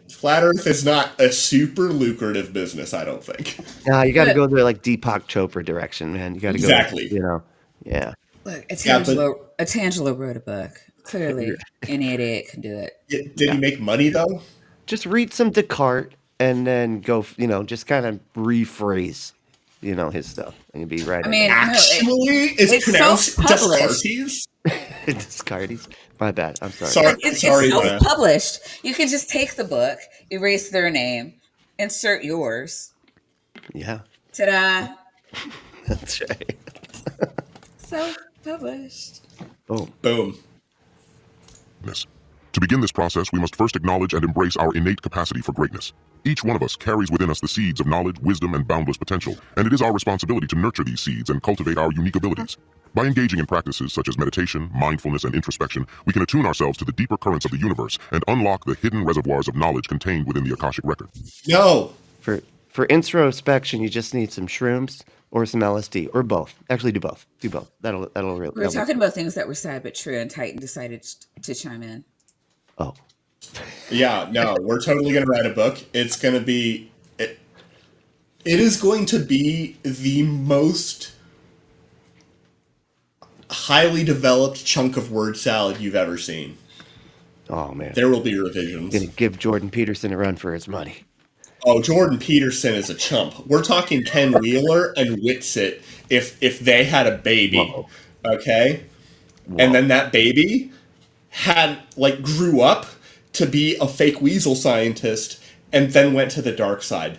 Speaker 3: Flat Earth is not a super lucrative business, I don't think.
Speaker 2: Nah, you got to
Speaker 1: But-
Speaker 2: go the like Deepak Chopra direction, man. You got to
Speaker 3: Exactly.
Speaker 2: go. Yeah.
Speaker 1: Look,
Speaker 3: Yeah, but-
Speaker 1: Atangelo wrote a book. Clearly, any idiot can do it.
Speaker 3: Did he make money though?
Speaker 2: Just read some Descartes and then go. Just kind of rephrase, his stuff, and you'll be right.
Speaker 1: I mean,
Speaker 3: Actually, it's
Speaker 1: it's
Speaker 3: pronounced
Speaker 1: self-published.
Speaker 3: Descartes.
Speaker 2: Descartes. My bad. I'm sorry.
Speaker 3: Sorry.
Speaker 1: It's
Speaker 3: Sorry, Lana.
Speaker 1: self-published. You can just take the book, erase their name, insert yours.
Speaker 2: Yeah,
Speaker 1: Ta-da!
Speaker 2: that's right.
Speaker 1: Self-published.
Speaker 2: Boom.
Speaker 3: Boom.
Speaker 4: To begin this process, we must first acknowledge and embrace our innate capacity for greatness. Each one of us carries within us the seeds of knowledge, wisdom, and boundless potential, and it is our responsibility to nurture these seeds and cultivate our unique abilities. By engaging in practices such as meditation, mindfulness, and introspection, we can attune ourselves to the deeper currents of the universe and unlock the hidden reservoirs of knowledge contained within the Akashic record.
Speaker 3: No.
Speaker 2: For For introspection, you just need some shrooms or some LSD or both. Actually, do both. Do both. That'll really.
Speaker 1: We were talking about things that were sad but true, and Titan decided to chime in.
Speaker 2: Oh,
Speaker 3: Yeah, no, we're totally gonna write a book. It's gonna be it is going to be the most highly developed chunk of word salad you've ever seen.
Speaker 2: oh man.
Speaker 3: There will be
Speaker 2: Gonna
Speaker 3: revisions.
Speaker 2: give Jordan Peterson a run for his money.
Speaker 3: Oh, Jordan Peterson is a chump. We're talking Ken Wheeler and Whitsitt if they had a baby,
Speaker 2: Whoa.
Speaker 3: okay? And then that baby had like grew up to be a fake weasel scientist and then went to the dark side.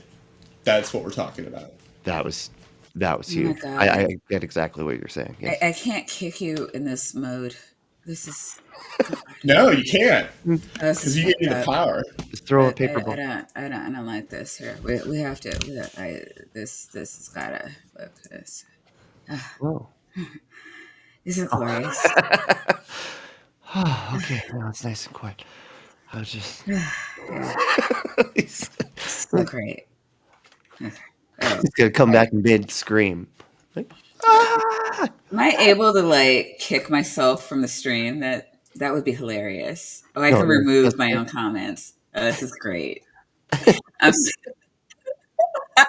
Speaker 3: That's what we're talking about.
Speaker 2: That was
Speaker 1: Oh my
Speaker 2: huge.
Speaker 1: God.
Speaker 2: I get exactly what you're saying. Yes.
Speaker 1: I can't kick you in this mode. This is
Speaker 3: No, you can't
Speaker 1: this
Speaker 3: because
Speaker 1: is
Speaker 3: you give me
Speaker 1: fucked
Speaker 3: the
Speaker 1: up.
Speaker 3: power.
Speaker 2: Just throw a
Speaker 1: I
Speaker 2: paper ball.
Speaker 1: don't like this here. We have to. This has gotta focus.
Speaker 2: Oh.
Speaker 1: This is glorious.
Speaker 2: Okay. Now it's nice and quiet. I was just.
Speaker 1: Yeah,
Speaker 2: He's
Speaker 1: so great. Okay. Oh,
Speaker 2: gonna come back and mid scream. Like, ah!
Speaker 1: am I able to like kick myself from the stream? That would be hilarious. Oh, I
Speaker 2: No,
Speaker 1: can
Speaker 2: no,
Speaker 1: remove
Speaker 2: that's
Speaker 1: my
Speaker 2: it.
Speaker 1: own comments. Oh, this is great. I'm s-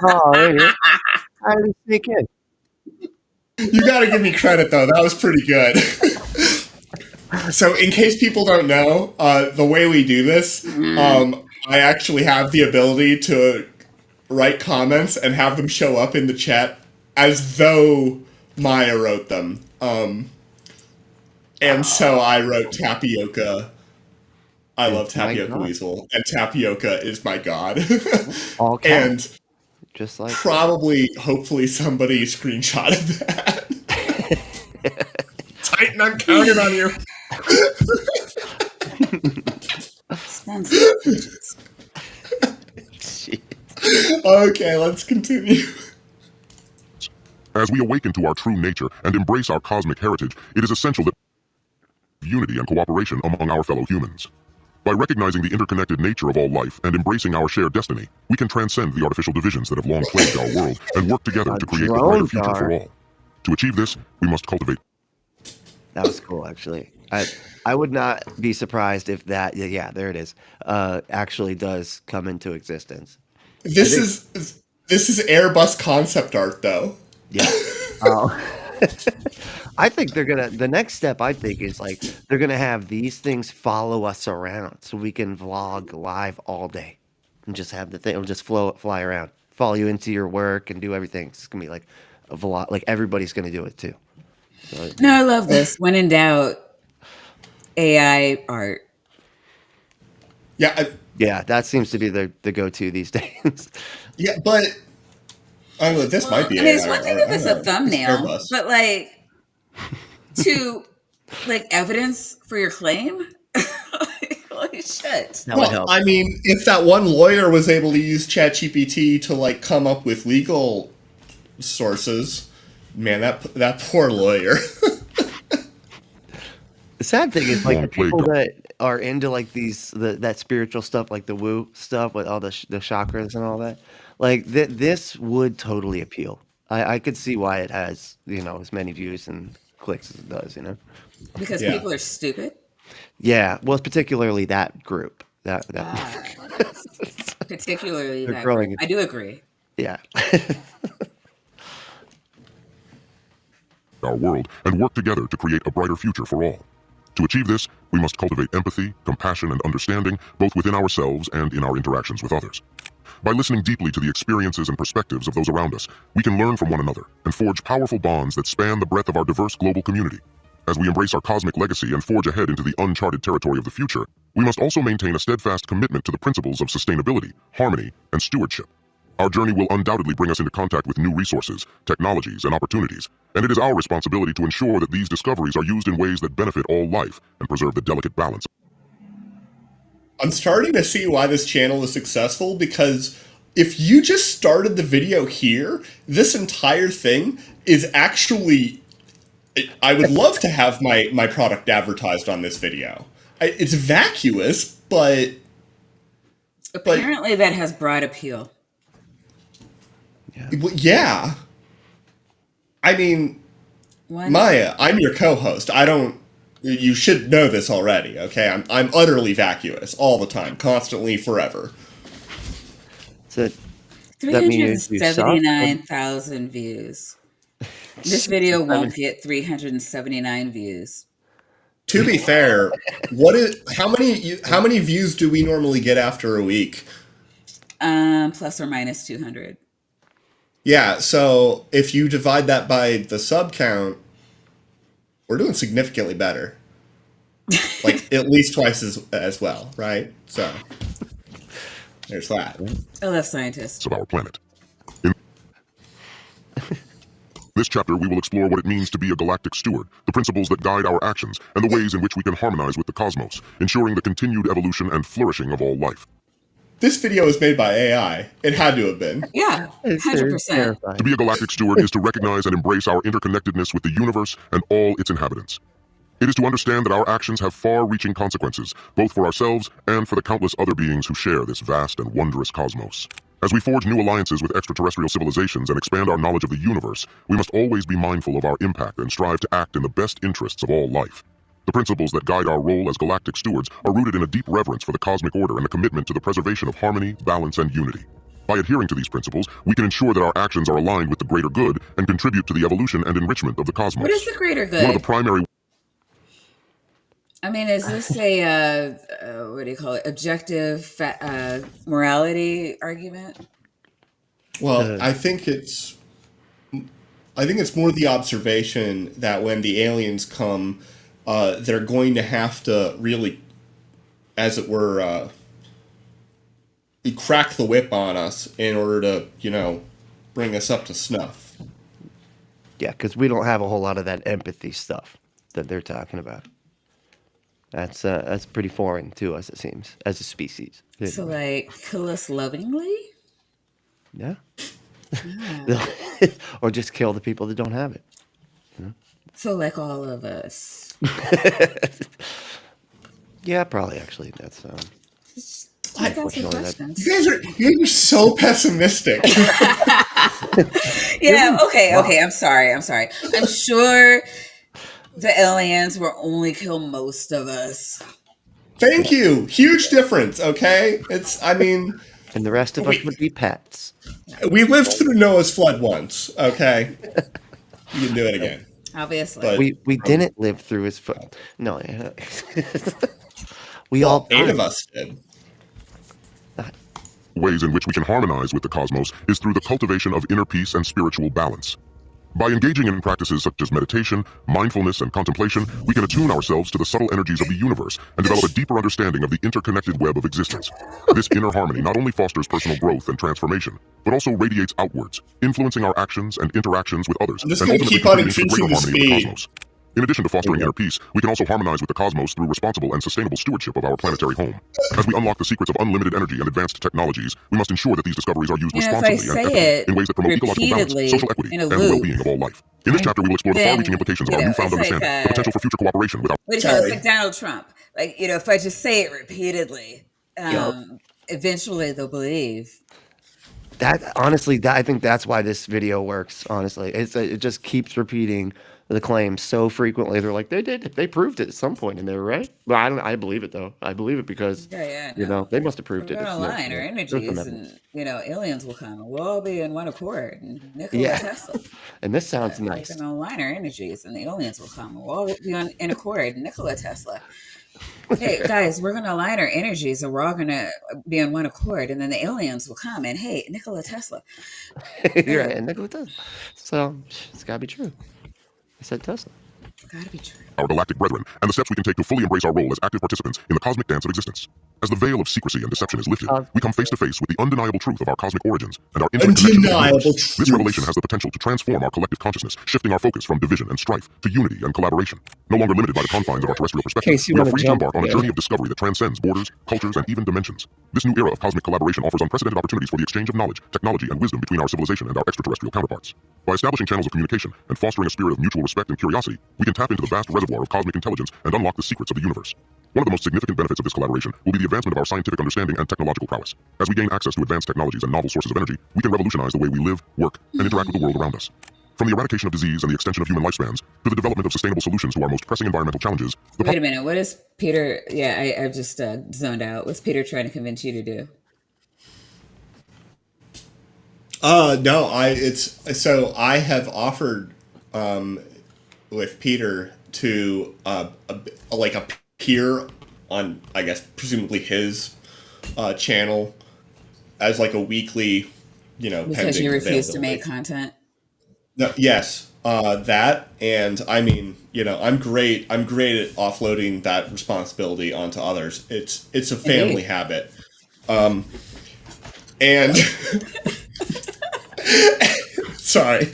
Speaker 2: Oh, there you go. How did he sneak in?
Speaker 3: You got to give me credit though. That was pretty good. So, in case people don't know, the way we do this, I actually have the ability to write comments and have them show up in the chat as though Maya wrote them. And so I wrote Tapioca. I love
Speaker 2: It's my
Speaker 3: Tapioca
Speaker 2: God.
Speaker 3: Weasel, and Tapioca is my god.
Speaker 2: All caps,
Speaker 3: And
Speaker 2: just like
Speaker 3: probably, hopefully, somebody screenshotted that. Titan, I'm counting on you.
Speaker 1: Sons of bitches.
Speaker 2: Shit.
Speaker 3: Okay, let's continue.
Speaker 4: As we awaken to our true nature and embrace our cosmic heritage, it is essential that unity and cooperation among our fellow humans. By recognizing the interconnected nature of all life and embracing our shared destiny, we can transcend the artificial divisions that have long plagued our world and work together
Speaker 2: A
Speaker 4: to create a
Speaker 2: drone
Speaker 4: brighter future
Speaker 2: car.
Speaker 4: for all. To achieve this, we must cultivate.
Speaker 2: That was cool, actually. I would not be surprised if that, yeah, there it is, actually does come into existence.
Speaker 3: This is Airbus concept art, though.
Speaker 2: Yeah. I think the next step I think is like they're gonna have these things follow us around so we can vlog live all day and just have the thing, it'll just fly around, follow you into your work and do everything. It's gonna be like a vlog, like everybody's gonna do it too. So,
Speaker 1: No, I love this. When in doubt, AI art.
Speaker 3: Yeah,
Speaker 2: yeah, that seems to be the go-to these days.
Speaker 3: yeah, but I don't know. This might be
Speaker 1: I mean, it's
Speaker 3: AI
Speaker 1: one thing
Speaker 3: art.
Speaker 1: if
Speaker 3: I
Speaker 1: it's
Speaker 3: don't
Speaker 1: a
Speaker 3: know. It's
Speaker 1: thumbnail,
Speaker 3: Airbus.
Speaker 1: but like to like evidence for your claim. Holy shit!
Speaker 2: That would
Speaker 3: Well,
Speaker 2: help.
Speaker 3: I mean, if that one lawyer was able to use ChatGPT to like come up with legal sources, man, that poor lawyer.
Speaker 2: The sad thing is like the
Speaker 4: Long play,
Speaker 2: people
Speaker 4: dog.
Speaker 2: that are into like that spiritual stuff, like the woo stuff with all the chakras and all that. Like this would totally appeal. I could see why it has as many views and clicks as it does.
Speaker 1: Because
Speaker 3: Yeah.
Speaker 1: people are stupid.
Speaker 2: Yeah, well, particularly that group. That
Speaker 1: Particularly
Speaker 2: They're
Speaker 1: that
Speaker 2: growing
Speaker 1: group.
Speaker 2: it.
Speaker 1: I do agree.
Speaker 2: yeah.
Speaker 4: Our world and work together to create a brighter future for all. To achieve this, we must cultivate empathy, compassion, and understanding both within ourselves and in our interactions with others. By listening deeply to the experiences and perspectives of those around us, we can learn from one another and forge powerful bonds that span the breadth of our diverse global community. As we embrace our cosmic legacy and forge ahead into the uncharted territory of the future, we must also maintain a steadfast commitment to the principles of sustainability, harmony, and stewardship. Our journey will undoubtedly bring us into contact with new resources, technologies, and opportunities, and it is our responsibility to ensure that these discoveries are used in ways that benefit all life and preserve the delicate balance.
Speaker 3: I'm starting to see why this channel is successful because if you just started the video here, this entire thing is actually. I would love to have my product advertised on this video. It's vacuous, but
Speaker 1: Apparently, that has broad appeal.
Speaker 3: Well, yeah. I mean, Maya, I'm your co-host. I don't. You should know this already, okay? I'm utterly vacuous all the time, constantly, forever.
Speaker 2: So that means you suck?
Speaker 1: 379,000 views. This video won't get 379 views.
Speaker 3: To be fair, how many views do we normally get after a week?
Speaker 1: Plus or minus 200.
Speaker 3: Yeah, so if you divide that by the sub count, we're doing significantly better. Like at least twice as well, right? So there's that.
Speaker 1: I love scientists.
Speaker 4: Of our planet. In this chapter, we will explore what it means to be a galactic steward, the principles that guide our actions, and the ways in which we can harmonize with the cosmos, ensuring the continued evolution and flourishing of all life.
Speaker 3: This video was made by AI. It had to have been.
Speaker 1: Yeah, 100%.
Speaker 4: To be a galactic steward is to recognize and embrace our interconnectedness with the universe and all its inhabitants. It is to understand that our actions have far-reaching consequences, both for ourselves and for the countless other beings who share this vast and wondrous cosmos. As we forge new alliances with extraterrestrial civilizations and expand our knowledge of the universe, we must always be mindful of our impact and strive to act in the best interests of all life. The principles that guide our role as galactic stewards are rooted in a deep reverence for the cosmic order and a commitment to the preservation of harmony, balance, and unity. By adhering to these principles, we can ensure that our actions are aligned with the greater good and contribute to the evolution and enrichment of the cosmos.
Speaker 1: What is the greater good?
Speaker 4: One of the primary...
Speaker 1: I mean, is this a, what do you call it, objective morality argument?
Speaker 3: Well, I think it's more the observation that when the aliens come, they're going to have to really, as it were, crack the whip on us in order to, bring us up to snuff.
Speaker 2: Yeah, because we don't have a whole lot of that empathy stuff that they're talking about. That's pretty foreign to us, it seems, as a species.
Speaker 1: So, like, kill us lovingly?
Speaker 2: Yeah. Or just kill the people that don't have it.
Speaker 1: So, like all of us.
Speaker 2: Yeah, probably, actually. That's...
Speaker 1: I got some questions.
Speaker 3: You guys are so pessimistic.
Speaker 1: Yeah, okay, I'm sorry. I'm sure the aliens will only kill most of us.
Speaker 3: Thank you. Huge difference, okay?
Speaker 2: And the rest of us would be pets.
Speaker 3: We lived through Noah's flood once, okay? You can do it again.
Speaker 1: Obviously.
Speaker 3: But
Speaker 2: We didn't live through his flood. No. We all...
Speaker 3: 8 of us did.
Speaker 4: Ways in which we can harmonize with the cosmos is through the cultivation of inner peace and spiritual balance. By engaging in practices such as meditation, mindfulness, and contemplation, we can attune ourselves to the subtle energies of the universe and develop a deeper understanding of the interconnected web of existence. This inner harmony not only fosters personal growth and transformation, but also radiates outwards, influencing our actions and interactions with others,
Speaker 3: I'm just
Speaker 4: and
Speaker 3: going to
Speaker 4: ultimately
Speaker 3: keep on
Speaker 4: contributing to
Speaker 3: increasing
Speaker 4: greater
Speaker 3: the
Speaker 4: harmony with the
Speaker 3: speed.
Speaker 4: cosmos. In addition to fostering inner peace, we can also harmonize with the cosmos through responsible and sustainable stewardship of our planetary home. As we unlock the secrets of unlimited energy and advanced technologies, we must ensure that these discoveries are used responsibly and ethically in ways that promote ecological balance, social equity, and the well-being of all life. In this chapter, we will explore the far-reaching implications of our newfound understanding, the potential for future cooperation with our...
Speaker 1: What do you call it? It's like Donald Trump. Like, if I just say it repeatedly, eventually they'll believe.
Speaker 2: I think that's why this video works, honestly. It just keeps repeating the claims so frequently. They're like, they proved it at some point, and they were right. Well, I believe it, though. I believe it because, they must have proved it.
Speaker 1: We're going to align our energies, and, aliens will come, and we'll all be in one accord. And Nikola Tesla.
Speaker 2: And this sounds nice.
Speaker 1: We're going to align our energies, and the aliens will come, and we'll all be in accord. Nikola Tesla. Hey, guys, we're going to align our energies, and we're all going to be on one accord, and then the aliens will come, and hey, Nikola Tesla.
Speaker 2: You're right, and Nikola Tesla. So, it's got to be true. I said Tesla.
Speaker 1: Gotta be true.
Speaker 4: Our galactic brethren, and the steps we can take to fully embrace our role as active participants in the cosmic dance of existence. As the veil of secrecy and deception is lifted, we come face to face with the undeniable truth of our cosmic origins and our interconnection with the universe. This revelation has the potential to transform our collective consciousness, shifting our focus from division and strife to unity and collaboration. No longer limited by the confines of our terrestrial perspective, we are free to embark on a journey of discovery that transcends borders, cultures, and even dimensions. This new era of cosmic collaboration offers unprecedented opportunities for the exchange of knowledge, technology, and wisdom between our civilization and our extraterrestrial counterparts. By establishing channels of communication and fostering a spirit of mutual respect and curiosity, we can tap into the vast reservoir of cosmic intelligence and unlock the secrets of the universe. One of the most significant benefits of this collaboration will be the advancement of our scientific understanding and technological prowess. As we gain access to advanced technologies and novel sources of energy, we can revolutionize the way we live, work, and interact with the world around us. From the eradication of disease and the extension of human lifespans to the development of sustainable solutions to our most pressing environmental challenges,
Speaker 1: Wait a minute. What is Peter? Yeah, I've just zoned out. What's Peter trying to convince you to do?
Speaker 3: No, I have offered with Peter to like appear on, I guess, presumably his channel as like a weekly,
Speaker 1: Because
Speaker 3: pending
Speaker 1: you refuse to
Speaker 3: availability.
Speaker 1: make content.
Speaker 3: No, yes, that, and I mean, I'm great. I'm great at offloading that responsibility onto others. It's a family
Speaker 1: Indeed.
Speaker 3: habit, and sorry,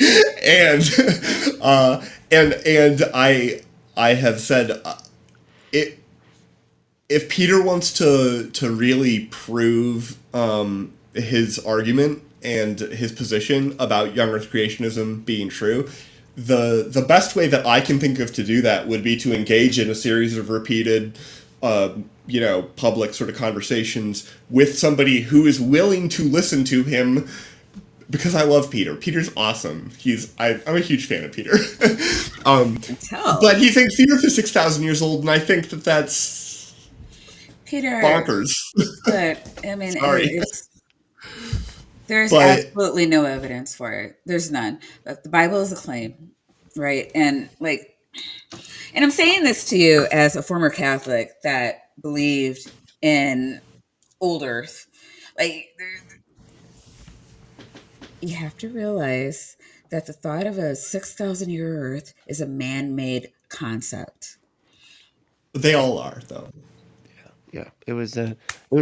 Speaker 3: and and I have said it. If Peter wants to really prove his argument and his position about young Earth creationism being true, the best way that I can think of to do that would be to engage in a series of repeated, public sort of conversations with somebody who is willing to listen to him. Because I love Peter. Peter's awesome. I'm a huge fan of Peter.
Speaker 1: Tell
Speaker 3: But he thinks the Earth is 6,000 years old, and I think that that's
Speaker 1: Peter.
Speaker 3: bonkers.
Speaker 1: But I mean,
Speaker 3: Sorry.
Speaker 1: there's
Speaker 3: But
Speaker 1: absolutely no evidence for it. There's none. But the Bible is a claim, right? And I'm saying this to you as a former Catholic that believed in old Earth. Like, you have to realize that the thought of a 6,000-year Earth is a man-made concept.
Speaker 3: they all are, though.
Speaker 2: Yeah, it was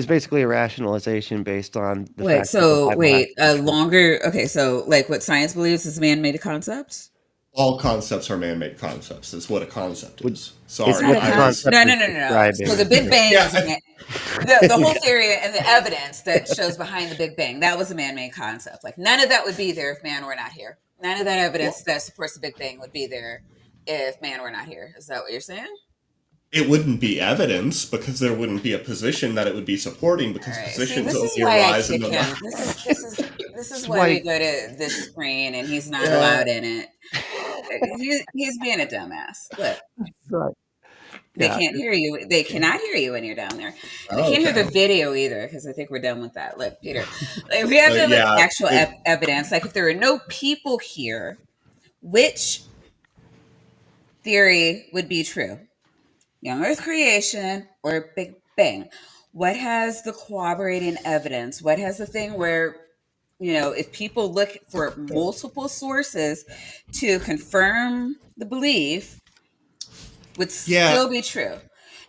Speaker 2: basically a rationalization based on the
Speaker 1: Wait,
Speaker 2: fact that the
Speaker 1: so
Speaker 2: Bible has
Speaker 1: wait,
Speaker 2: to be
Speaker 1: a
Speaker 2: true.
Speaker 1: longer. Okay, so like what science believes is a man-made concept.
Speaker 3: All concepts are man-made concepts. Is what a concept
Speaker 2: Would-
Speaker 3: is.
Speaker 1: It's
Speaker 3: Sorry,
Speaker 1: not
Speaker 2: what
Speaker 1: a
Speaker 2: the
Speaker 3: I
Speaker 1: con.
Speaker 3: was.
Speaker 2: concept
Speaker 1: No, no,
Speaker 2: is
Speaker 1: no, no, no. So the
Speaker 2: describing.
Speaker 1: Big Bang
Speaker 3: Yeah,
Speaker 1: is a man. The whole theory and the evidence that shows behind the Big Bang, that was a man-made concept. Like none of that would be there if man were not here. None of that
Speaker 3: well,
Speaker 1: evidence that supports the Big Bang would be there if man were not here. Is that what you're saying?
Speaker 3: it wouldn't be evidence because there wouldn't be a position that it would be supporting
Speaker 1: All
Speaker 3: because
Speaker 1: right. See,
Speaker 3: positions
Speaker 1: this is
Speaker 3: only
Speaker 1: why I
Speaker 3: arise in
Speaker 1: kick
Speaker 3: the
Speaker 1: him. This is
Speaker 2: That's
Speaker 1: why we
Speaker 2: why.
Speaker 1: go to this screen and he's not
Speaker 2: Yeah,
Speaker 1: allowed in it. He's being a dumbass. Look,
Speaker 2: right.
Speaker 1: they
Speaker 2: Yeah,
Speaker 1: can't hear you. They cannot hear you when you're down there, and they
Speaker 3: Oh,
Speaker 1: can't hear the
Speaker 3: okay.
Speaker 1: video either because I think we're done with that. Look, Peter, like, we have to have like
Speaker 3: Yeah,
Speaker 1: actual evidence. Like if there are no people here, which theory would be true? Young Earth creation or Big Bang? What has the corroborating evidence? What has the thing where, if people look for multiple sources to confirm the belief, would
Speaker 3: yeah.
Speaker 1: still be true?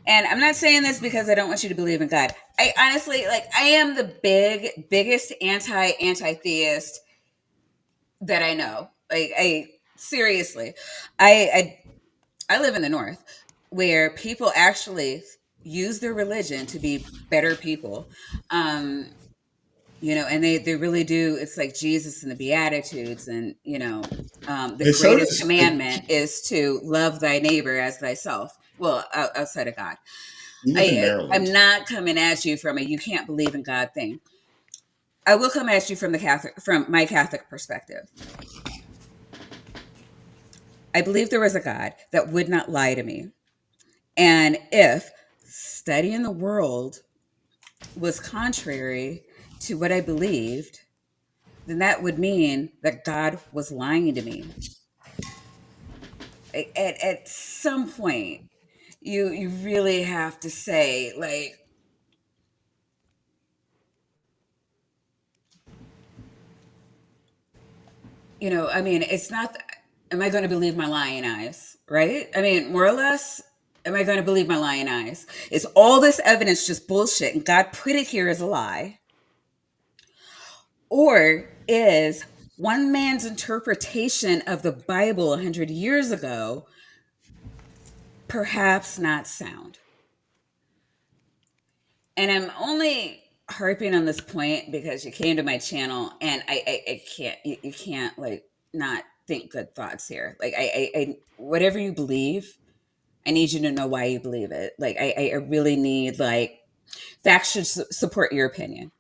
Speaker 1: And I'm not saying this because I don't want you to believe in God. I honestly, like, I am the biggest anti-theist that I know. Like, I seriously, I live in the North where people actually use their religion to be better people. Um, and they really do. It's like Jesus and the Beatitudes, and the
Speaker 3: And so
Speaker 1: greatest
Speaker 3: does
Speaker 1: commandment is to love thy neighbor as thyself. Well, outside of God,
Speaker 3: we live in
Speaker 1: I'm
Speaker 3: Maryland.
Speaker 1: not coming at you from a you can't believe in God thing. I will come at you from my Catholic perspective. I believe there was a God that would not lie to me. And if studying the world was contrary to what I believed, then that would mean that God was lying to me. At some point, you really have to say, like, I mean, it's not, am I going to believe my lying eyes, right? I mean, more or less, am I going to believe my lying eyes? Is all this evidence just bullshit and God put it here as a lie? Or is one man's interpretation of the Bible 100 years ago perhaps not sound? And I'm only harping on this point because you came to my channel and I can't, you can't like not think good thoughts here. Like, whatever you believe, I need you to know why you believe it. Like, I really need, like, facts should support your opinion.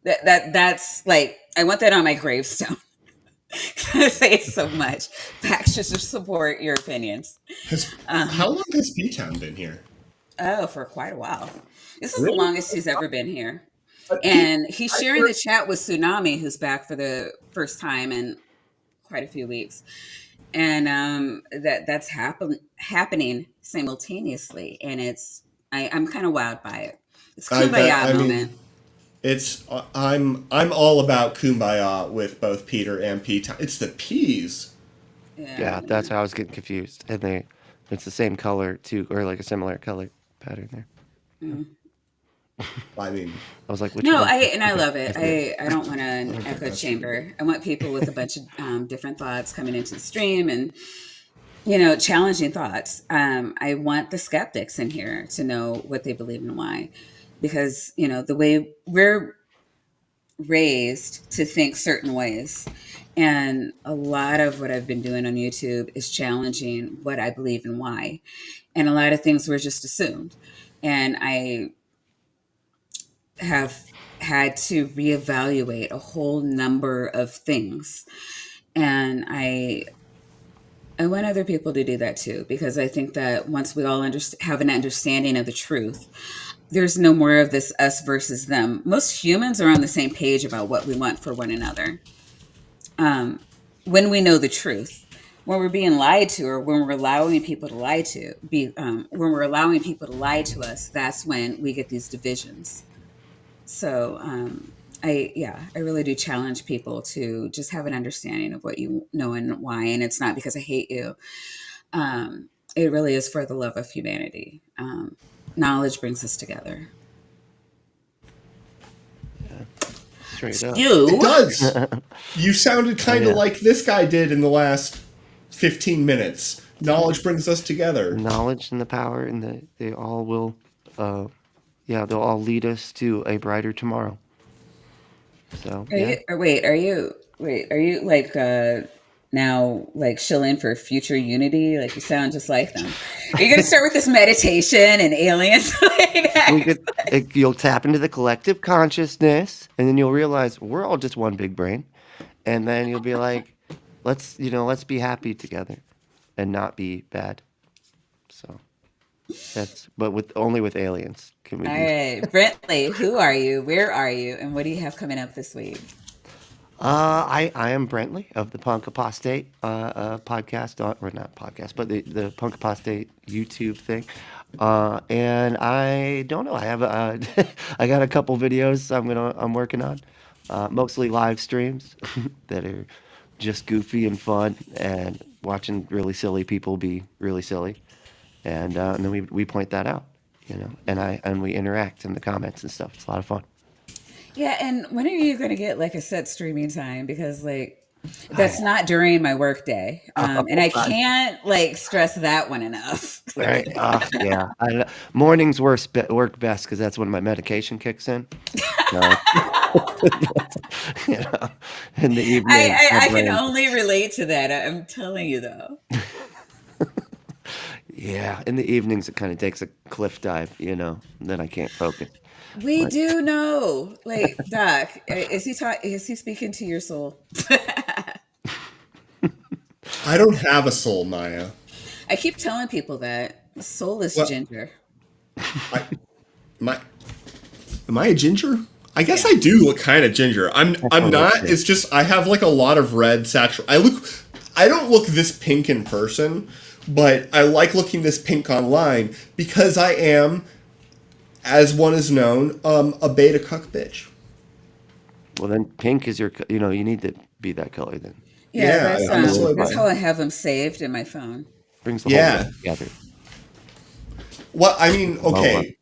Speaker 1: That's like, I want that on my gravestone. I say it so much. Facts should support your opinions.
Speaker 3: Has
Speaker 1: Um,
Speaker 3: how long has P-Town been here?
Speaker 1: oh, for quite a while. This is the
Speaker 3: Really?
Speaker 1: longest he's ever been here.
Speaker 3: P-
Speaker 1: And he's
Speaker 3: I
Speaker 1: sharing
Speaker 3: heard,
Speaker 1: the chat with Tsunami, who's back for the first time in quite a few weeks. And that's happening simultaneously. And I'm kind of wowed by it. It's kumbaya
Speaker 3: I
Speaker 1: moment.
Speaker 3: mean, it's I'm all about kumbaya with both Peter and P-Town. It's the P's.
Speaker 1: Yeah,
Speaker 2: Yeah, that's how I was getting confused. And it's the same color too, or like a similar color pattern there. Yeah.
Speaker 1: yeah.
Speaker 3: I mean,
Speaker 2: I was like, which
Speaker 1: No,
Speaker 2: one?
Speaker 1: I
Speaker 2: Okay,
Speaker 1: love it.
Speaker 2: I see it.
Speaker 1: I don't want an
Speaker 3: okay,
Speaker 1: echo
Speaker 3: that's pretty
Speaker 1: chamber. I want people with a bunch of different thoughts coming into the stream, and challenging thoughts. I want the skeptics in here to know what they believe and why, because the way we're raised to think certain ways, and a lot of what I've been doing on YouTube is challenging what I believe and why, and a lot of things were just assumed, and I have had to reevaluate a whole number of things. And I want other people to do that too, because I think that once we all have an understanding of the truth, there's no more of this us versus them. Most humans are on the same page about what we want for one another. When we know the truth, when we're being lied to, or when we're allowing people to when we're allowing people to lie to us, that's when we get these divisions. So I really do challenge people to just have an understanding of what you know and why. And it's not because I hate you. It really is for the love of humanity. Knowledge brings us together.
Speaker 2: Straight up.
Speaker 3: it
Speaker 1: You,
Speaker 3: does. You sounded
Speaker 2: Oh
Speaker 3: kind of
Speaker 2: yeah.
Speaker 3: like this guy did in the last 15 minutes. Knowledge brings us together.
Speaker 2: Knowledge and the power, and they all will, yeah, they'll all lead us to a brighter tomorrow. So
Speaker 1: are
Speaker 2: yeah.
Speaker 1: you? Or wait, are you like now like shilling for future unity? Like, you sound just like them. Are you gonna start with this meditation and aliens?
Speaker 2: We could you'll tap into the collective consciousness, and then you'll realize we're all just one big brain, and then you'll be like, let's be happy together, and not be bad. So but with aliens can we
Speaker 1: All
Speaker 2: be.
Speaker 1: right, Brently, who are you? Where are you? And what do you have coming up this week?
Speaker 2: I am Brently of the Punk Apostate podcast, or not podcast, but the Punk Apostate YouTube thing. And I don't know. I have I got a couple videos I'm working on, mostly live streams that are just goofy and fun, and watching really silly people be really silly, and then we point that out, and we interact in the comments and stuff. It's a lot of fun.
Speaker 1: Yeah, and when are you going to get like a set streaming time? Because like
Speaker 2: I,
Speaker 1: that's not during my work day, and I
Speaker 2: I
Speaker 1: can't like stress that one enough.
Speaker 2: Right. Yeah. Mornings work best because that's when my medication kicks in. So, you know, in the evening, my
Speaker 1: I can
Speaker 2: brain.
Speaker 1: only relate to that. I'm telling you though.
Speaker 2: Yeah, in the evenings it kind of takes a cliff dive, then I can't focus.
Speaker 1: We
Speaker 2: But
Speaker 1: do know. Like, Doc, is he speaking to your soul?
Speaker 3: I don't have a soul, Maya.
Speaker 1: I keep telling people that soulless
Speaker 3: Well,
Speaker 1: ginger.
Speaker 3: I my am I a ginger? I guess
Speaker 1: Yeah.
Speaker 3: I do look kind of ginger.
Speaker 2: that's
Speaker 3: I'm
Speaker 2: what I
Speaker 3: not.
Speaker 2: think.
Speaker 3: It's just I have like a lot of red saturation. I don't look this pink in person, but I like looking this pink online because I am, as one is known, a beta cuck bitch.
Speaker 2: Well, then pink is you need to be that color then.
Speaker 1: Yeah,
Speaker 3: Yeah,
Speaker 1: that's
Speaker 3: I'm a
Speaker 2: Really
Speaker 3: soy
Speaker 1: that's
Speaker 3: boy.
Speaker 1: how I have them saved in my phone.
Speaker 2: brings the whole
Speaker 3: Yeah.
Speaker 2: world together.
Speaker 3: Well, I mean,
Speaker 2: Well,
Speaker 3: okay.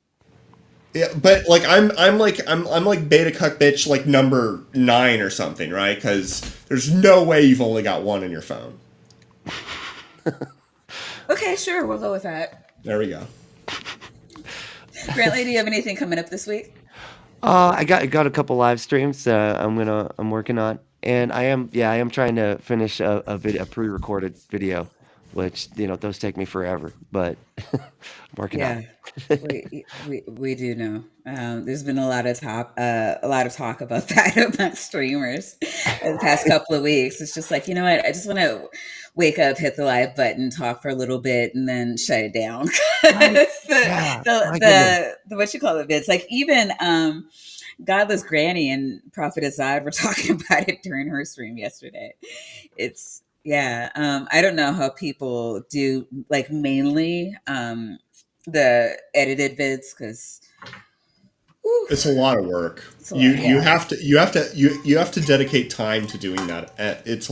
Speaker 3: Yeah, but like I'm like beta cuck bitch like number 9 or something, right? Because there's no way you've only got one in your phone.
Speaker 1: Okay, sure, we'll go with that.
Speaker 3: There we go.
Speaker 1: Brantley, do you have anything coming up this week?
Speaker 2: I got a couple live streams I'm working on, and I am trying to finish a pre-recorded video which those take me forever, but I'm working on
Speaker 1: Yeah, we do know. There's been a lot of talk about that amongst streamers in the past couple of weeks. It's just like, you know what? I just want to wake up, hit the live button, talk for a little bit, and then shut it down.
Speaker 2: it. Right?
Speaker 1: It's
Speaker 2: Yeah. My goodness.
Speaker 1: the what you call it, vids. Like even Godless Granny and Prophet Azad were talking about it during her stream yesterday. It's yeah. I don't know how people do like mainly the edited vids because
Speaker 3: It's a lot of work.
Speaker 1: it's a
Speaker 3: You
Speaker 1: lot.
Speaker 3: you
Speaker 1: Yeah,
Speaker 3: have to you have to you have to dedicate time to doing that.
Speaker 2: And it's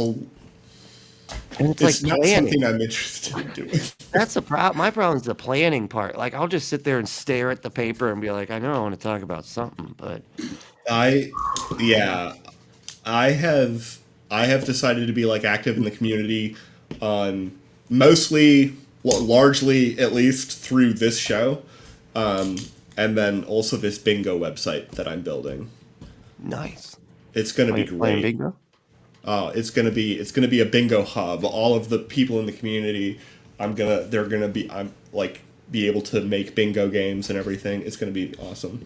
Speaker 2: like
Speaker 3: It's not
Speaker 2: planning.
Speaker 3: something I'm interested in doing.
Speaker 2: That's the problem. My problem is the planning part. Like I'll just sit there and stare at the paper and be like, I know I want to talk about something, but
Speaker 3: I yeah, I have I have decided to be like active in the community on mostly largely at least through this show. And then also this bingo website that I'm building.
Speaker 2: nice.
Speaker 3: It's going to be
Speaker 2: Playing
Speaker 3: great.
Speaker 2: bingo.
Speaker 3: It's gonna be a bingo hub. All of the people in the community, they're gonna be I'm like be able to make bingo games and everything. It's gonna be awesome.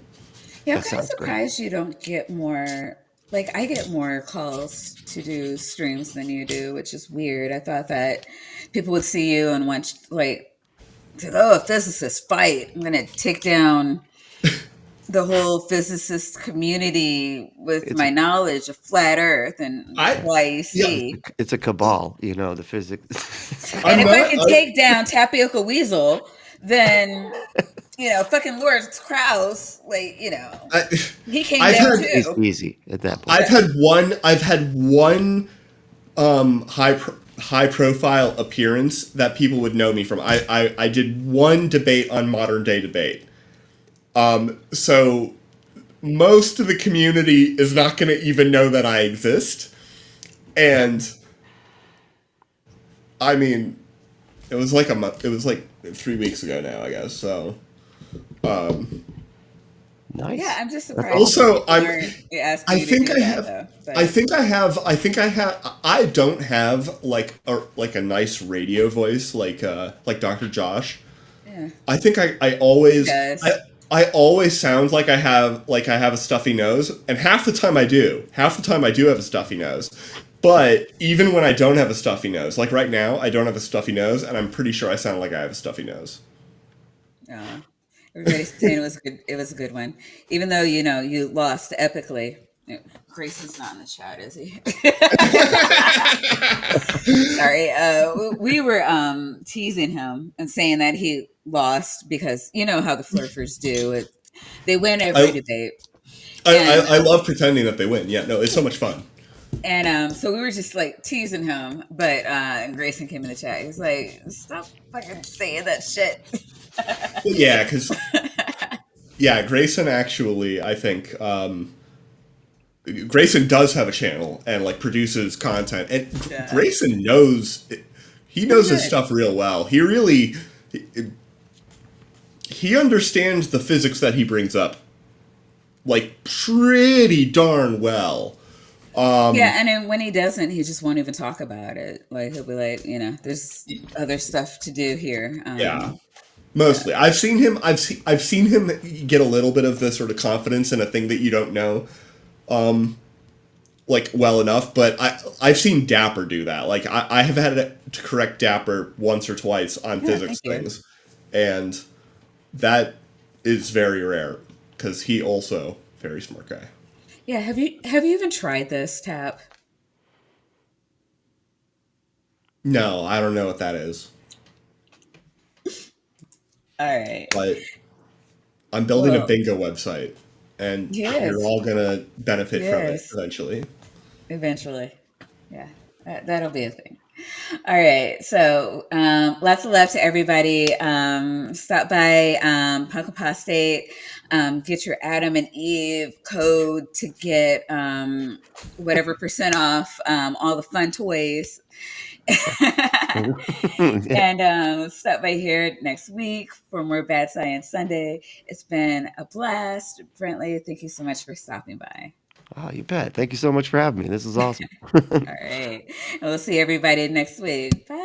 Speaker 1: yeah. I'm
Speaker 2: That
Speaker 1: kind of
Speaker 2: sounds great.
Speaker 1: surprised you don't get more. Like I get more calls to do streams than you do, which is weird. I thought that people would see you and want like, oh, if physicists fight, I'm gonna take down the whole physicist community with
Speaker 2: It's
Speaker 1: my knowledge of flat Earth and
Speaker 3: I yeah.
Speaker 1: YEC.
Speaker 2: it's a cabal, the physics.
Speaker 1: And
Speaker 3: I'm
Speaker 1: if I
Speaker 3: not.
Speaker 1: can take down Tapioca Weasel, then fucking Lord Krause, like
Speaker 3: I,
Speaker 1: he came
Speaker 3: I've
Speaker 1: down
Speaker 3: had
Speaker 2: It's
Speaker 1: too.
Speaker 2: easy at that point.
Speaker 3: I've
Speaker 1: Yeah.
Speaker 3: had one. I've had one high profile appearance that people would know me from. I did one debate on Modern Day Debate. So most of the community is not going to even know that I exist. And I mean, it was like a month. It was like 3 weeks ago now, I guess. So
Speaker 1: Yeah,
Speaker 2: Nice.
Speaker 1: I'm just
Speaker 2: That's
Speaker 1: surprised
Speaker 2: awesome.
Speaker 3: also,
Speaker 1: people aren't asking
Speaker 3: I
Speaker 1: you to
Speaker 3: think
Speaker 1: do
Speaker 3: I
Speaker 1: that
Speaker 3: have.
Speaker 1: though.
Speaker 3: I
Speaker 1: But
Speaker 3: think I have. I think I have. I don't have like a nice radio voice like Dr. Josh.
Speaker 1: yeah,
Speaker 3: I think
Speaker 1: he does.
Speaker 3: I always sound like I have a stuffy nose, and half the time I do. Half the time I do have a stuffy nose. But even when I don't have a stuffy nose, like right now, I don't have a stuffy nose, and I'm pretty sure I sound like I have a stuffy nose.
Speaker 1: Uh, Everybody's saying it was good. It was a good one, even though you lost epically. Grayson's not in the chat, is he? Sorry. We were teasing him and saying that he lost because you know how the Flurfers do. They win every
Speaker 3: I
Speaker 1: debate,
Speaker 3: I,
Speaker 1: and
Speaker 3: I, I love pretending that they win. Yeah, no, it's so much fun.
Speaker 1: so we were just like teasing him. But and Grayson came in the chat. He's like, "Stop fucking saying that shit."
Speaker 3: But yeah, because yeah, Grayson actually, I think Grayson does have a channel and like produces content, and
Speaker 1: Yeah,
Speaker 3: Grayson knows he
Speaker 1: pretty
Speaker 3: knows his
Speaker 1: good.
Speaker 3: stuff real well. He understands the physics that he brings up like pretty darn well.
Speaker 1: Yeah, and then when he doesn't, he just won't even talk about it. Like he'll be like, there's other stuff to do here.
Speaker 3: Yeah,
Speaker 1: Yeah,
Speaker 3: mostly. I've seen him get a little bit of the sort of confidence in a thing that you don't know like well enough, but I've seen Dapper do that. Like I have had to correct Dapper once or twice on
Speaker 1: yeah. Thank
Speaker 3: physics
Speaker 1: you.
Speaker 3: things, and that is very rare because he also very smart guy.
Speaker 1: Yeah, have you even tried this tap?
Speaker 3: No, I don't know what that is,
Speaker 1: All right.
Speaker 3: but I'm building a
Speaker 1: Well,
Speaker 3: bingo website, and you're
Speaker 1: yes,
Speaker 3: all gonna benefit from it
Speaker 1: yes.
Speaker 3: eventually.
Speaker 1: Eventually, yeah, that'll be a thing. All right. So, lots of love to everybody. Stop by Punk Apostate. Get your Adam and Eve code to get whatever percent off all the fun toys.
Speaker 2: Yeah.
Speaker 1: And stop by here next week for more Bad Science Sunday. It's been a blast. Brently, thank you so much for stopping by.
Speaker 2: Oh, you bet. Thank you so much for having me. This is awesome.
Speaker 1: All right. And we'll see everybody next week. Bye.